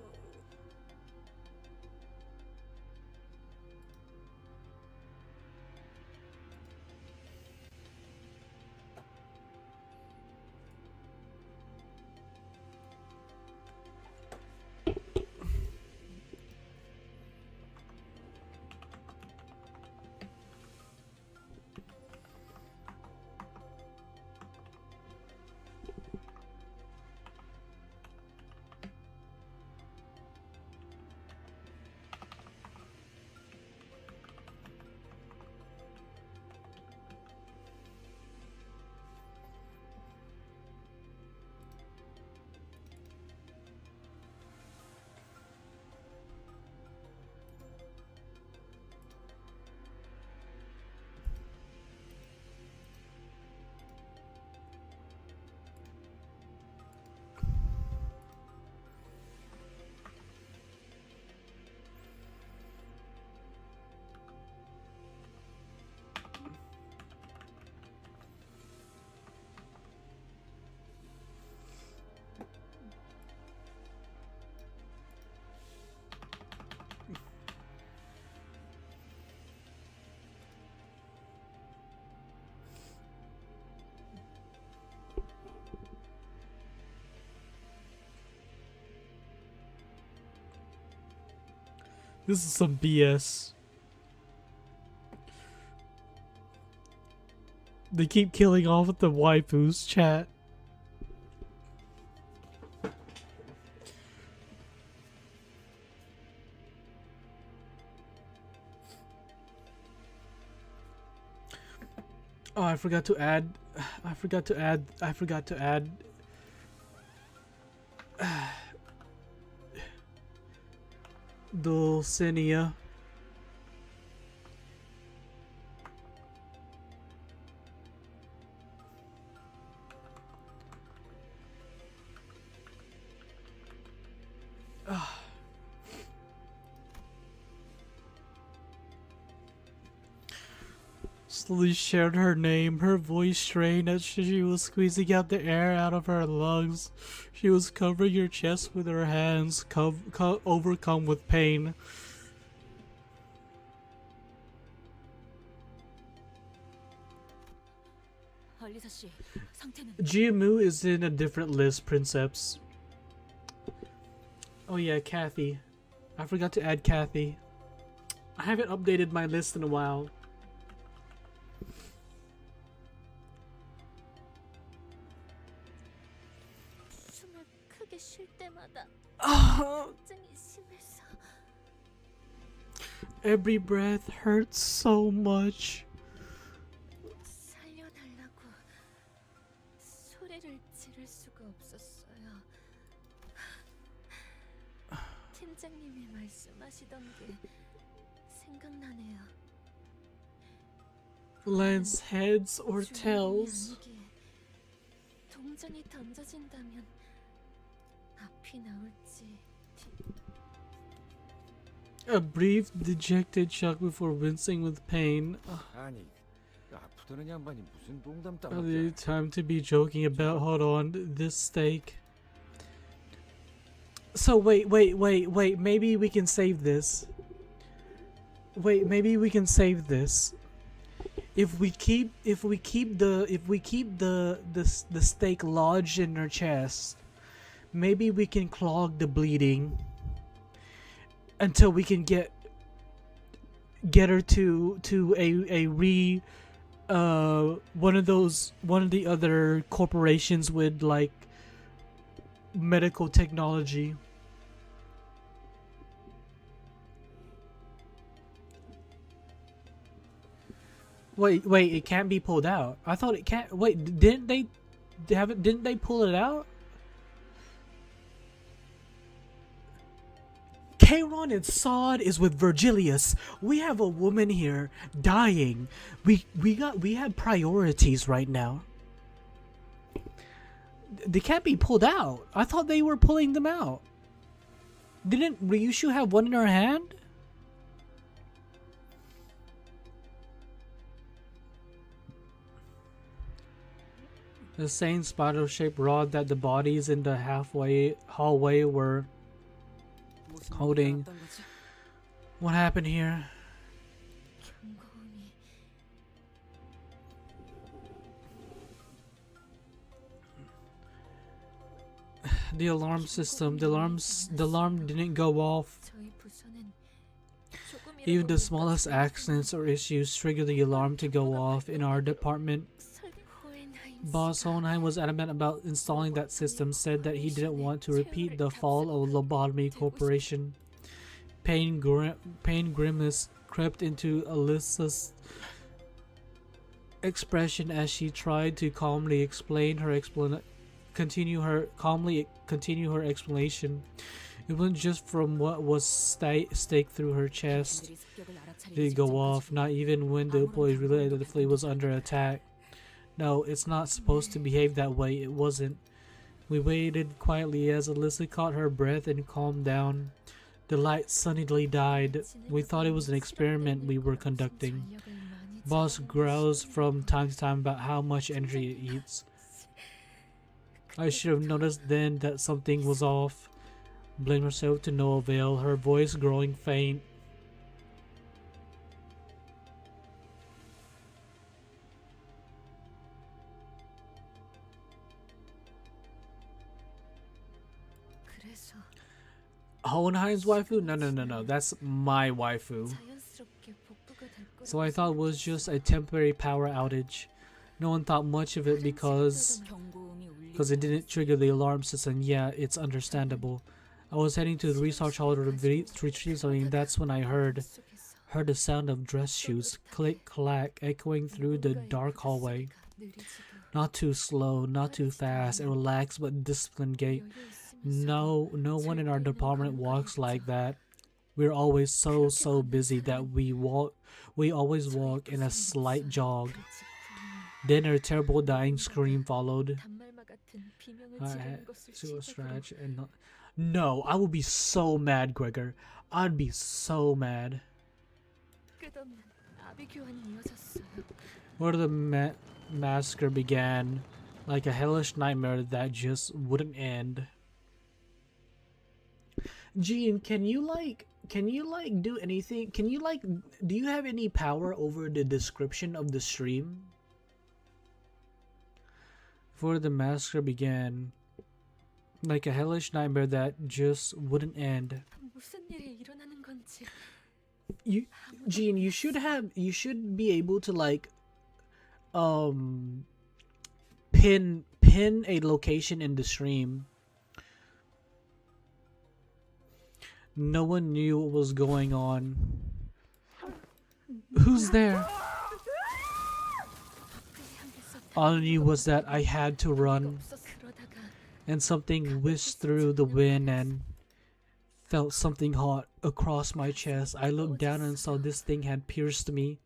This is some BS. They keep killing off with the waifus, chat. Oh, I forgot to add Dulcinea. Slowly shared her name, her voice strained as she was squeezing out the air out of her lungs. She was covering her chest with her hands, overcome with pain. 알리사 씨, 상태는 Jiamu is in a different list, Princeps. Oh yeah, Kathy. I forgot to add Kathy. I haven't updated my list in a while. 숨을 크게 쉴 때마다 Oh, 통증이 심해서 every breath hurts so much. 살려달라고 소리를 지를 수가 없었어요. 팀장님이 말씀하시던 게 생각나네요. Lance heads or 주인공이 tails. 아니기에 동전이 던져진다면 앞이 나올지. A brief, dejected shock before wincing with pain. 아니, 아프다는 양반이 무슨 농담 The 따먹이야. time to be joking about. Hold on, this steak. So wait. Maybe we can save this. Wait, maybe we can save this. If we keep the steak lodged in her chest, maybe we can clog the bleeding until we can get her to one of the other corporations with like medical technology. Wait, it can't be pulled out. I thought it can't. Wait, didn't they pull it out? Kayron and Sod is with Virgilius. We have a woman here dying. We have priorities right now. They can't be pulled out. I thought they were pulling them out. Didn't Ryusho have one in her hand? The same spider-shaped rod that the bodies in the hallway were holding. What happened here? 경고음이 The alarm system. The alarm didn't go off. 저희 부서는 조금이라도 Even the smallest accidents or issues trigger the alarm to go off in our department. Boss Hohenheim was adamant about installing that system, said that he didn't want to repeat the fall of Lobotomy Corporation. Pain grimace crept into Alyssa's expression as she tried to calmly continue her explanation. It wasn't just from what was staked through her chest did it go off, not even when the employees realized that the fleet was under attack. No, it's not supposed to behave that way. It wasn't. We waited quietly as Alyssa caught her breath and calmed down. The light suddenly died. We thought it was an experiment we were conducting. Boss growls from time to time about how much energy it eats. I should have noticed then that something was off. Blamed herself to no avail, her voice growing faint. Hohenheim's waifu? No. That's my waifu. So I thought it was just a temporary power outage. No one thought much of it because it didn't trigger the alarm system. Yeah, it's understandable. I was heading to the research hall to retrieve something. That's when I heard the sound of dress shoes click clack echoing through the dark hallway. Not too slow, not too fast, a relaxed but disciplined gait. No one in our department walks like that. We're always so busy that we always walk in a slight jog. Then a terrible dying scream followed. I had to scratch and not. No, I would be so mad, Gregor. I'd be so mad. Where the massacre began, like a hellish nightmare that just wouldn't end. Jean, can you do anything? Do you have any power over the description of the stream? before the massacre began, like a hellish nightmare that just wouldn't end. 무슨 일이 일어나는 건지. Jean, you should be able to like pin a location in the stream. No one knew what was going on. Who's there? All I knew was that I had to run, and something whisked through the wind and felt something hot across my chest. I looked down and saw this thing had pierced me.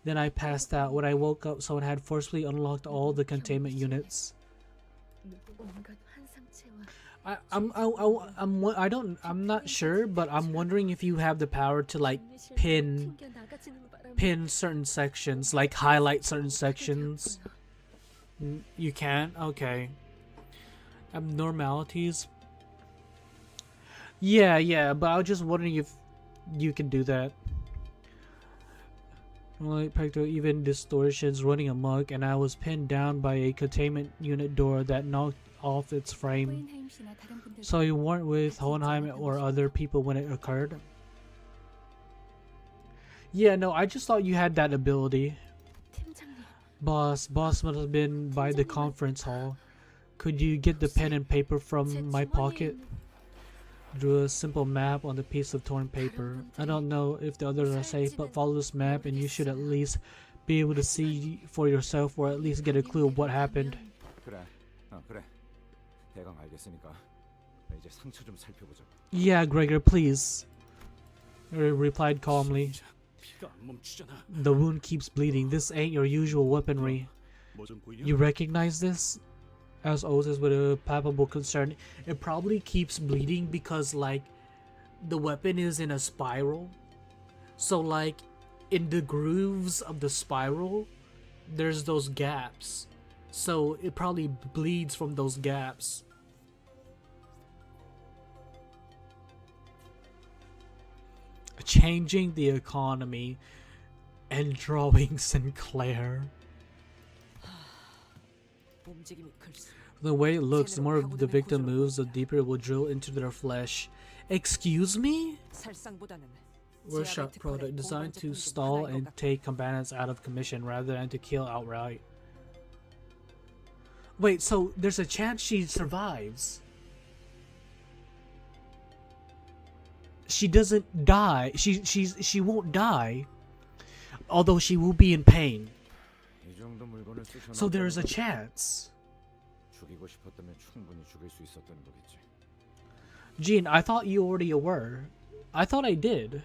Then I passed out. When I woke up, someone had forcibly unlocked all the containment units. I'm not sure, but I'm wondering if you have the power to like pin certain sections, like highlight certain sections. You can? Okay. Abnormalities. Yeah, but I was just wondering if you can do that. Like practical even distortions running amok, and I was pinned down by a containment unit door that knocked off its frame. So you weren't with Hohenheim or other people when it occurred? Yeah, no, I just thought you had that ability. Boss must have been by the conference hall. Could you get the pen and paper from my pocket? Drew a simple map on the piece of torn paper. I don't know if the others are safe, but follow this map and you should at least be able to see for yourself, or at least get a clue of what happened. 그래. 대강 알겠으니까 이제 상처 좀 살펴보자. Yeah, Gregor, please. He replied calmly. The wound keeps bleeding. This ain't your usual weaponry. You recognize this? Asked Otis with a palpable concern. It probably keeps bleeding because like the weapon is in a spiral. So like in the grooves of the spiral, there's those gaps. So it probably bleeds from those gaps. Changing the economy and drawing Sinclair. The way it looks, the more the victim moves, the deeper it will drill into their flesh. Excuse me? Workshop product designed to stall and take combatants out of commission rather than to kill outright. Wait, so there's a chance she survives. She doesn't die. She won't die. Although she will be in pain. So there is a chance. Jean, I thought you already were. I thought I did.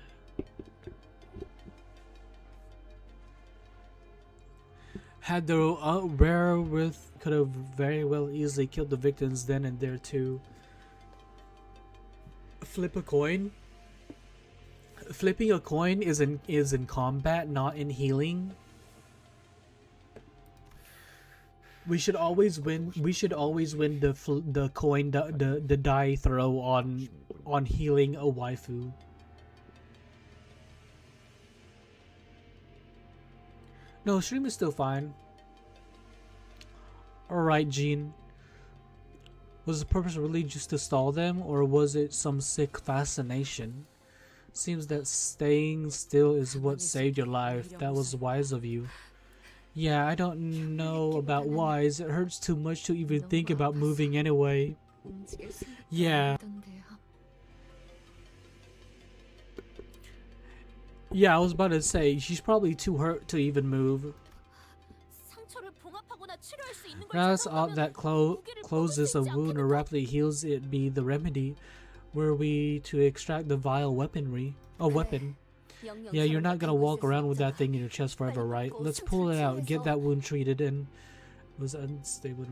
Had the wherewith, could have very well easily killed the victims then and there too. Flip a coin. Flipping a coin is in combat, not in healing. We should always win. We should always win the coin, the die throw on healing a waifu. No, stream is still fine. Alright, Jean. Was the purpose really just to stall them, or was it some sick fascination? Seems that staying still is what saved your life. That was wise of you. Yeah, I don't know about wise. It hurts too much to even think about moving anyway. Yeah. Yeah, I was about to say, she's probably too hurt to even move. That's all that closes a wound or rapidly heals it be the remedy. Were we to extract the vile weaponry? A weapon. Yeah, you're not gonna walk around with that thing in your chest forever, right? Let's pull it out, get that wound treated, and was unstable.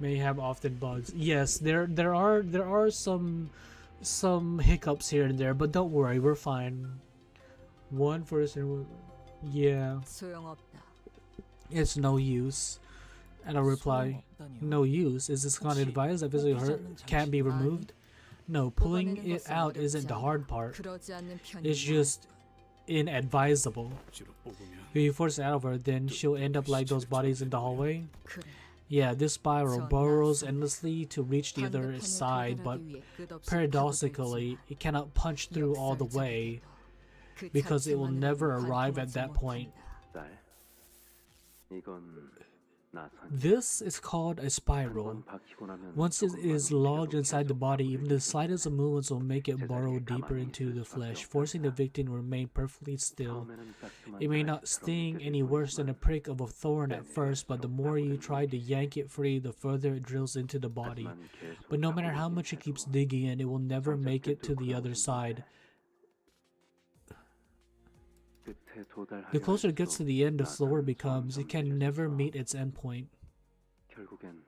May have often bugs. Yes, there are some hiccups here and there, but don't worry, we're fine. One person, yeah. It's no use. And I'll reply, no use. Is this kind of device that physically hurt can't be removed? No, pulling it out isn't the hard part. It's just inadvisable. 억지로 뽑으면 If you force it out of her, then she'll end up like those bodies in the hallway. 그래. Yeah, this spiral burrows endlessly to reach the other side, but paradoxically, it cannot punch through all the way because it will never arrive at that point. 딸, 이건 나 This is called a spiral. 박히고 나면 Once it is lodged inside the body, even the slightest of movements will make it burrow deeper into the flesh, forcing the victim to remain perfectly still. It may not sting any worse than a prick of a thorn at first, but the more you try to yank it free, the further it drills into the body. But no matter how much it keeps digging in, it will never make it to the other side. The closer it gets to the end, the slower it becomes. It can never meet its endpoint. 결국엔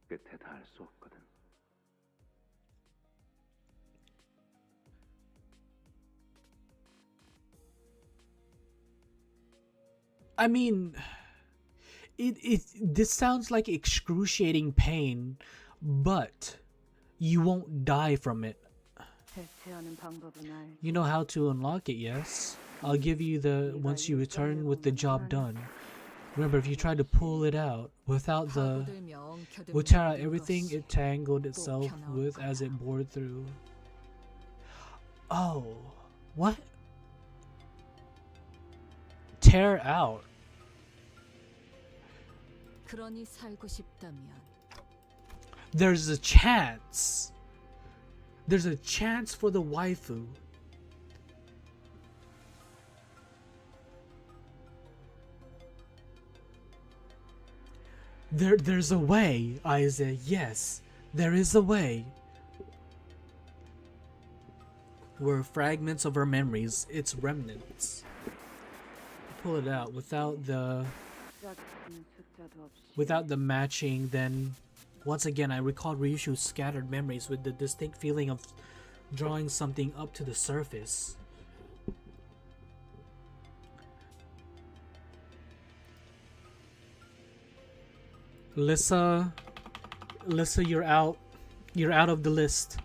끝에 닿을 수 없거든. I mean, this sounds like excruciating pain, but you won't die from it. 대체하는 방법은 알. You know how to unlock it, yes? I'll give you the once you return with the job done. Remember, if you try to pull it out without the will tear out everything it tangled itself with as it bored through. Oh, what? Tear out. 그러니 살고 싶다면 There's a chance. There's a chance for the waifu. There's a way, Isaac. Yes, there is a way. We're fragments of our memories. It's remnants. Pull it out without the matching. Then, once again, I recall Ryusho's scattered memories with the distinct feeling of drawing something up to the surface. Lissa, you're out. You're out of the list.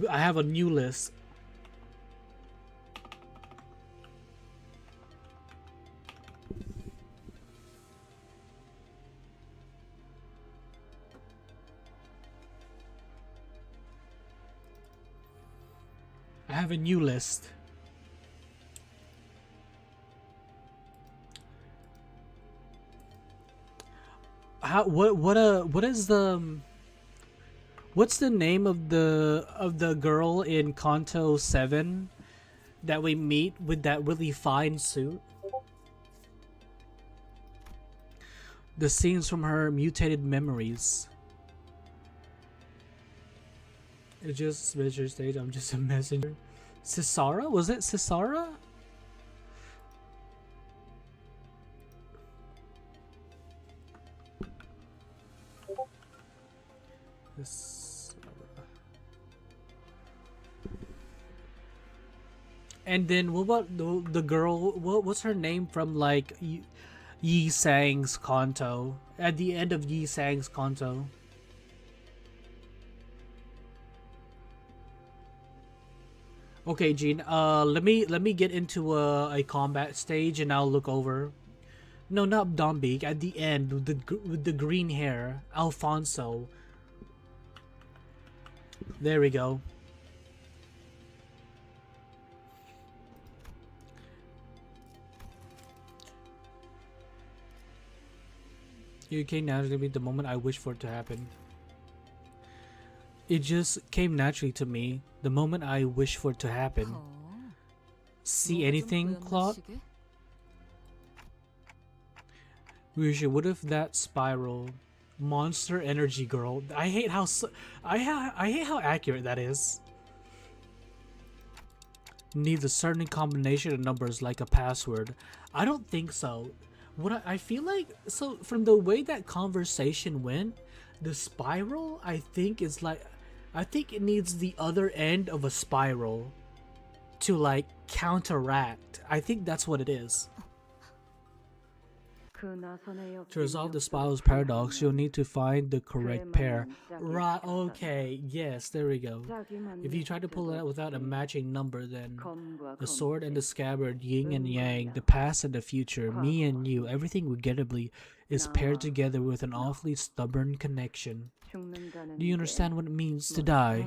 I have a new list. I have a new list. What is the what's the name of the girl in Canto 7 that we meet with that really fine suit? The scenes from her mutated memories. It's just messenger stage. I'm just a messenger. Cisara? Was it Cisara? And then what about the girl? What's her name from like Yi Sang's Canto? At the end of Yi Sang's Canto. Okay, Gene. Let me get into a combat stage and I'll look over. No, not Dombeek. At the end, with the green hair, Alfonso. There we go. It came naturally the moment I wished for it to happen. It just came naturally to me the moment I wished for it to happen. See anything, Claude? Ryusho, what if that spiral, monster energy girl? I hate how I hate how accurate that is. Needs a certain combination of numbers like a password. I don't think so. What I feel like, so from the way that conversation went, The spiral, I think, is like, I think it needs the other end of a spiral to like counteract. I think that's what it is. To resolve the spiral's paradox, you'll need to find the correct pair. Right, okay, yes, there we go. If you try to pull it out without a matching number, then the sword and the scabbard, yin and yang, the past and the future, me and you, everything regrettably is paired together with an awfully stubborn connection. Do you understand what it means to die?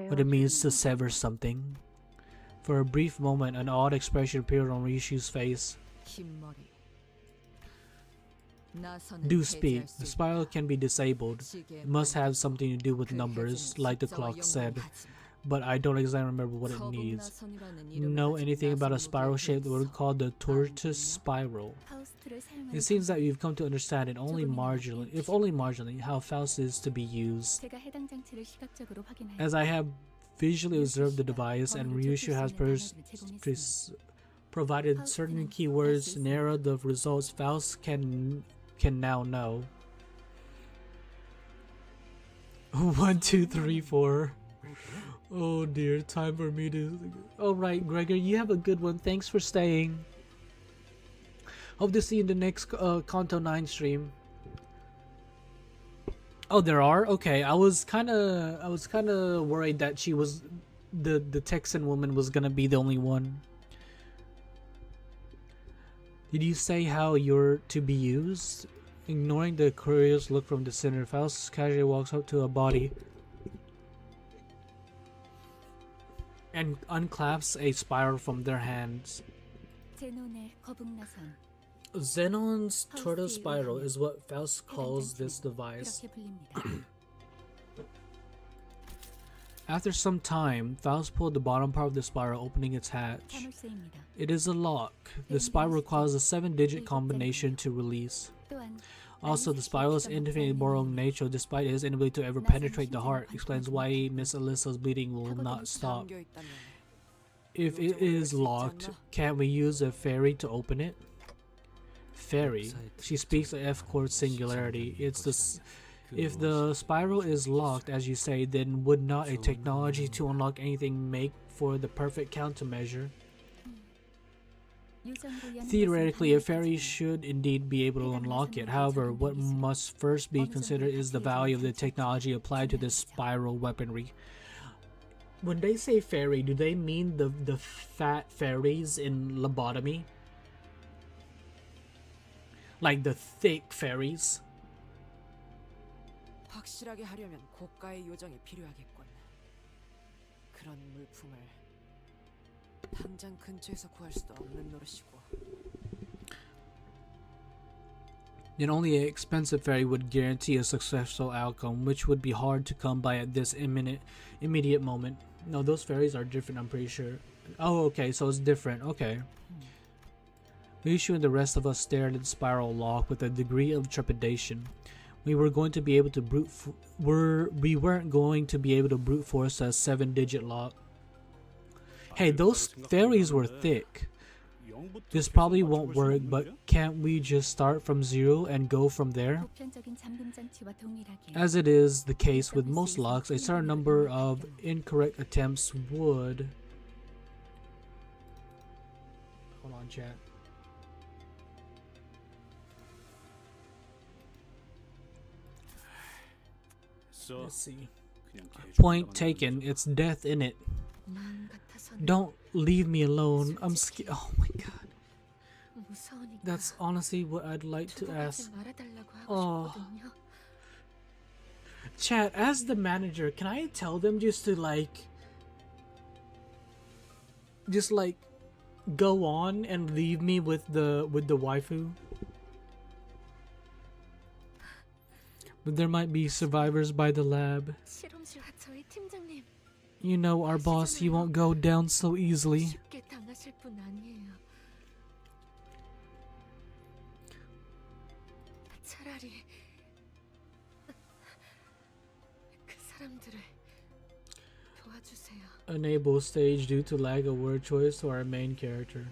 What it means to sever something? For a brief moment, an odd expression appeared on Ryusho's face. Do speak. The spiral can be disabled. It must have something to do with numbers, like the clock said. But I don't exactly remember what it needs. Know anything about a spiral-shaped word called the tortoise spiral? It seems that you've come to understand it only marginally, if only marginally, how Faust is to be used. As I have visually observed the device, and Ryusho has provided certain keywords to narrow the results, Faust can now know. 1, 2, 3, 4. Oh dear, time for me to... Alright, Gregor, you have a good one. Thanks for staying. Hope to see you in the next Canto 9 stream. Oh, there are? Okay, I was kinda worried that she was... The Texan woman was gonna be the only one. Did you say how you're to be used? Ignoring the curious look from the center, Faust casually walks up to a body and unclasps a spiral from their hands. Xenon's tortoise spiral is what Faust calls this device. After some time, Faust pulled the bottom part of the spiral, opening its hatch. It is a lock. The spiral requires a 7-digit combination to release. Also, the spiral's infinitely borrowing nature, despite its inability to ever penetrate the heart, explains why Miss Alyssa's bleeding will not stop. If it is locked, can't we use a fairy to open it? Fairy? She speaks the F-chord singularity. If the spiral is locked, as you say, then would not a technology to unlock anything make for the perfect countermeasure? Theoretically, a fairy should indeed be able to unlock it. However, what must first be considered is the value of the technology applied to this spiral weaponry. When they say fairy, do they mean the fat fairies in lobotomy? Like the thick fairies? 확실하게 하려면 고가의 요정이 필요하겠군. 그런 물품을 당장 근처에서 구할 수도 없는 노릇이고. Then only an expensive fairy would guarantee a successful outcome, which would be hard to come by at this immediate moment. No, those fairies are different, I'm pretty sure. Oh, okay, so it's different. Okay. Ryusho and the rest of us stared at the spiral lock with a degree of trepidation. We weren't going to be able to brute force a 7-digit lock. Hey, those fairies were thick. This probably won't work, but can't we just start from 0 and go from there? As it is the case with most locks, a certain number of incorrect attempts would... Hold on, chat. Let's see. Point taken. It's death in it. Don't leave me alone. I'm scared. Oh my god. That's honestly what I'd like to ask. Oh. Chat, as the manager, can I tell them just to go on and leave me with the waifu? But there might be survivors by the lab. You know, our boss, he won't go down so easily. Enable stage due to lack of word choice to our main character.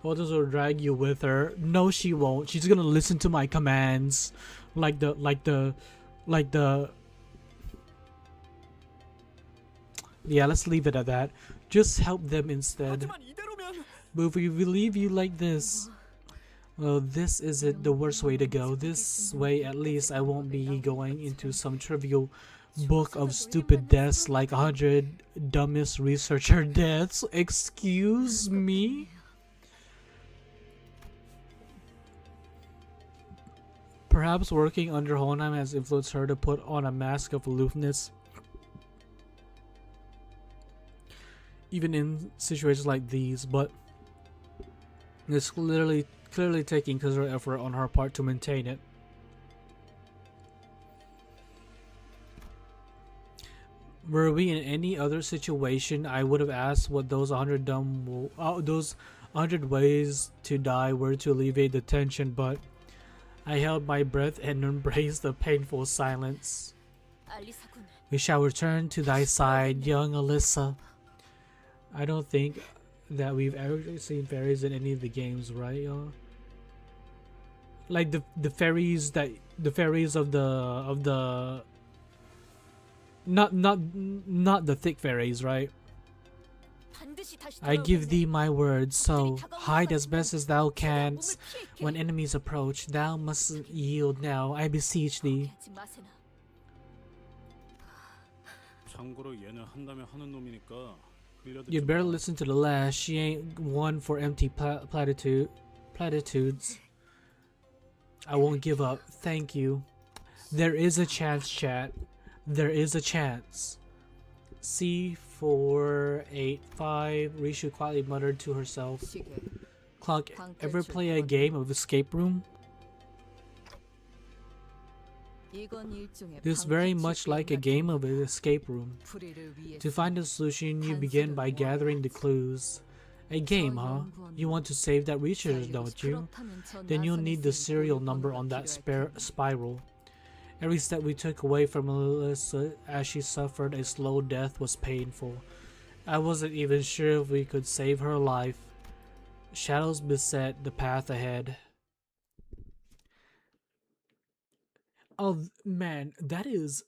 Others will drag you with her. No, she won't. She's gonna listen to my commands, like the. Yeah, let's leave it at that. Just help them instead. But if we leave you like this, well, this isn't the worst way to go. This way, at least, I won't be going into some trivial book of stupid deaths like 100 dumbest researcher deaths. Excuse me? Perhaps working under Honheim has influenced her to put on a mask of aloofness. Even in situations like these, but it's clearly taking considerable effort on her part to maintain it. Were we in any other situation, I would have asked what those 100 those 100 ways to die were to alleviate the tension, but I held my breath and embraced the painful silence. We shall return to thy side, young Alyssa. I don't think that we've ever seen fairies in any of the games, right, y'all? Like the fairies of the not the thick fairies, right? I give thee my word, so hide as best as thou canst. When enemies approach, thou mustn't yield now, I beseech thee. You'd better listen to the last. She ain't one for empty platitudes. I won't give up. Thank you. There is a chance, chat. There is a chance. C485. Ryusho quietly muttered to herself. Clock, ever play a game of escape room? This is very much like a game of an escape room. To find a solution, you begin by gathering the clues. A game, huh? You want to save that research, don't you? Then you'll need the serial number on that spiral. Every step we took away from Alyssa as she suffered a slow death was painful. I wasn't even sure if we could save her life. Shadows beset the path ahead. Oh man, that is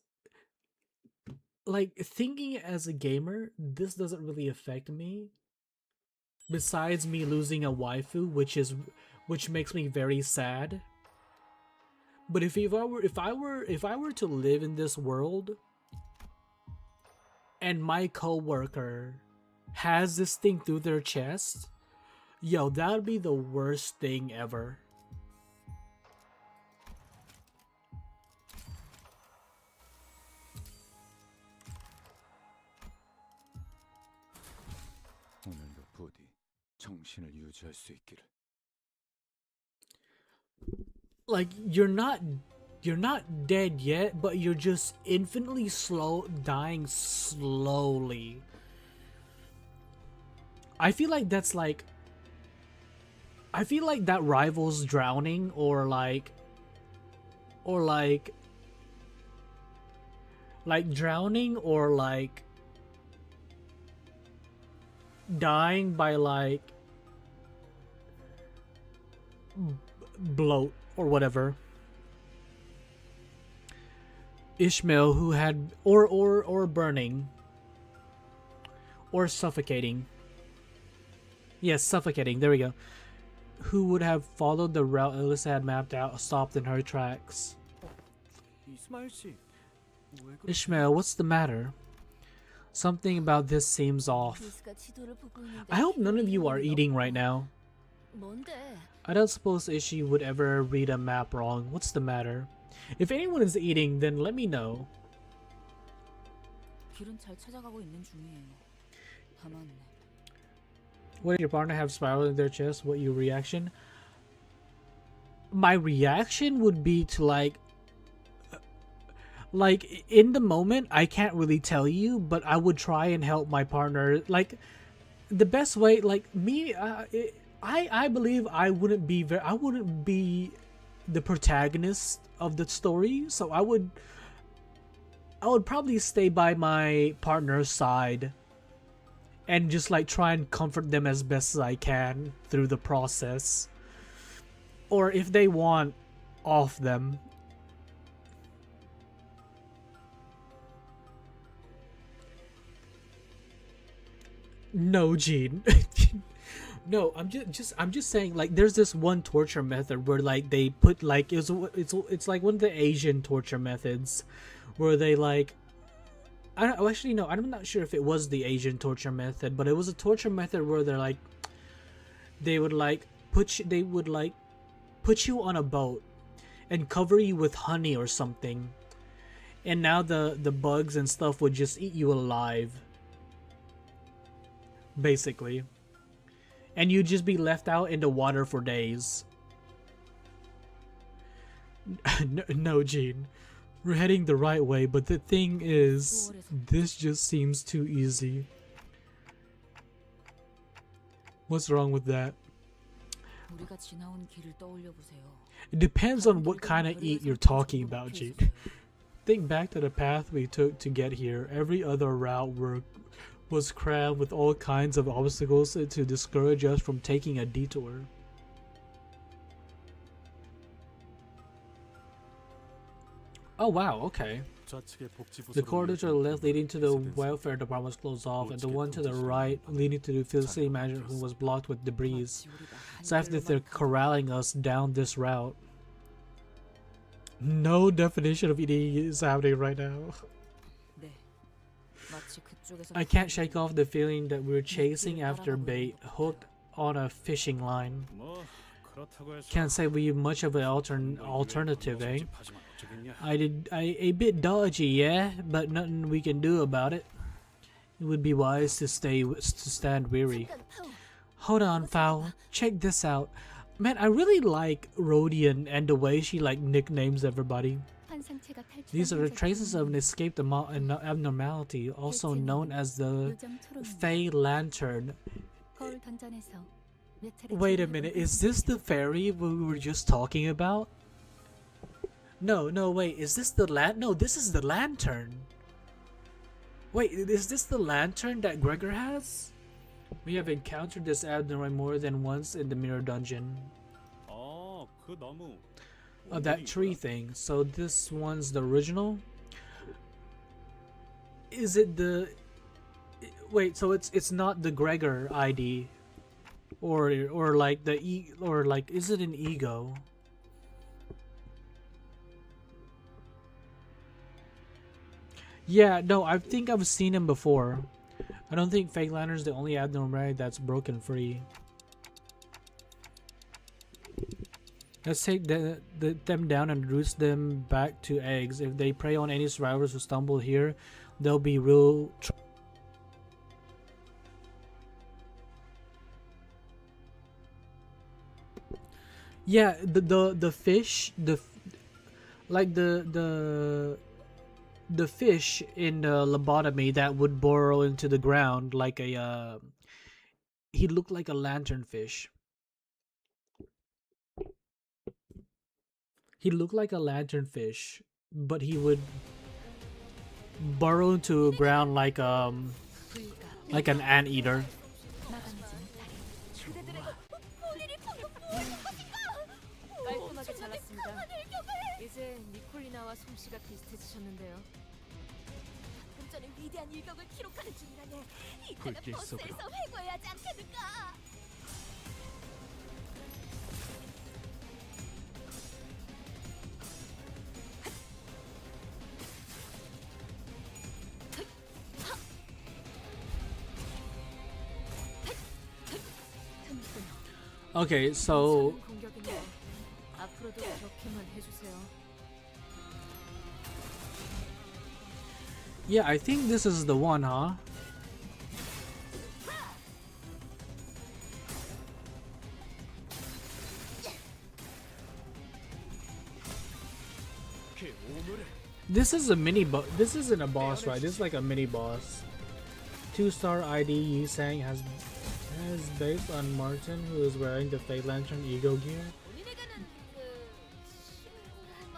like, thinking as a gamer, this doesn't really affect me. Besides me losing a waifu, which makes me very sad. But if I were to live in this world and my coworker has this thing through their chest, yo, that would be the worst thing ever. Like, you're not dead yet, but you're just infinitely dying slowly. I feel like that's like, I feel like that rivals drowning or drowning or like dying by like bloat or whatever. Ishmael, who had or burning or suffocating. Yes, suffocating. There we go. Who would have followed the route Alyssa had mapped out, stopped in her tracks. Ishmael, what's the matter? Something about this seems off. I hope none of you are eating right now. I don't suppose Ishi would ever read a map wrong. What's the matter? If anyone is eating, then let me know. What did your partner have spiraled in their chest? What your reaction? My reaction would be to like in the moment, I can't really tell you, but I would try and help my partner. Like, the best way, like me, I believe I wouldn't be the protagonist of the story, so I would probably stay by my partner's side and just like try and comfort them as best as I can through the process. Or if they want, off them. No, Gene. No, I'm just saying, like, there's this one torture method where like they put like it's like one of the Asian torture methods where they like actually no, I'm not sure if it was the Asian torture method, but it was a torture method where they're like they would put you on a boat and cover you with honey or something, and now the bugs and stuff would just eat you alive, basically. And you'd just be left out in the water for days. No, Gene. We're heading the right way, but the thing is, this just seems too easy. What's wrong with that? It depends on what kind of eat you're talking about, Gene. Think back to the path we took to get here. Every other route was crammed with all kinds of obstacles to discourage us from taking a detour. Oh wow, okay. The corridor to the left leading to the welfare department was closed off, and the one to the right leading to the facility management room was blocked with debris. So after they're corralling us down this route. No definition of eating is happening right now. I can't shake off the feeling that we're chasing after bait, hooked on a fishing line. Can't say we have much of an alternative, eh? A bit dodgy, yeah, but nothing we can do about it. It would be wise to stand weary. Hold on, Fowl. Check this out. Man, I really like Rodian and the way she like nicknames everybody. These are the traces of an escaped abnormality, also known as the Fey Lantern. Wait a minute, is this the fairy we were just talking about? No, wait, is this the No, this is the lantern. Wait, is this the lantern that Gregor has? We have encountered this abnormal more than once in the mirror dungeon. Oh, that tree thing. So this one's the original? Is it the... Wait, so it's not the Gregor ID? Or like the or like, is it an ego? Yeah, no, I think I've seen him before. I don't think Fake Lantern's the only abnormality that's broken free. Let's take them down and reduce them back to eggs. If they prey on any survivors who stumble here, they'll be real yeah, the fish, the fish in the lobotomy that would burrow into the ground like a he looked like a lanternfish. He looked like a lanternfish, but he would burrow into the ground like an anteater. 깔끔하게 잘랐습니다. 이제 니콜리나와 솜씨가 비슷해지셨는데요. 방금 전에 위대한 일격을 기록하는 중이라네. 이따가 버스에서 회고해야 하지 않겠는가? Okay, so 앞으로도 그렇게만 해주세요. yeah, I think this is the one, huh? This is a mini boss. This isn't a boss, right? This is like a mini boss. 2-star ID Yi Sang has based on Martin, who is wearing the Fate Lantern Ego gear.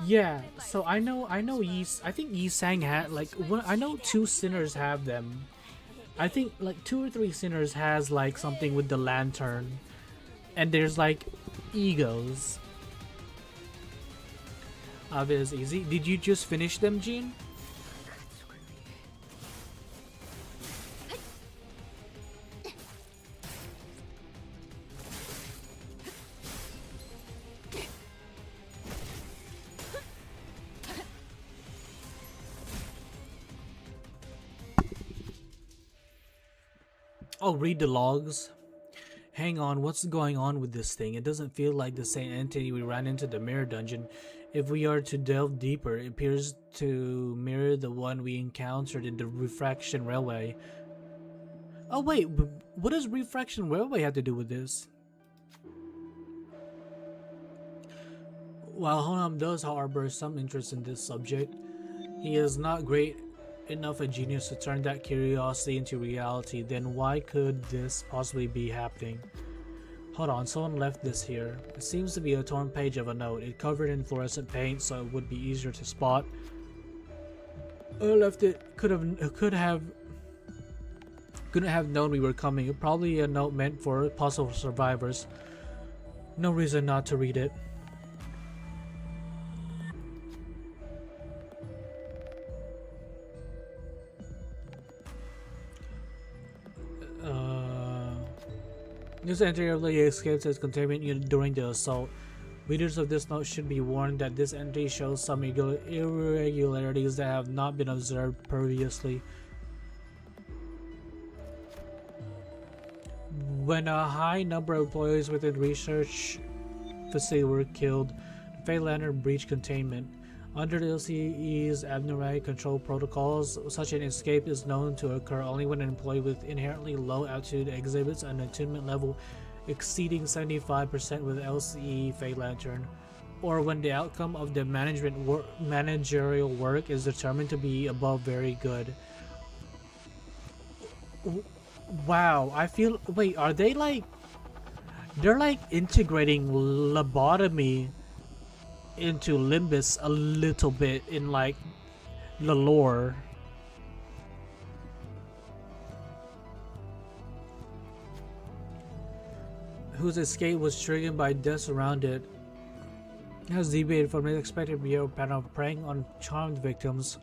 Yeah, so I think Yi Sang had like I know 2 sinners have them. I think like 2 or 3 sinners has like something with the lantern, and there's like egos. It is easy. Did you just finish them, Jean? Oh, read the logs. Hang on, what's going on with this thing? It doesn't feel like the same entity we ran into the mirror dungeon. If we are to delve deeper, it appears to mirror the one we encountered in the refraction railway. Oh wait, what does refraction railway have to do with this? While Honam does harbor some interest in this subject, he is not great enough a genius to turn that curiosity into reality. Then why could this possibly be happening? Hold on, someone left this here. It seems to be a torn page of a note. It covered in fluorescent paint, so it would be easier to spot. Whoever left it couldn't have known we were coming. Probably a note meant for possible survivors. No reason not to read it. This entry really escaped its containment unit during the assault. Readers of this note should be warned that this entry shows some irregularities that have not been observed previously. When a high number of employees within the research facility were killed, the Fey Lantern breached containment. Under the LCE's abnormal control protocols, such an escape is known to occur only when an employee with inherently low altitude exhibits an attunement level exceeding 75% with LCE Fey Lantern, or when the outcome of the managerial work is determined to be above very good. Wow, I feel... Wait, are they like... They're like integrating lobotomy into Limbus a little bit in like the lore. Whose escape was triggered by deaths around it has deviated from the expected behavioral pattern of preying on charmed victims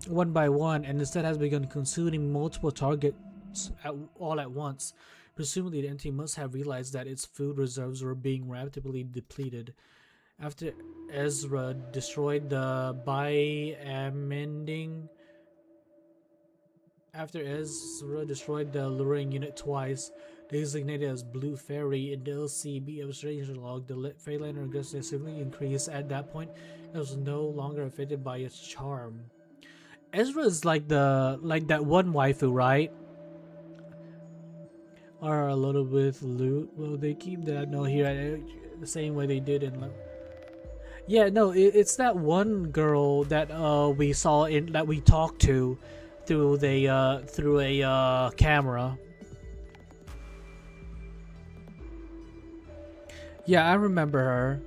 one by one, and instead has begun consuming multiple targets all at once. Presumably the entity must have realized that its food reserves were being rapidly depleted. After Ezra destroyed the luring unit twice, designated as Blue Fairy in the LCB observation log, the Fey Lantern aggressiveness significantly increased. At that point, it was no longer affected by its charm. Ezra is like that one waifu, right? Or a little bit loot. Well, they keep that no here the same way they did in. Yeah, no, it's that one girl that we saw that we talked to through a camera. Yeah, I remember her.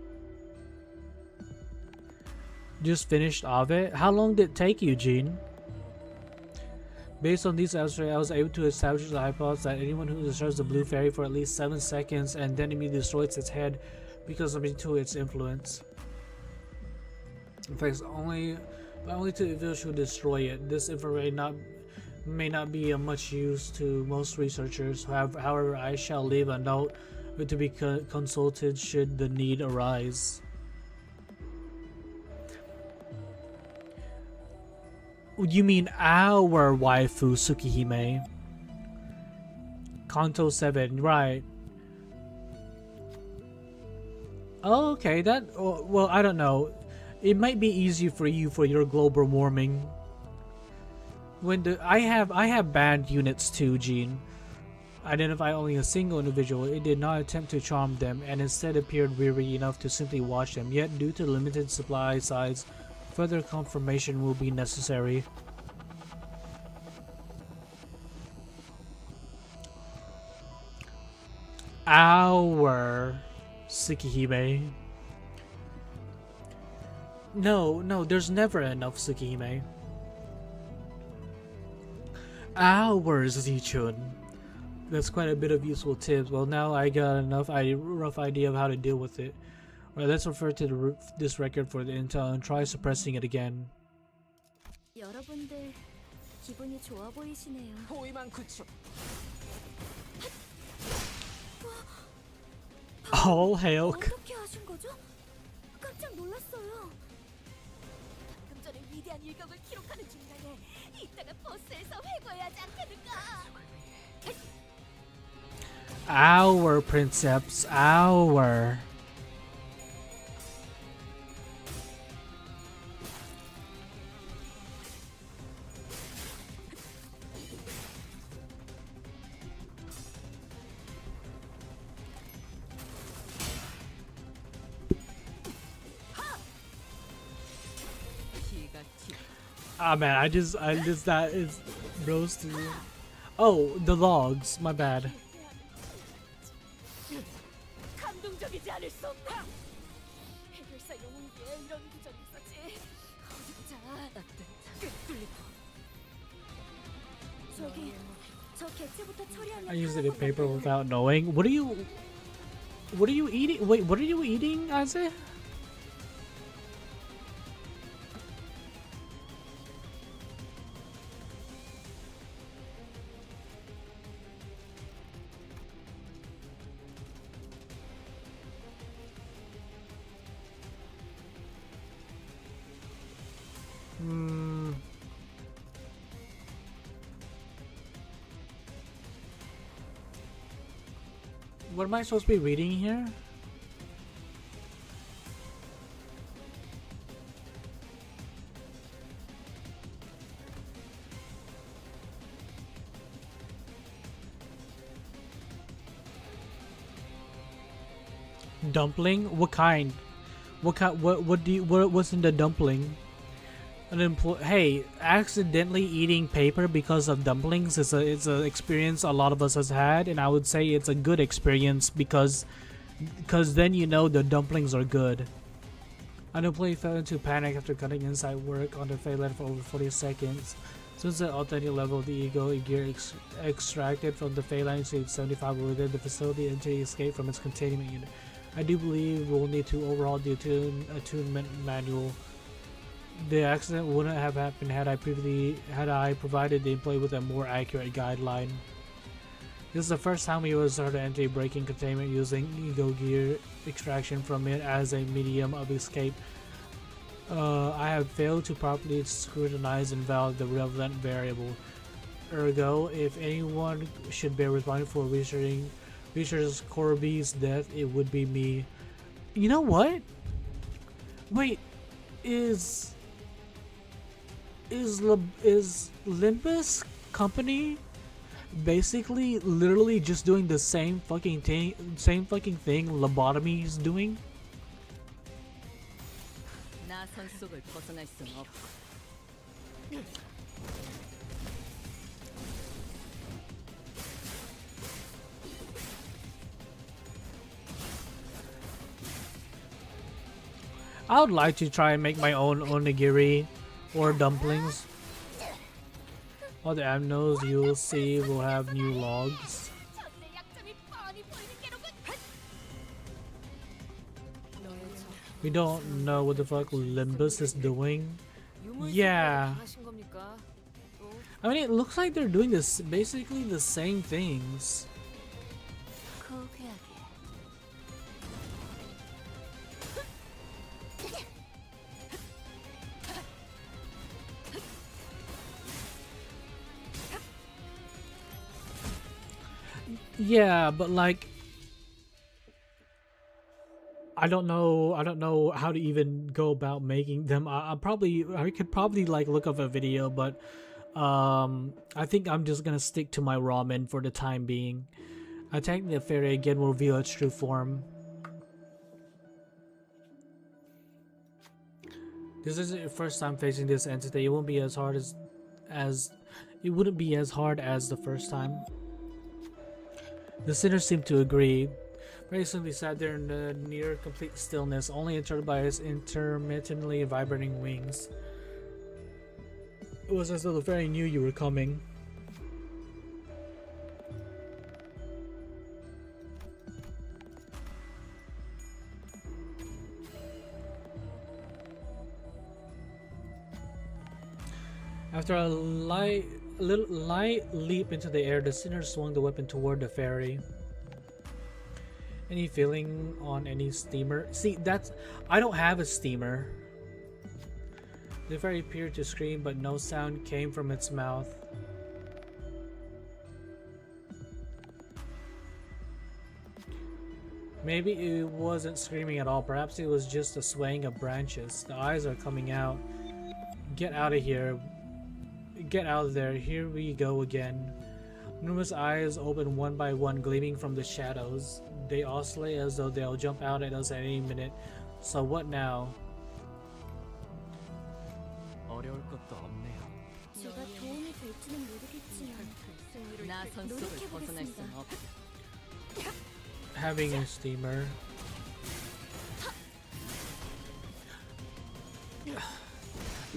Just finished Ave. How long did it take you, Jean? Based on these answers, I was able to establish the hypothesis that anyone who disturbs the Blue Fairy for at least 7 seconds and then immediately destroys its head because of its influence. In fact, only to individuals who destroy it. This information may not be of much use to most researchers. However, I shall leave a note to be consulted should the need arise. You mean our waifu Tsukihime? Canto 7, right? Oh, okay. Well, I don't know. It might be easy for you for your global warming. I have banned units too, Jean. Identify only a single individual. It did not attempt to charm them, and instead appeared weary enough to simply watch them. Yet, due to limited supply size, further confirmation will be necessary. Our Tsukihime. No, there's never enough Tsukihime. hours, Zichun. That's quite a bit of useful tips. Well, now I got enough rough idea of how to deal with it. Alright, let's refer to this record for the intel and try suppressing it again. 여러분들 기분이 좋아 보이시네요. 호위만 구축. All hail. 어떻게 하신 거죠? 깜짝 놀랐어요. 방금 전에 위대한 일격을 기록하는 중간에 이따가 버스에서 회고해야 하지 않겠는가? Our princeps, our. Ah man, I just that is roasted. Oh, the logs. My bad. 감동적이지 않을 수 없다. 해결사 영웅기에 이런 구절이 있었지. 어디보자. 저기 저 개체부터 처리하면. I used the paper without knowing. What are you eating? Wait, what are you eating, Isaac? What am I supposed to be reading here? Dumpling? What kind? What's in the dumpling? Hey, accidentally eating paper because of dumplings is a experience a lot of us has had, and I would say it's a good experience because then you know the dumplings are good. Unemployee fell into panic after cutting inside work on the Phalanx for over 40 seconds. Since the authentic level of the ego gear extracted from the Phalanx to 75 within the facility until he escaped from its containment unit. I do believe we'll need to overhaul the attunement manual. The accident wouldn't have happened had I provided the employee with a more accurate guideline. This is the first time we would start anti-braking containment using ego gear extraction from it as a medium of escape. I have failed to properly scrutinize and validate the relevant variable. Ergo, if anyone should bear responsibility for Richard Corby's death, it would be me. You know what? Wait, is Limbus Company basically literally just doing the same fucking thing Lobotomy is doing? I would like to try and make my own onigiri or dumplings. All the amnos you will see will have new logs. We don't know what the fuck Limbus is doing. Yeah. I mean, it looks like they're doing this basically the same things. Yeah, but like I don't know how to even go about making them. I could probably like look up a video, but I think I'm just gonna stick to my ramen for the time being. Attacking the fairy again will reveal its true form. This isn't your first time facing this entity. It won't be as hard as it wouldn't be as hard as the first time. The sinners seemed to agree. Very simply sat there in the near complete stillness, only interrupted by his intermittently vibrating wings. It was as though the fairy knew you were coming. After a little light leap into the air, the sinner swung the weapon toward the fairy. Any feeling on any steamer? See, that's... I don't have a steamer. The fairy appeared to scream, but no sound came from its mouth. Maybe it wasn't screaming at all. Perhaps it was just a swaying of branches. The eyes are coming out. Get out of here. Get out of there. Here we go again. Numerous eyes open one by one, gleaming from the shadows. They oscillate as though they'll jump out at us at any minute. So what now? 어려울 것도 없네요. 제가 도움이 될지는 모르겠지만 나선 속을 벗어날 순 없. Having a steamer.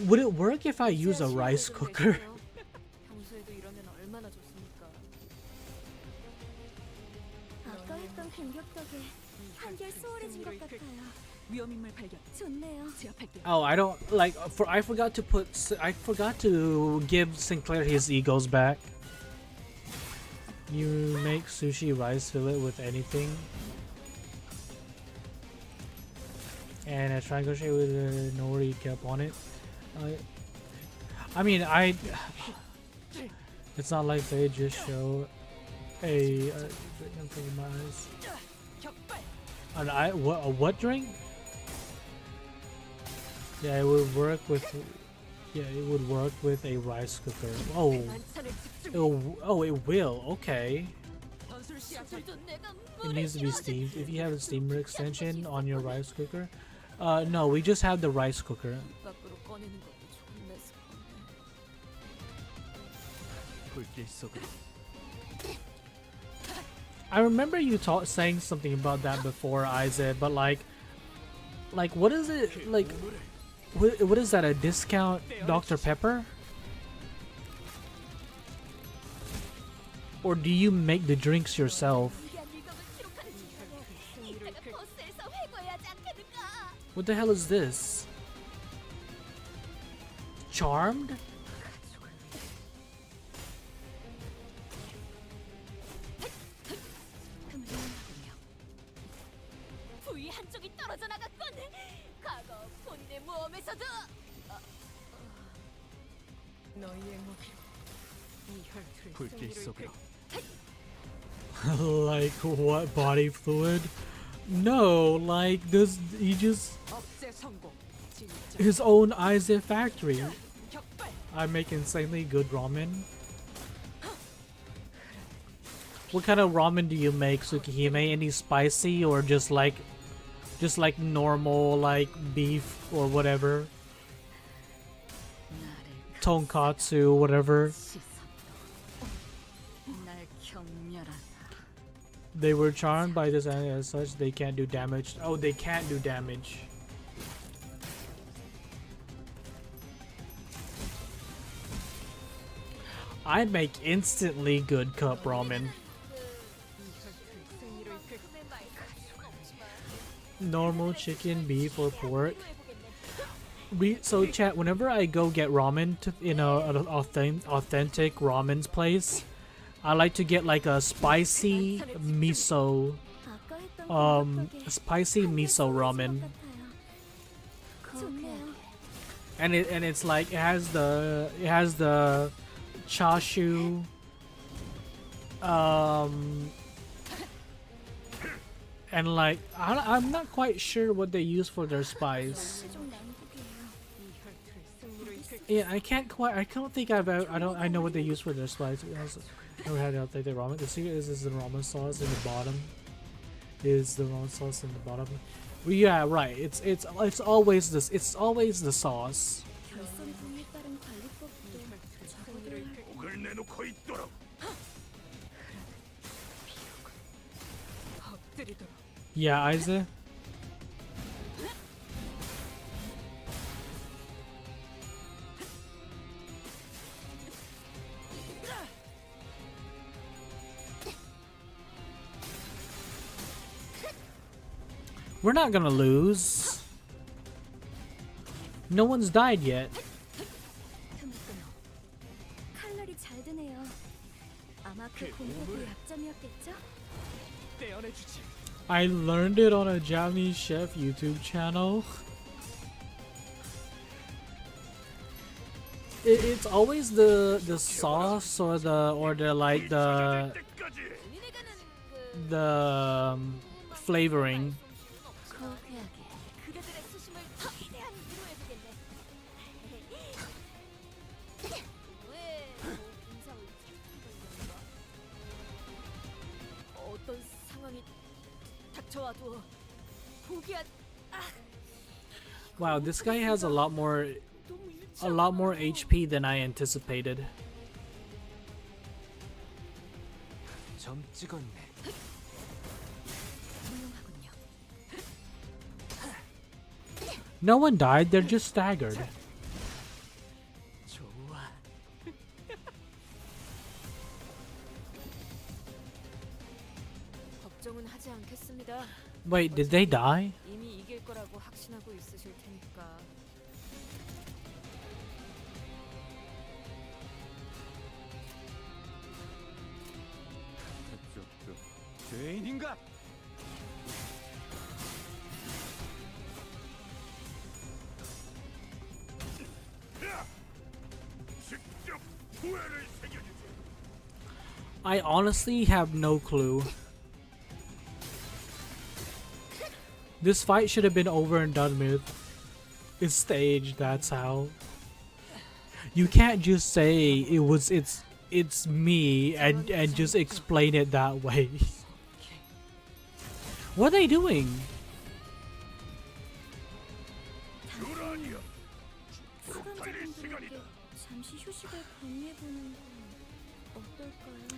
Would it work if I use a rice cooker? 평소에도 이러면 얼마나 좋습니까? 아까 했던 공격 덕에 한결 수월해진 것 같아요. 위험인물 발견. 좋네요. 제압할게. Oh, I don't like. I forgot to give Sinclair his egos back. You make sushi rice fillet with anything, and a triangle shape with a nori cap on it. I mean, it's not like they just show a drink in my eyes. A what drink? Yeah, it would work with. Yeah, it would work with a rice cooker. Oh, it will. Okay. It needs to be steamed. If you have a steamer extension on your rice cooker, no, we just have the rice cooker. 불길 속으로. I remember you saying something about that before, Isaac, but like what is it like? What is that? A discount Dr. Pepper? Or do you make the drinks yourself? What the hell is this? Charmed? 부위 한쪽이 떨어져 나갔군. 과거 본인의 모험에서도 너희의 목표. 이 혈투를 불길 승리로 속으로. Like what? Body fluid? No, like this. He just 억제 성공. 진짜. his own Isaac factory. 격발. I make insanely good ramen. What kind of ramen do you make, Tsukihime? Any spicy or just like normal, like beef or whatever? Tonkatsu, whatever. They were charmed by this and as such they can't do damage. Oh, they can't do damage. I make instantly good cup ramen. Normal chicken, beef, or pork. So chat, whenever I go get ramen in an authentic ramen's place, I like to get like a spicy miso ramen. And it's like it has the chashu and like I'm not quite sure what they use for their spice. Yeah, I don't think I know what they use for their spice. I never had authentic ramen. The secret is the ramen sauce in the bottom. Is the ramen sauce in the bottom? Well, yeah, right. It's always this. It's always the sauce. 목을 내놓고 있도록. 엎드리도록. Yeah, Isaac. We're not gonna lose. No one's died yet. 아마 그 공격이 약점이었겠죠? 떼어내주지. I learned it on a Japanese chef YouTube channel. It's always the sauce or the like the flavoring. 거대하게 그대들의 수심을 최대한 위로해보겠네. 왜 인상을 찾는 건가? 어떤 상황이 닥쳐와도 포기한 Wow, this guy has a lot more HP than I anticipated. 점 찍었네. 훌륭하군요. No one died, they're just staggered. 좋아. 걱정은 하지 않겠습니다. Wait, did they die? 이미 이길 거라고 확신하고 있으실 테니까. 죄인인가? 직접 후회를 새겨주지. I honestly have no clue. This fight should have been over and done with. It's staged, that's how. You can't just say it's me and just explain it that way. What are they doing? 유란이야. 달릴 시간이다. 잠시 휴식을 건네보는 건 어떨까요?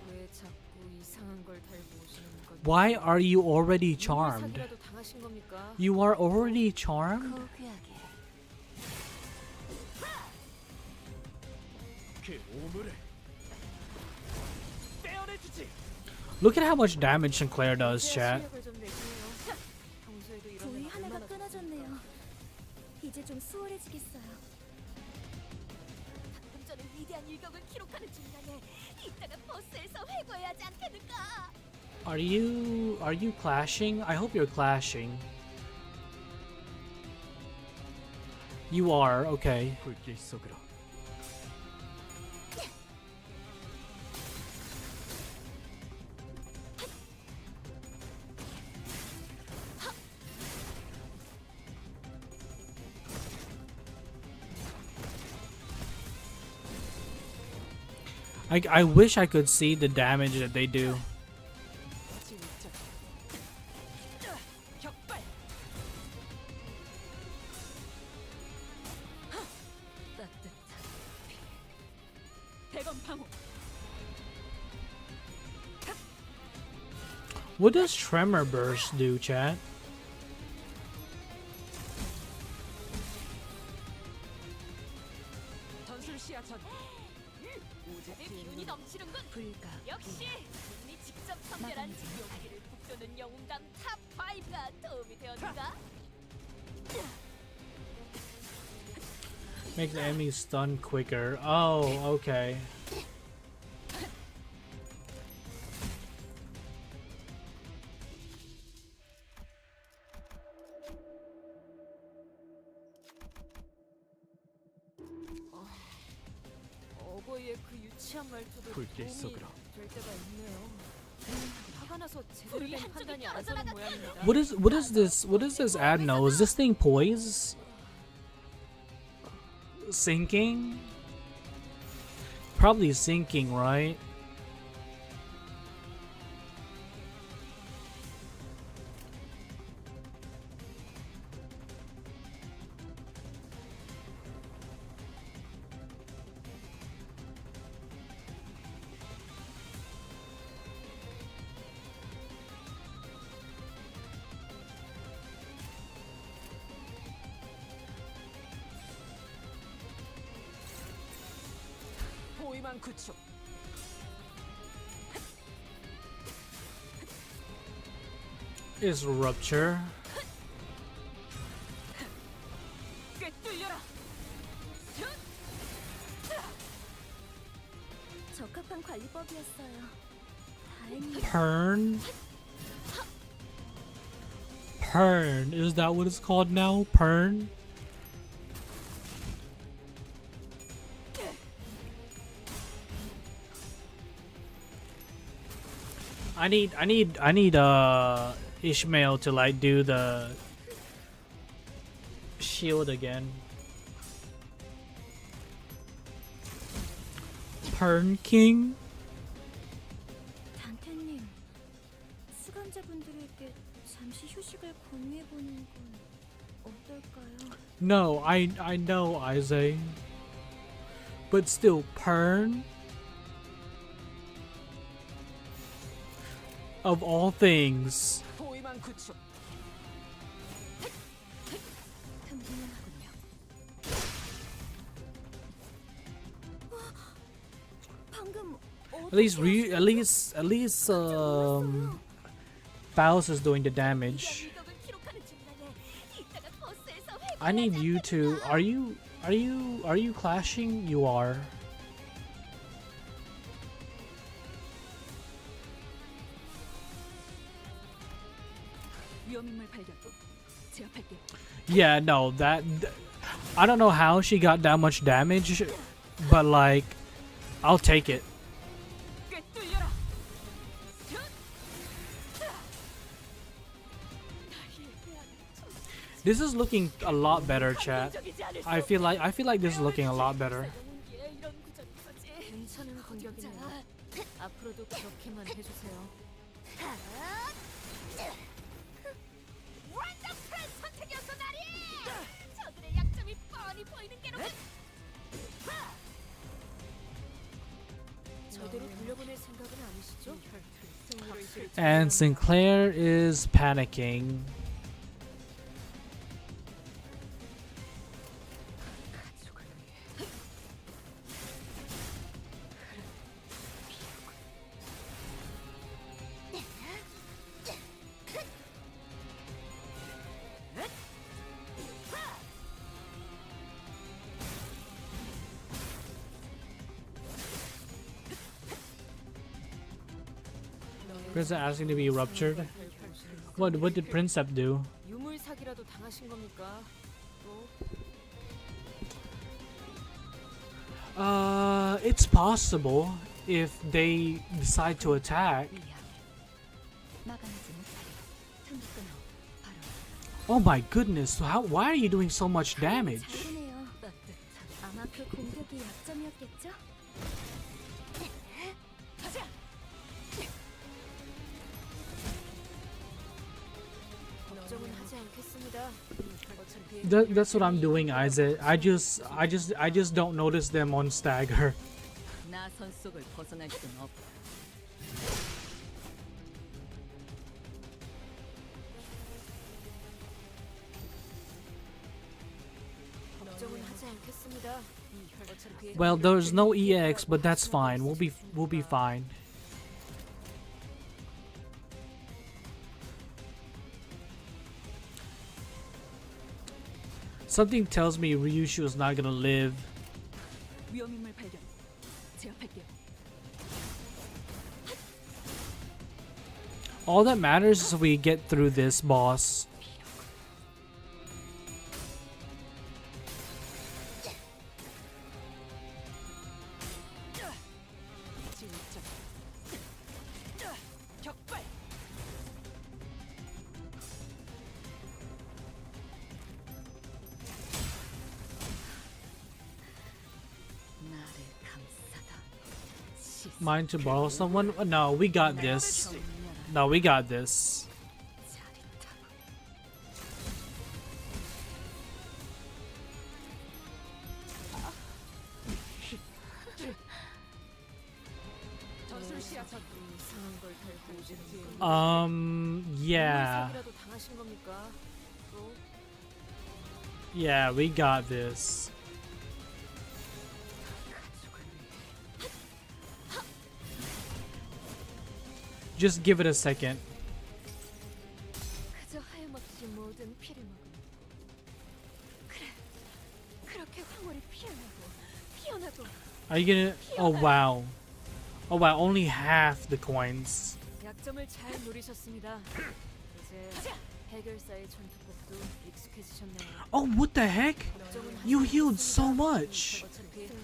왜 자꾸 이상한 걸 달고 오시는 겁니까? Why are you already charmed? 사기라도 당하신 겁니까? You are already charmed? 거대하게 그 오물을 떼어내주지. Look at how much damage Sinclair does, chat. 실력을 좀 내주네요. 평소에도 이런 부위 애가 하나가 얼마나 끊어졌네요. 이제 좀 수월해지겠어요. 방금 전에 위대한 일격을 기록하는 중간에 이따가 버스에서 회고해야 하지 않겠는가? Are you clashing? I hope you're clashing. You are, okay. 불길 속으로. I wish I could see the damage that they do. 진짜. 격발. 따뜻한 대검 방어. What does Tremor Burst do, chat? 전술 시야 전. 내 기운이 넘치는군. 불가. 역시 이 직접 선별한 용기를 북돋는 영웅담 탑 5가 도움이 되었는가? Make the enemy stun quicker. Oh, okay. 어거이의 그 유치한 말투도 불길 도움이 속으로. 될 때가 있네요. 화가 나서 제대로 된 판단이 안 서는 모양입니다. What is this Adno? Is this thing poised? Sinking? Probably sinking, right? 포위만 9초. Is rupture. 꿰뚫려라. 적합한 관리법이었어요. 다행히 Pern? Pern. Is that what it's called now? Pern? I need Ishmael to like do the shield again. Pern King? 단테님, 수감자분들에게 잠시 휴식을 권유해보는 건 어떨까요? No, I know, Isaac. But still, Pern? Of all things. 포위만 9초. 든든하군요. 방금 At least Faust is doing the damage. 일격을 기록하는 중간에 이따가 버스에서 I need you to. Are you clashing? You are. 위험인물 발견. 제압할게. Yeah, no, I don't know how she got that much damage, but like, I'll take it. 꿰뚫려라. This is looking a lot better, chat. I feel like this is looking a lot better. 이런 구절이 터지. 괜찮은 공격이네요. 앞으로도 그렇게만 해주세요. 원더풀한 선택이었어, 나리! 저들의 약점이 뻔히 보이는 게로군. 저대로 돌려보낼 생각은 아니시죠? And Sinclair is panicking. Princess asking to be ruptured. What did Princep do? 유물 사기라도 당하신 겁니까? It's possible if they decide to attack. 막아내지 못하리. 틈이 끊어. 바로 Oh my goodness! Why are you doing so much damage? 잘하네요. 아마 그 공격이 약점이었겠죠? 걱정은 하지 않겠습니다. That's what I'm doing, Isaac. I just don't notice them on stagger. 나선 속을 벗어날 수는 없다. 걱정은 하지 않겠습니다. Well, there's no EX, but that's fine. We'll be fine. Something tells me Ryusho is not gonna live. 위험인물 발견. 제압할게. All that matters is we get through this boss. 격발. 나를 감싸다. Mine to borrow someone? No, we got this. No, we got this. 전술 시야선 이상한 걸 달고 오신 뒤에 Yeah. 사기라도 당하신 겁니까? 또 Yeah, we got this. Just give it a second. 그저 하염없이 모든 피를 먹은. 그래, 그렇게 황홀히 피어나고. Are you gonna? Oh wow. Oh wow. Only half the coins. 약점을 잘 노리셨습니다. 이제 해결사의 전투법도 익숙해지셨네요. Oh, what the heck? You healed so much.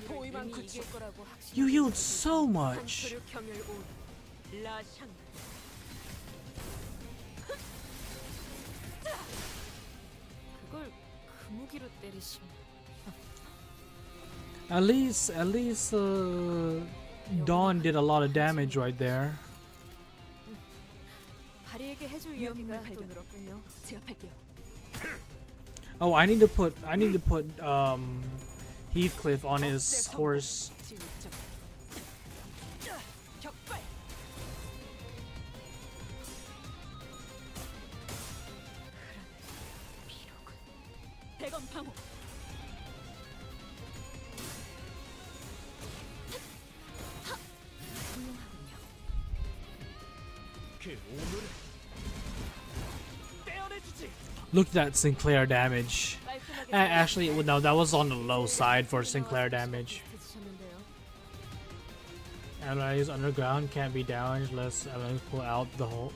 보이만 굳힐 거라고 확신. You healed so much. 한초류 경멸 온 라샹. 그걸 그 무기로 때리시면. At least, Dawn did a lot of damage right there. 다리에게 해줄 이야기가 또 늘었군요. 제압할게요. Oh, I need to put Heathcliff on his horse. 격발. 대검 방어. 훌륭하군요. 그 오물을 떼어내주지. Look at that Sinclair damage. Actually, no, that was on the low side for Sinclair damage. Allies underground can't be damaged unless allies pull out the whole.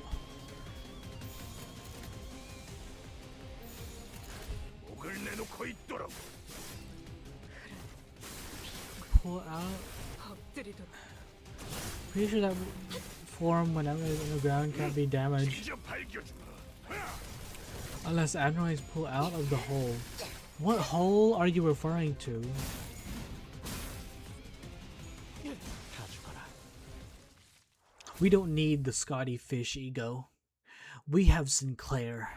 목을 내놓고 있도록. Pull out. 엎드리도록. Pretty sure that form when allies underground can't be damaged 찢어 발겨주마. unless androids pull out of the hole. What hole are you referring to? 다 죽어라. We don't need the Scotty Fish ego. We have Sinclair.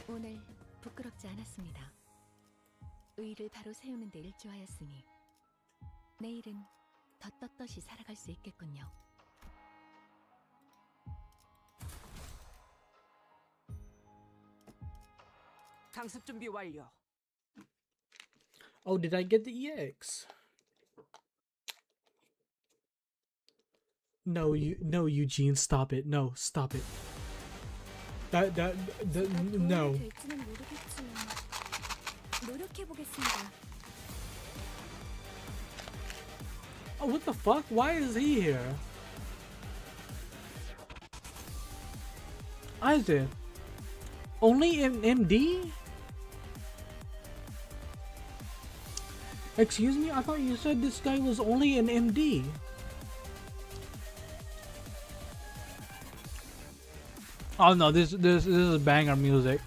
오늘 부끄럽지 않았습니다. 의의를 바로 세우는 데 일조하였으니 내일은 더 떳떳이 살아갈 수 있겠군요. 강습 준비 완료. Oh, did I get the EX? No, Eugene, stop it. No, stop it. No. 될지는 모르겠지만 노력해보겠습니다. Oh, what the fuck? Why is he here? Isaac. Only in MD? Excuse me? I thought you said this guy was only in MD. Oh no, this is banger music.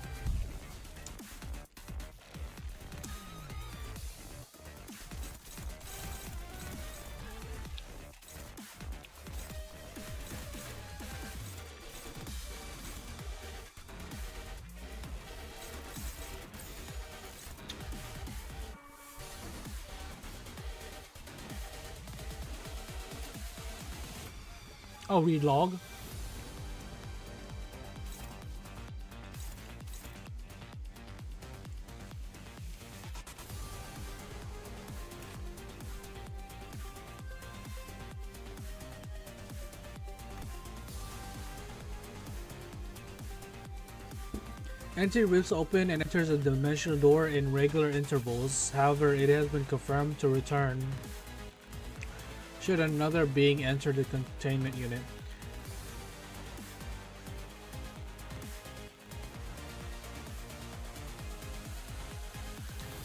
Oh, read log. Entry rips open and enters a dimensional door in regular intervals. However, it has been confirmed to return should another being enter the containment unit.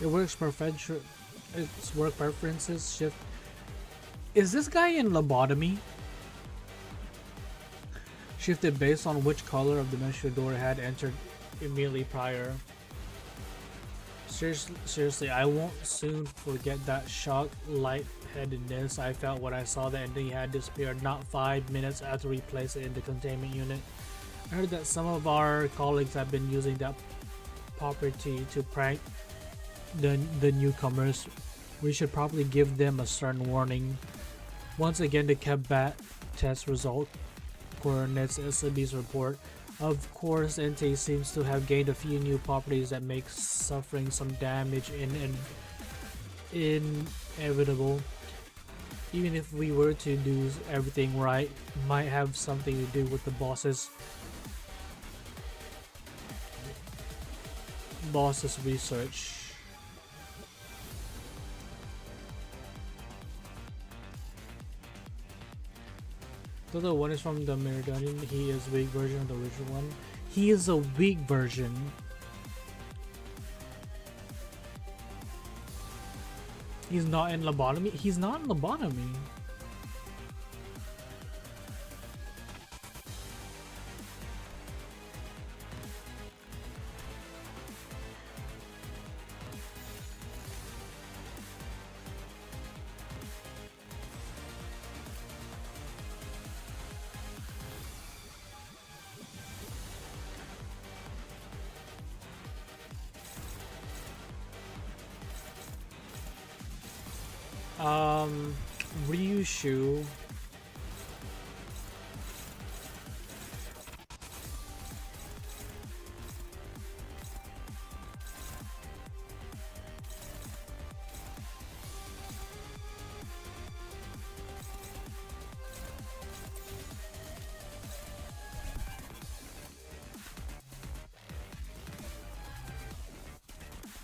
Its work preferences shift. Is this guy in lobotomy? Shifted based on which color of the dimensional door had entered immediately prior. Seriously, I won't soon forget that shock lightheadedness I felt when I saw the ending had disappeared not 5 minutes after we placed it in the containment unit. I heard that some of our colleagues have been using that property to prank the newcomers. We should probably give them a stern warning. Once again, the Kebat test result coordinates SLB's report. Of course, Entei seems to have gained a few new properties that make suffering some damage inevitable. Even if we were to do everything right, might have something to do with the boss's research. So the one is from the Mirror Dungeon. He is weak version of the original one. He is a weak version. He's not in lobotomy. He's not in lobotomy. Ryusho.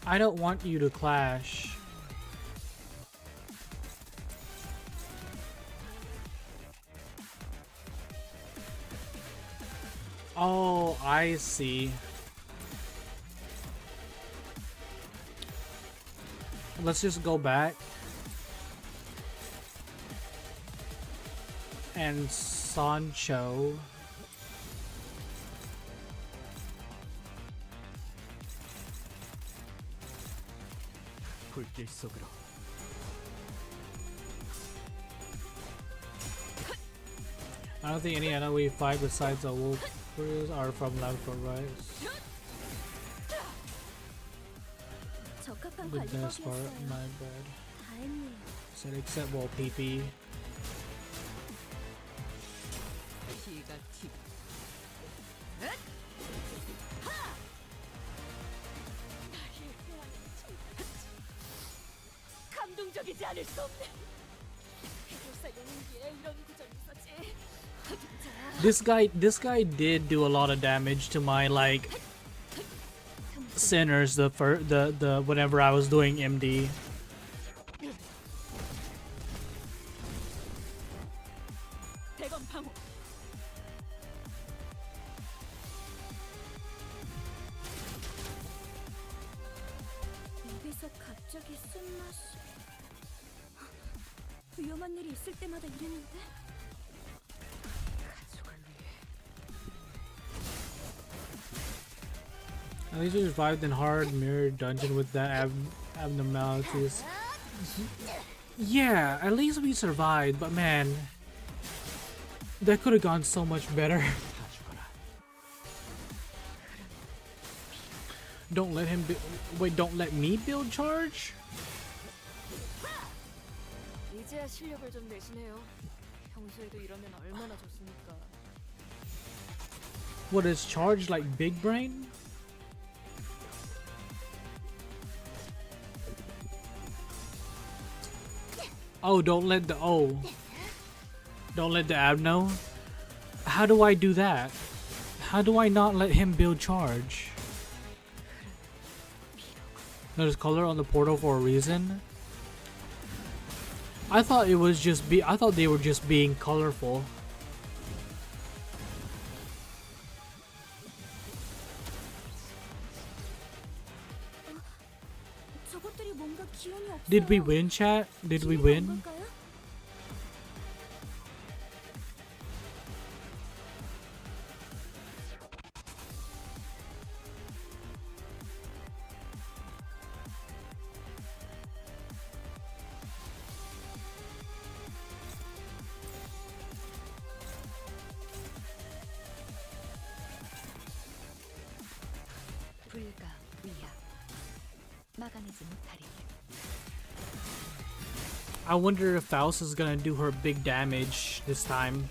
I don't want you to clash. Oh, I see. Let's just go back and Sancho. 불길 속으로. I don't think any enemy we fight besides the wolf are from left or right. 적합한 The best part, 관리법이었어요. my bad. 다행이에요. Said except well PP. 피가 튀. 감동적이지 않을 수 없네. 필요사 용기에 이런 구절이 있었지. This guy did do a lot of damage to my like sinners the whenever I was doing MD. 대검 방어. 입에서 갑자기 쓴맛이. 위험한 일이 있을 때마다 이랬는데. At least we survived in hard mirror dungeon with that abnormalities. Yeah, at least we survived, but man, that could have gone so much better. Don't let him wait, don't let me build charge? 이제야 실력을 좀 내시네요. 평소에도 이러면 얼마나 좋습니까? What is charge like big brain? Oh, don't let the ab know. How do I do that? How do I not let him build charge? There's color on the portal for a reason. I thought it was just I thought they were just being colorful. 저것들이 뭔가 기운이 없어요. Did we win, chat? Did we win? 불가 위야 막아내지 못하리. I wonder if Faust is gonna do her big damage this time.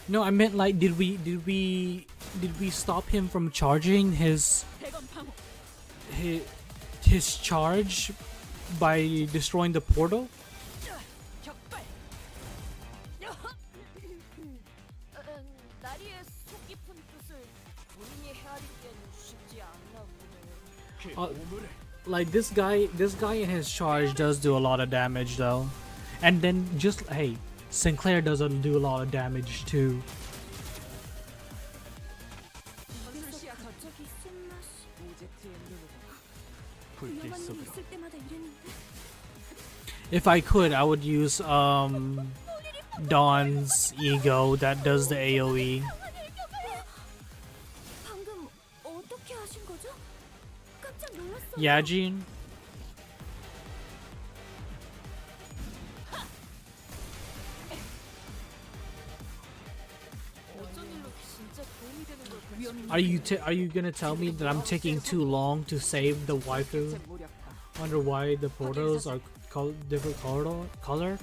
No, I meant like, did we stop him from charging his charge by destroying the portal? 나리의 속 깊은 뜻을 본인이 헤아리기엔 쉽지 않나 보네. Like this guy in his charge does do a lot of damage though, and then just hey, Sinclair doesn't do a lot of damage too. 갑자기 쓴맛이 오제트의 눈으로 불길 위험한 일이 속으로 있을 때마다 이랬는데 If I could, I would use Dawn's ego that does the AoE. 방금 어떻게 하신 거죠? 깜짝 놀랐어요. Yajin. 어쩐 일로 진짜 도움이 되는 걸까요? Are you gonna tell me that I'm taking too long to save the waifu? Wonder why the portals are different color?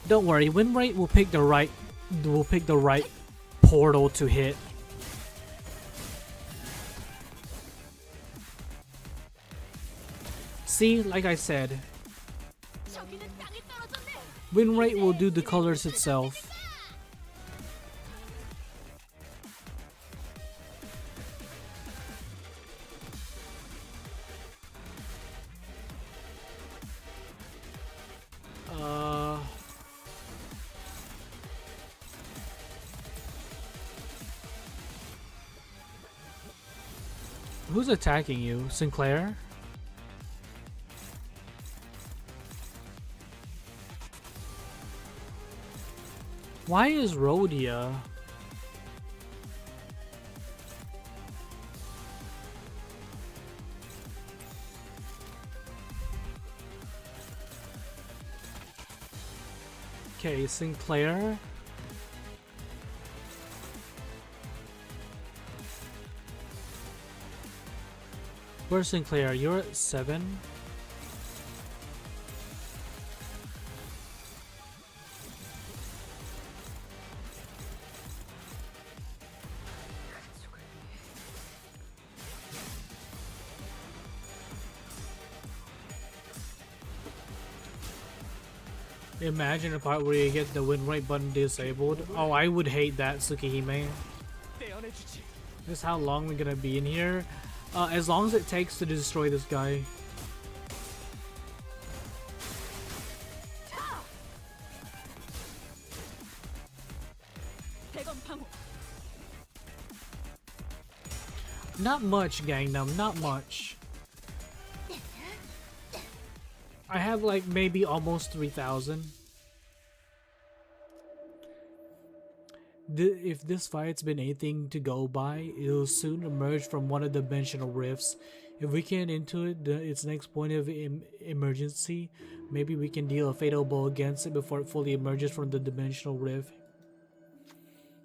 Don't worry, win rate will pick the right portal to hit. See, like I said, 저기는 땅에 떨어졌네. win rate will do the colors itself. Who's attacking you? Sinclair? Why is Rhodia? Okay, Sinclair. Where's Sinclair? You're at 7. Imagine a part where you get the win rate button disabled. Oh, I would hate that, Tsukihime. This is how long we're gonna be in here. As long as it takes to destroy this guy. Not much, Gangnam, not much. I have like maybe almost 3,000. If this fight's been anything to go by, it'll soon emerge from one of the dimensional rifts. If we can into it, its next point of emergency, maybe we can deal a fatal blow against it before it fully emerges from the dimensional rift.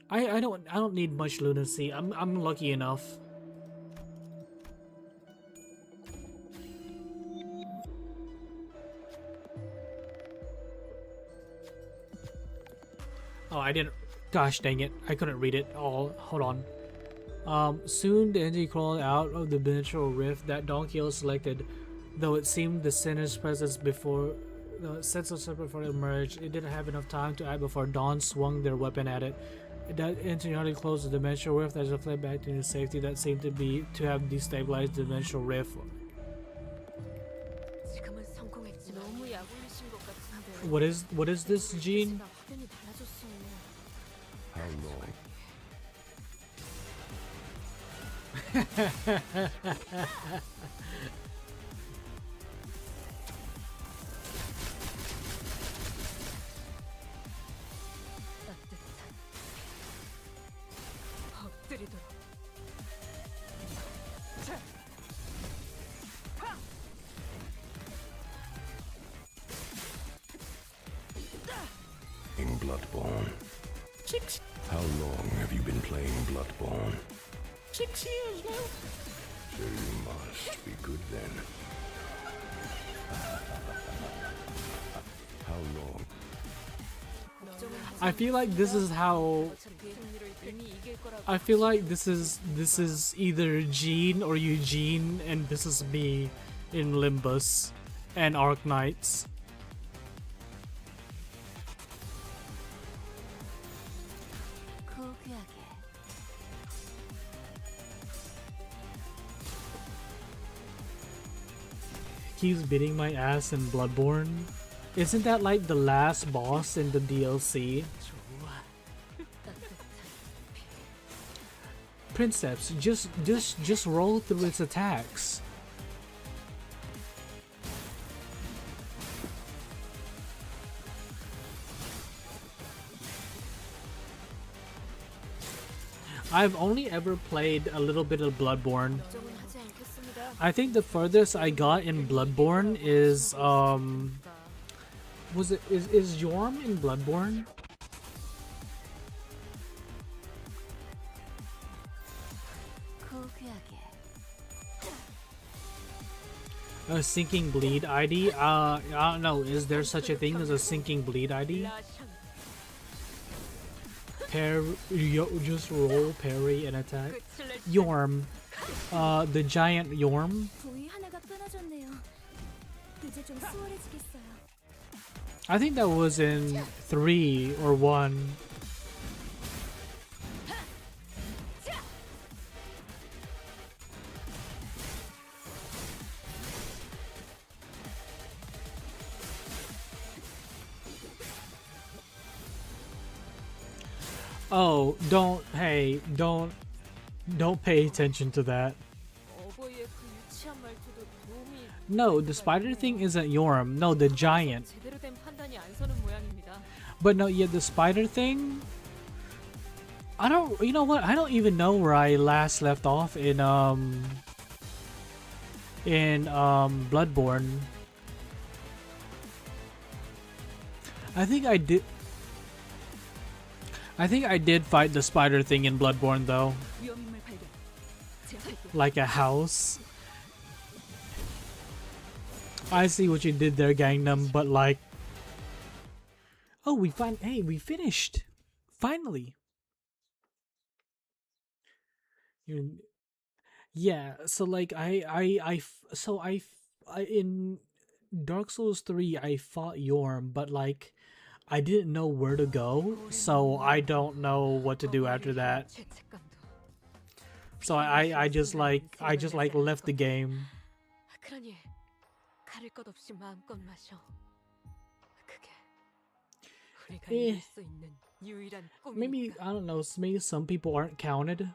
I don't need much lunacy. I'm lucky enough. Oh, I didn't. Gosh dang it, I couldn't read it all. Hold on. Soon the entity crawled out of the dimensional rift that Don Quixote selected. Though it seemed the sinner's presence before the sense of separate before it emerged, it didn't have enough time to act before Dawn swung their weapon at it. That entity hardly closed the dimensional rift as it fled back to the safety that seemed to have destabilized the dimensional rift. 지금은 성공했지만 너무 약올리신 것 같은데. What is this, Gene? 확연히 달라졌어요. How long? 엎드리도록. In Bloodborne. How long have you been playing Bloodborne? 6 years now. So you must be good then. How long? 걱정은 I feel like this is how. I feel like this is either Gene or Eugene, and this is me in Limbus and Arknights. He's beating my ass in Bloodborne. Isn't that like the last boss in the DLC? Princeps, just roll through its attacks. I've only ever played a little bit of Bloodborne. I think the furthest I got in Bloodborne is is Yorm in Bloodborne? A sinking bleed ID? I don't know. Is there such a thing as a sinking bleed ID? Just roll, parry, and attack. Yorm. The giant Yorm. I think that was in 3 or 1. Oh, don't pay attention to that. No, the spider thing isn't Yorm. No, the giant. But no, yeah, the spider thing. You know what? I don't even know where I last left off in Bloodborne. I think I did fight the spider thing in Bloodborne though. Like a house. I see what you did there, Gangnam, but like, oh, we finished. Finally. Yeah, so like in Dark Souls 3 I fought Yorm, but like I didn't know where to go, so I don't know what to do after that. So I just left the game. Maybe, I don't know, maybe some people aren't counted.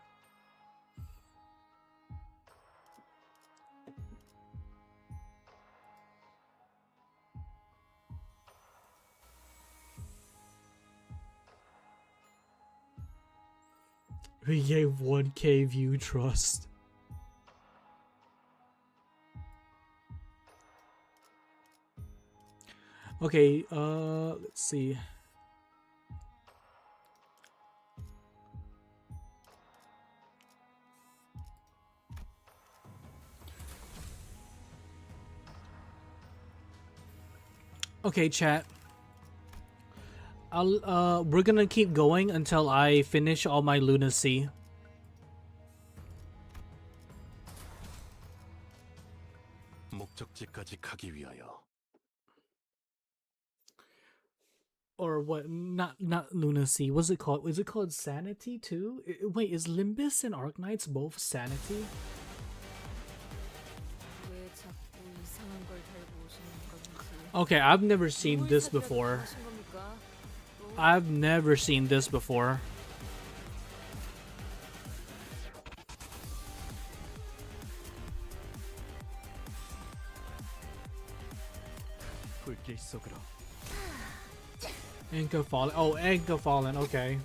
We gave 1K view trust. Okay, let's see. Okay, chat. We're gonna keep going until I finish all my lunacy. 목적지까지 가기 위하여. Or what? Not lunacy. What's it called? Is it called sanity too? Wait, is Limbus and Arknights both sanity? Okay, I've never seen this before. I've never seen this before. Anchor fallen. Oh, anchor fallen. Okay.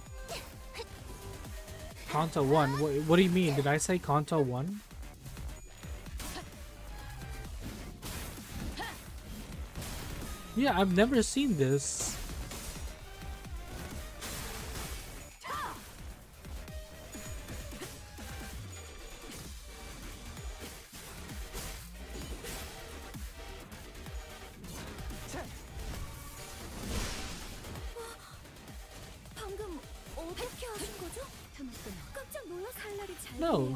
Canto 1. What do you mean? Did I say Canto 1? Yeah, I've never seen this. No.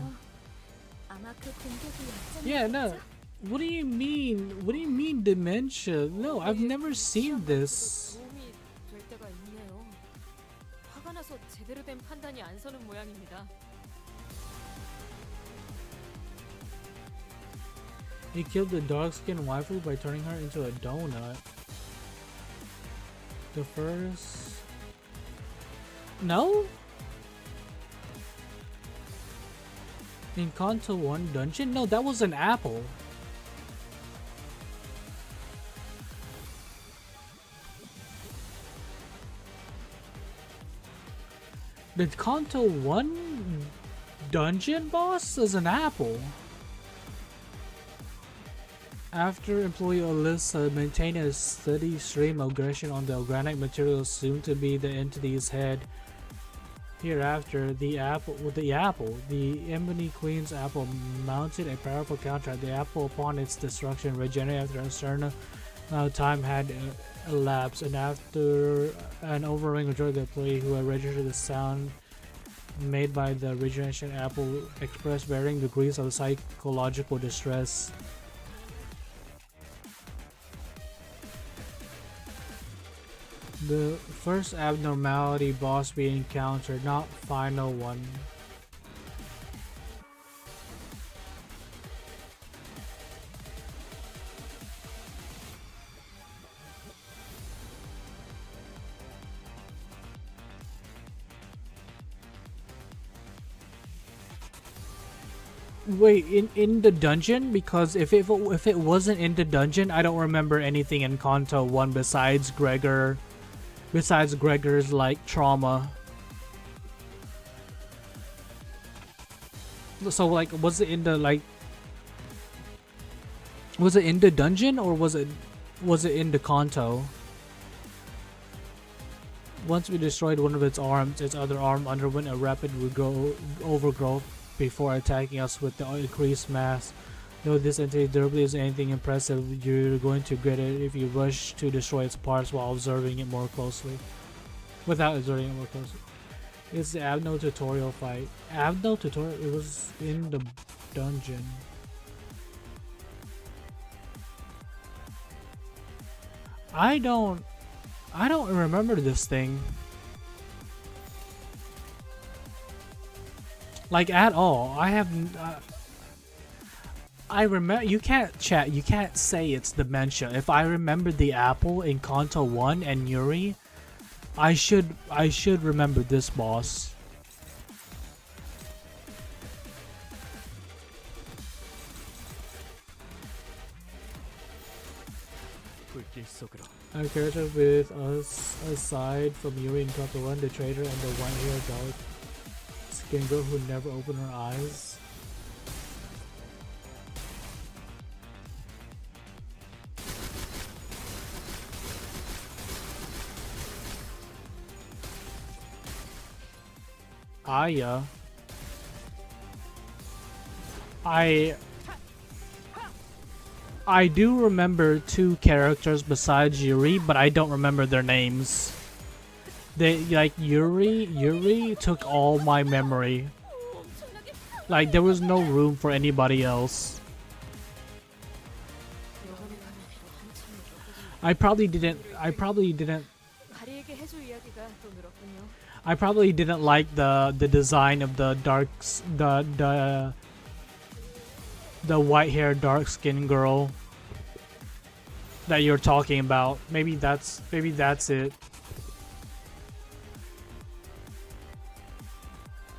아마 그 공격이 Yeah, no. 약점이겠죠? What do you mean? What do you mean dementia? No, I've never seen this. 도움이 될 때가 있네요. 화가 나서 제대로 된 판단이 안 서는 모양입니다. He killed the dark-skinned waifu by turning her into a donut. The first... No? In Canto 1 dungeon? No, that was an apple. The Canto 1 dungeon boss is an apple. After employee Alyssa maintained a steady stream of aggression on the organic material assumed to be the entity's head, hereafter the Ebony Queen's apple mounted a powerful counter. The apple, upon its destruction, regenerated after a certain amount of time had elapsed, and after an overwhelming majority of the employee who had registered the sound made by the regeneration apple expressed varying degrees of psychological distress. The first abnormality boss we encountered, not final one. Wait, in the dungeon? Because if it wasn't in the dungeon, I don't remember anything in Canto 1 besides Gregor's like trauma. So like, was it in the dungeon, or was it in the Canto? Once we destroyed one of its arms, its other arm underwent a rapid overgrowth before attacking us with the increased mass. Though this entity durably is anything impressive, you're going to regret it if you rush to destroy its parts while observing it more closely. Without observing it more closely. It's the Abno tutorial fight. Abno tutorial? It was in the dungeon. I don't remember this thing. Like, at all. I remember. You can't say it's dementia. If I remember the apple in Canto 1 and Yuri, I should remember this boss. A character with us aside from Yuri in Canto 1, the traitor and the white-haired dog skin girl who never opened her eyes. Aya. I do remember two characters besides Yuri, but I don't remember their names. They like Yuri took all my memory. Like there was no room for anybody else. I probably didn't like the design of the the white-haired dark-skinned girl that you're talking about. Maybe that's it.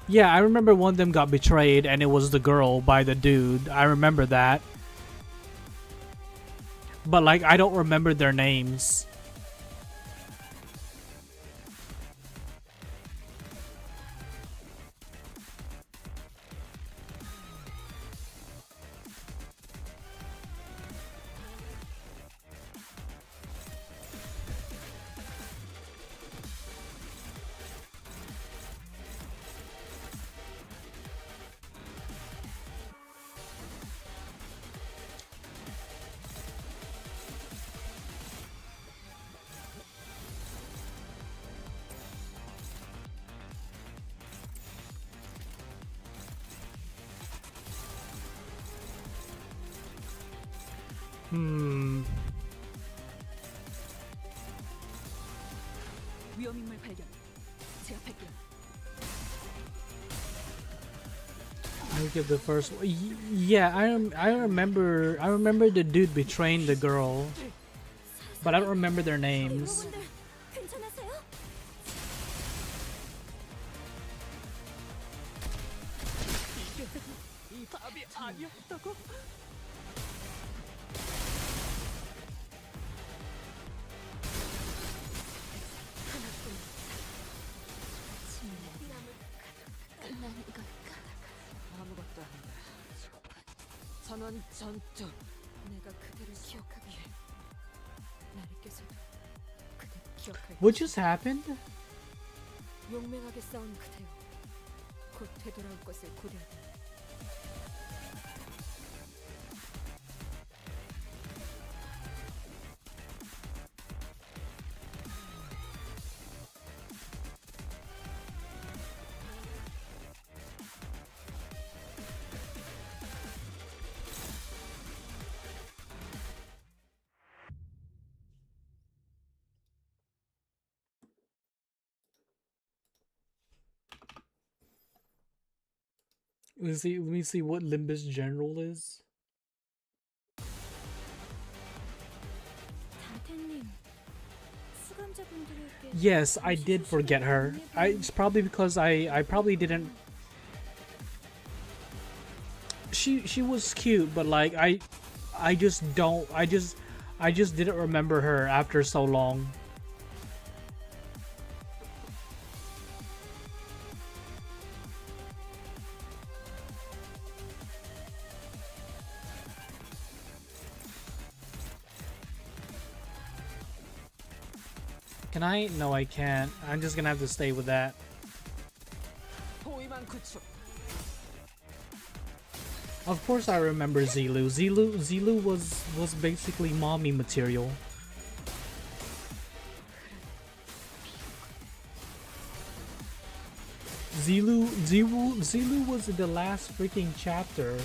Yeah, I remember one of them got betrayed and it was the girl by the dude. I remember that. But like I don't remember their names. 위험인물 발견. 제압할게요. I'll give the first one. Yeah, I remember the dude betraying the girl, but I don't remember their names. 여러분들 괜찮으세요? 이 답이 아니었다고? 끝나는 걸까? 아무것도 아니다. 전원 전투. 내가 그대를 기억하기에 나리께서도 그대 기억할. What just happened? 용맹하게 싸운 그대여. 곧 되돌아올 것을 고려하다. Let me see what Limbus General is. 단태님, 수감자분들에게 Yes, I did forget her. It's probably because I probably didn't. She was cute, but like I just didn't remember her after so long. Can I? No, I can't. I'm just gonna have to stay with that. 포위만 구축. Of course I remember Zilu. Zilu was basically mommy material. Zilu was in the last freaking chapter.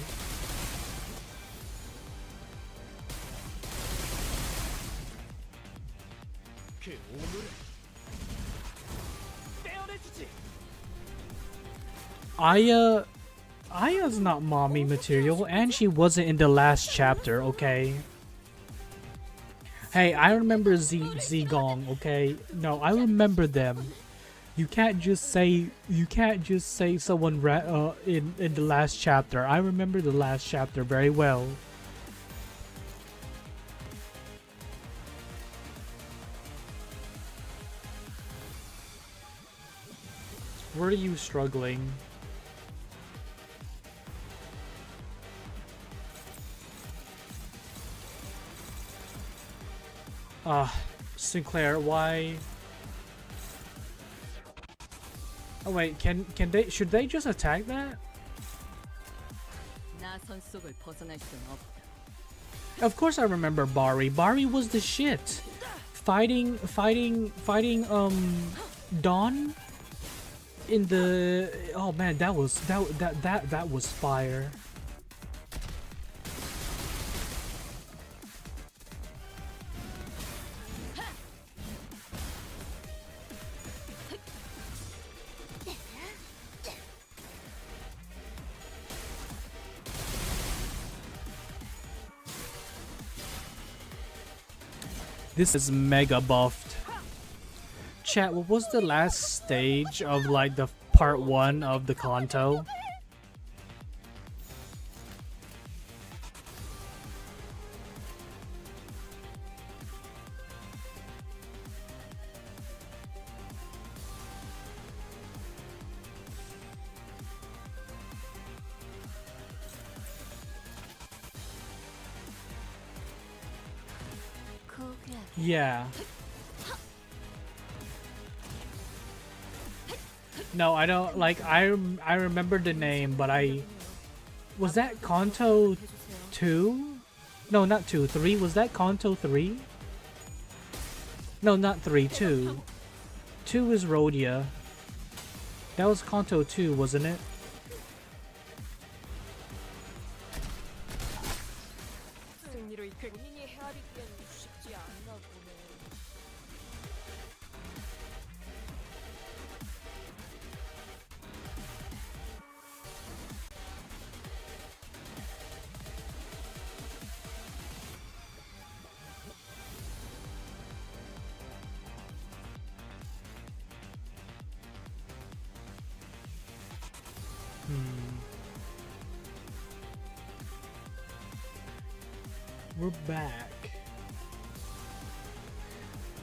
그 오늘을 떼어내주지. Aya's not mommy material, and she wasn't in the last chapter, okay? Hey, I remember Zigong, okay? No, I remember them. You can't just say someone in the last chapter. I remember the last chapter very well. Where are you struggling? Sinclair, why? Oh wait, should they just attack that? 나선 속을 벗어날 순 없다. Of course I remember Bari. Bari was the shit. Fighting Dawn in the, oh man, that was fire. This is mega buffed. Chat, what was the last stage of like the part 1 of the Canto? Yeah. No, I don't like. I remember the name, but was that Canto 2? No, not 2. 3. Was that Canto 3? No, not 3. 2. 2 is Rhodia. That was Canto 2, wasn't it? 승리로 이끌 We're back.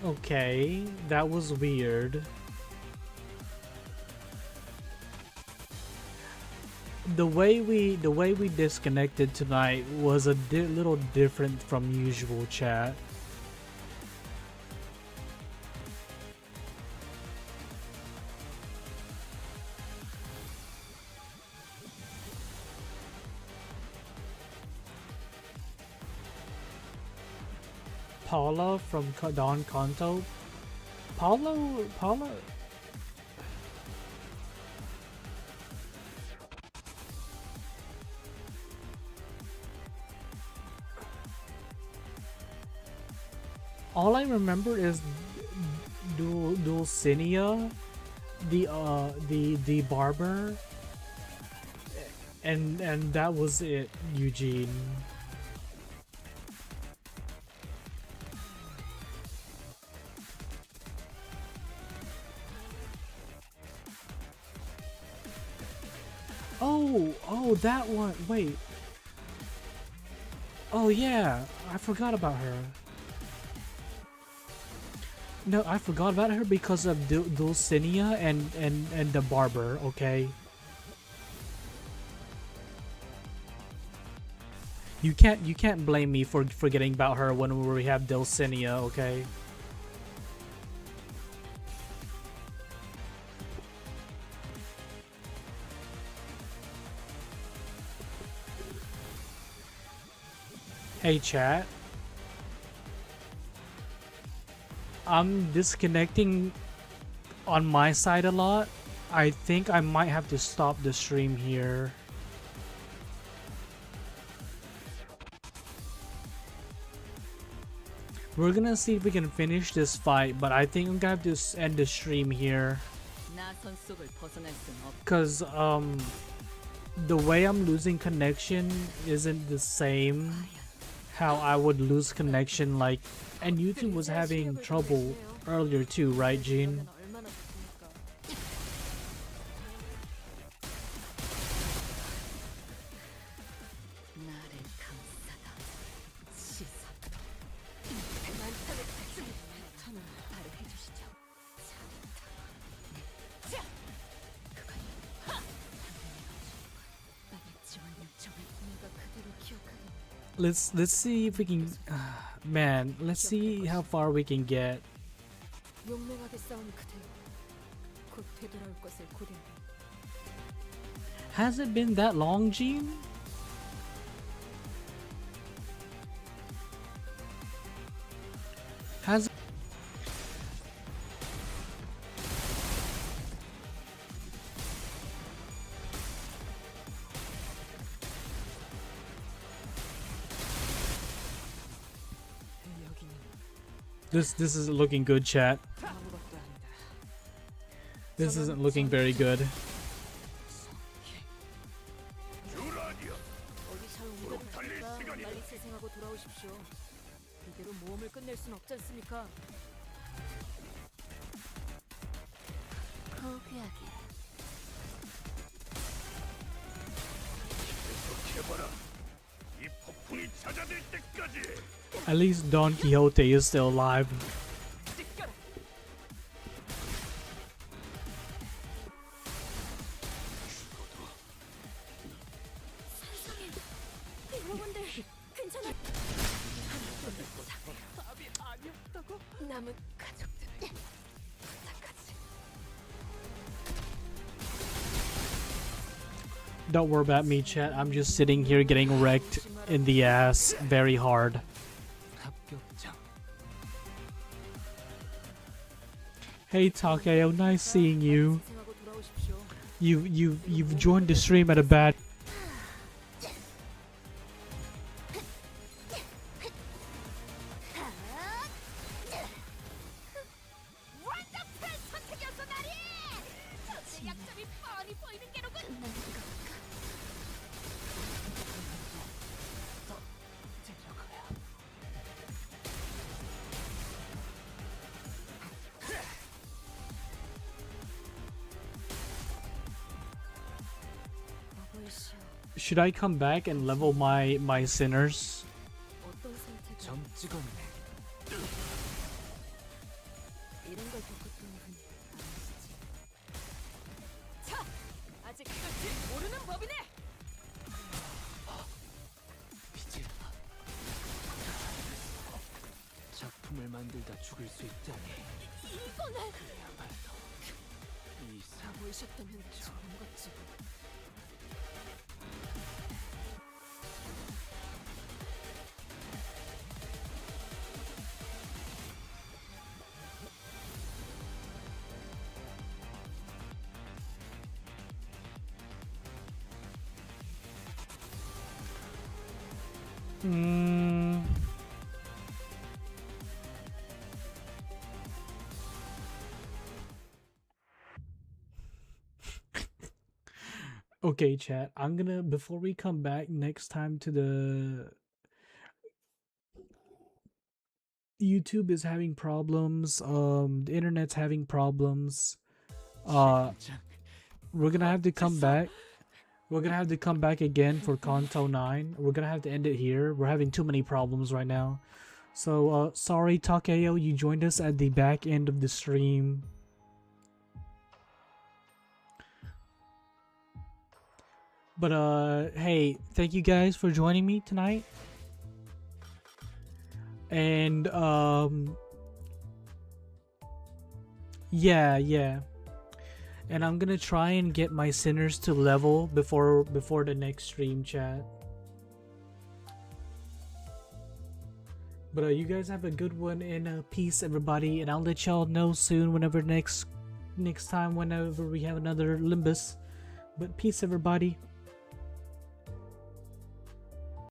Okay, that was weird. The way we disconnected tonight was a little different from usual, chat. Paula from Canto. Paula. All I remember is Dulcinea, the barber, and that was it, Eugene. Oh, that one. Wait. Oh yeah, I forgot about her. No, I forgot about her because of Dulcinea and the barber. Okay. You can't blame me for forgetting about her when we have Dulcinea. Okay. Hey chat. I'm disconnecting on my side a lot. I think I might have to stop the stream here. We're gonna see if we can finish this fight, but I think I'm gonna have to end the stream here. Cause the way I'm losing connection isn't the same how I would lose connection, like, and YouTube was having trouble earlier too, right, Jean? Let's see if we can, man. Let's see how far we can get. Has it been that long, Jean? Has This isn't looking good, chat. This isn't looking very good. At least Don Quixote is still alive. Don't worry about me, chat. I'm just sitting here getting wrecked in the ass very hard. Hey Takeo, nice seeing you. You've joined the stream at a bad. Should I come back and level my sinners? 어떤 선택을 점 찍었네. 이런 걸 겪었던 분이 아니시지. 자, 아직 끝을 모르는 법이네. 빛이 작품을 만들다 죽을 수 있다니. 이거는 그야말로 이상. 보이셨다면 좋은 거지. Okay, chat. I'm gonna, before we come back next time to the YouTube is having problems, the internet's having problems. We're gonna have to come back. We're gonna have to come back again for Canto 9. We're gonna have to end it here. We're having too many problems right now. So sorry Takeo, you joined us at the back end of the stream. But hey, thank you guys for joining me tonight. And yeah. And I'm gonna try and get my sinners to level before the next stream, chat. But you guys have a good one, and peace everybody, and I'll let y'all know soon whenever next time whenever we have another Limbus. But peace everybody.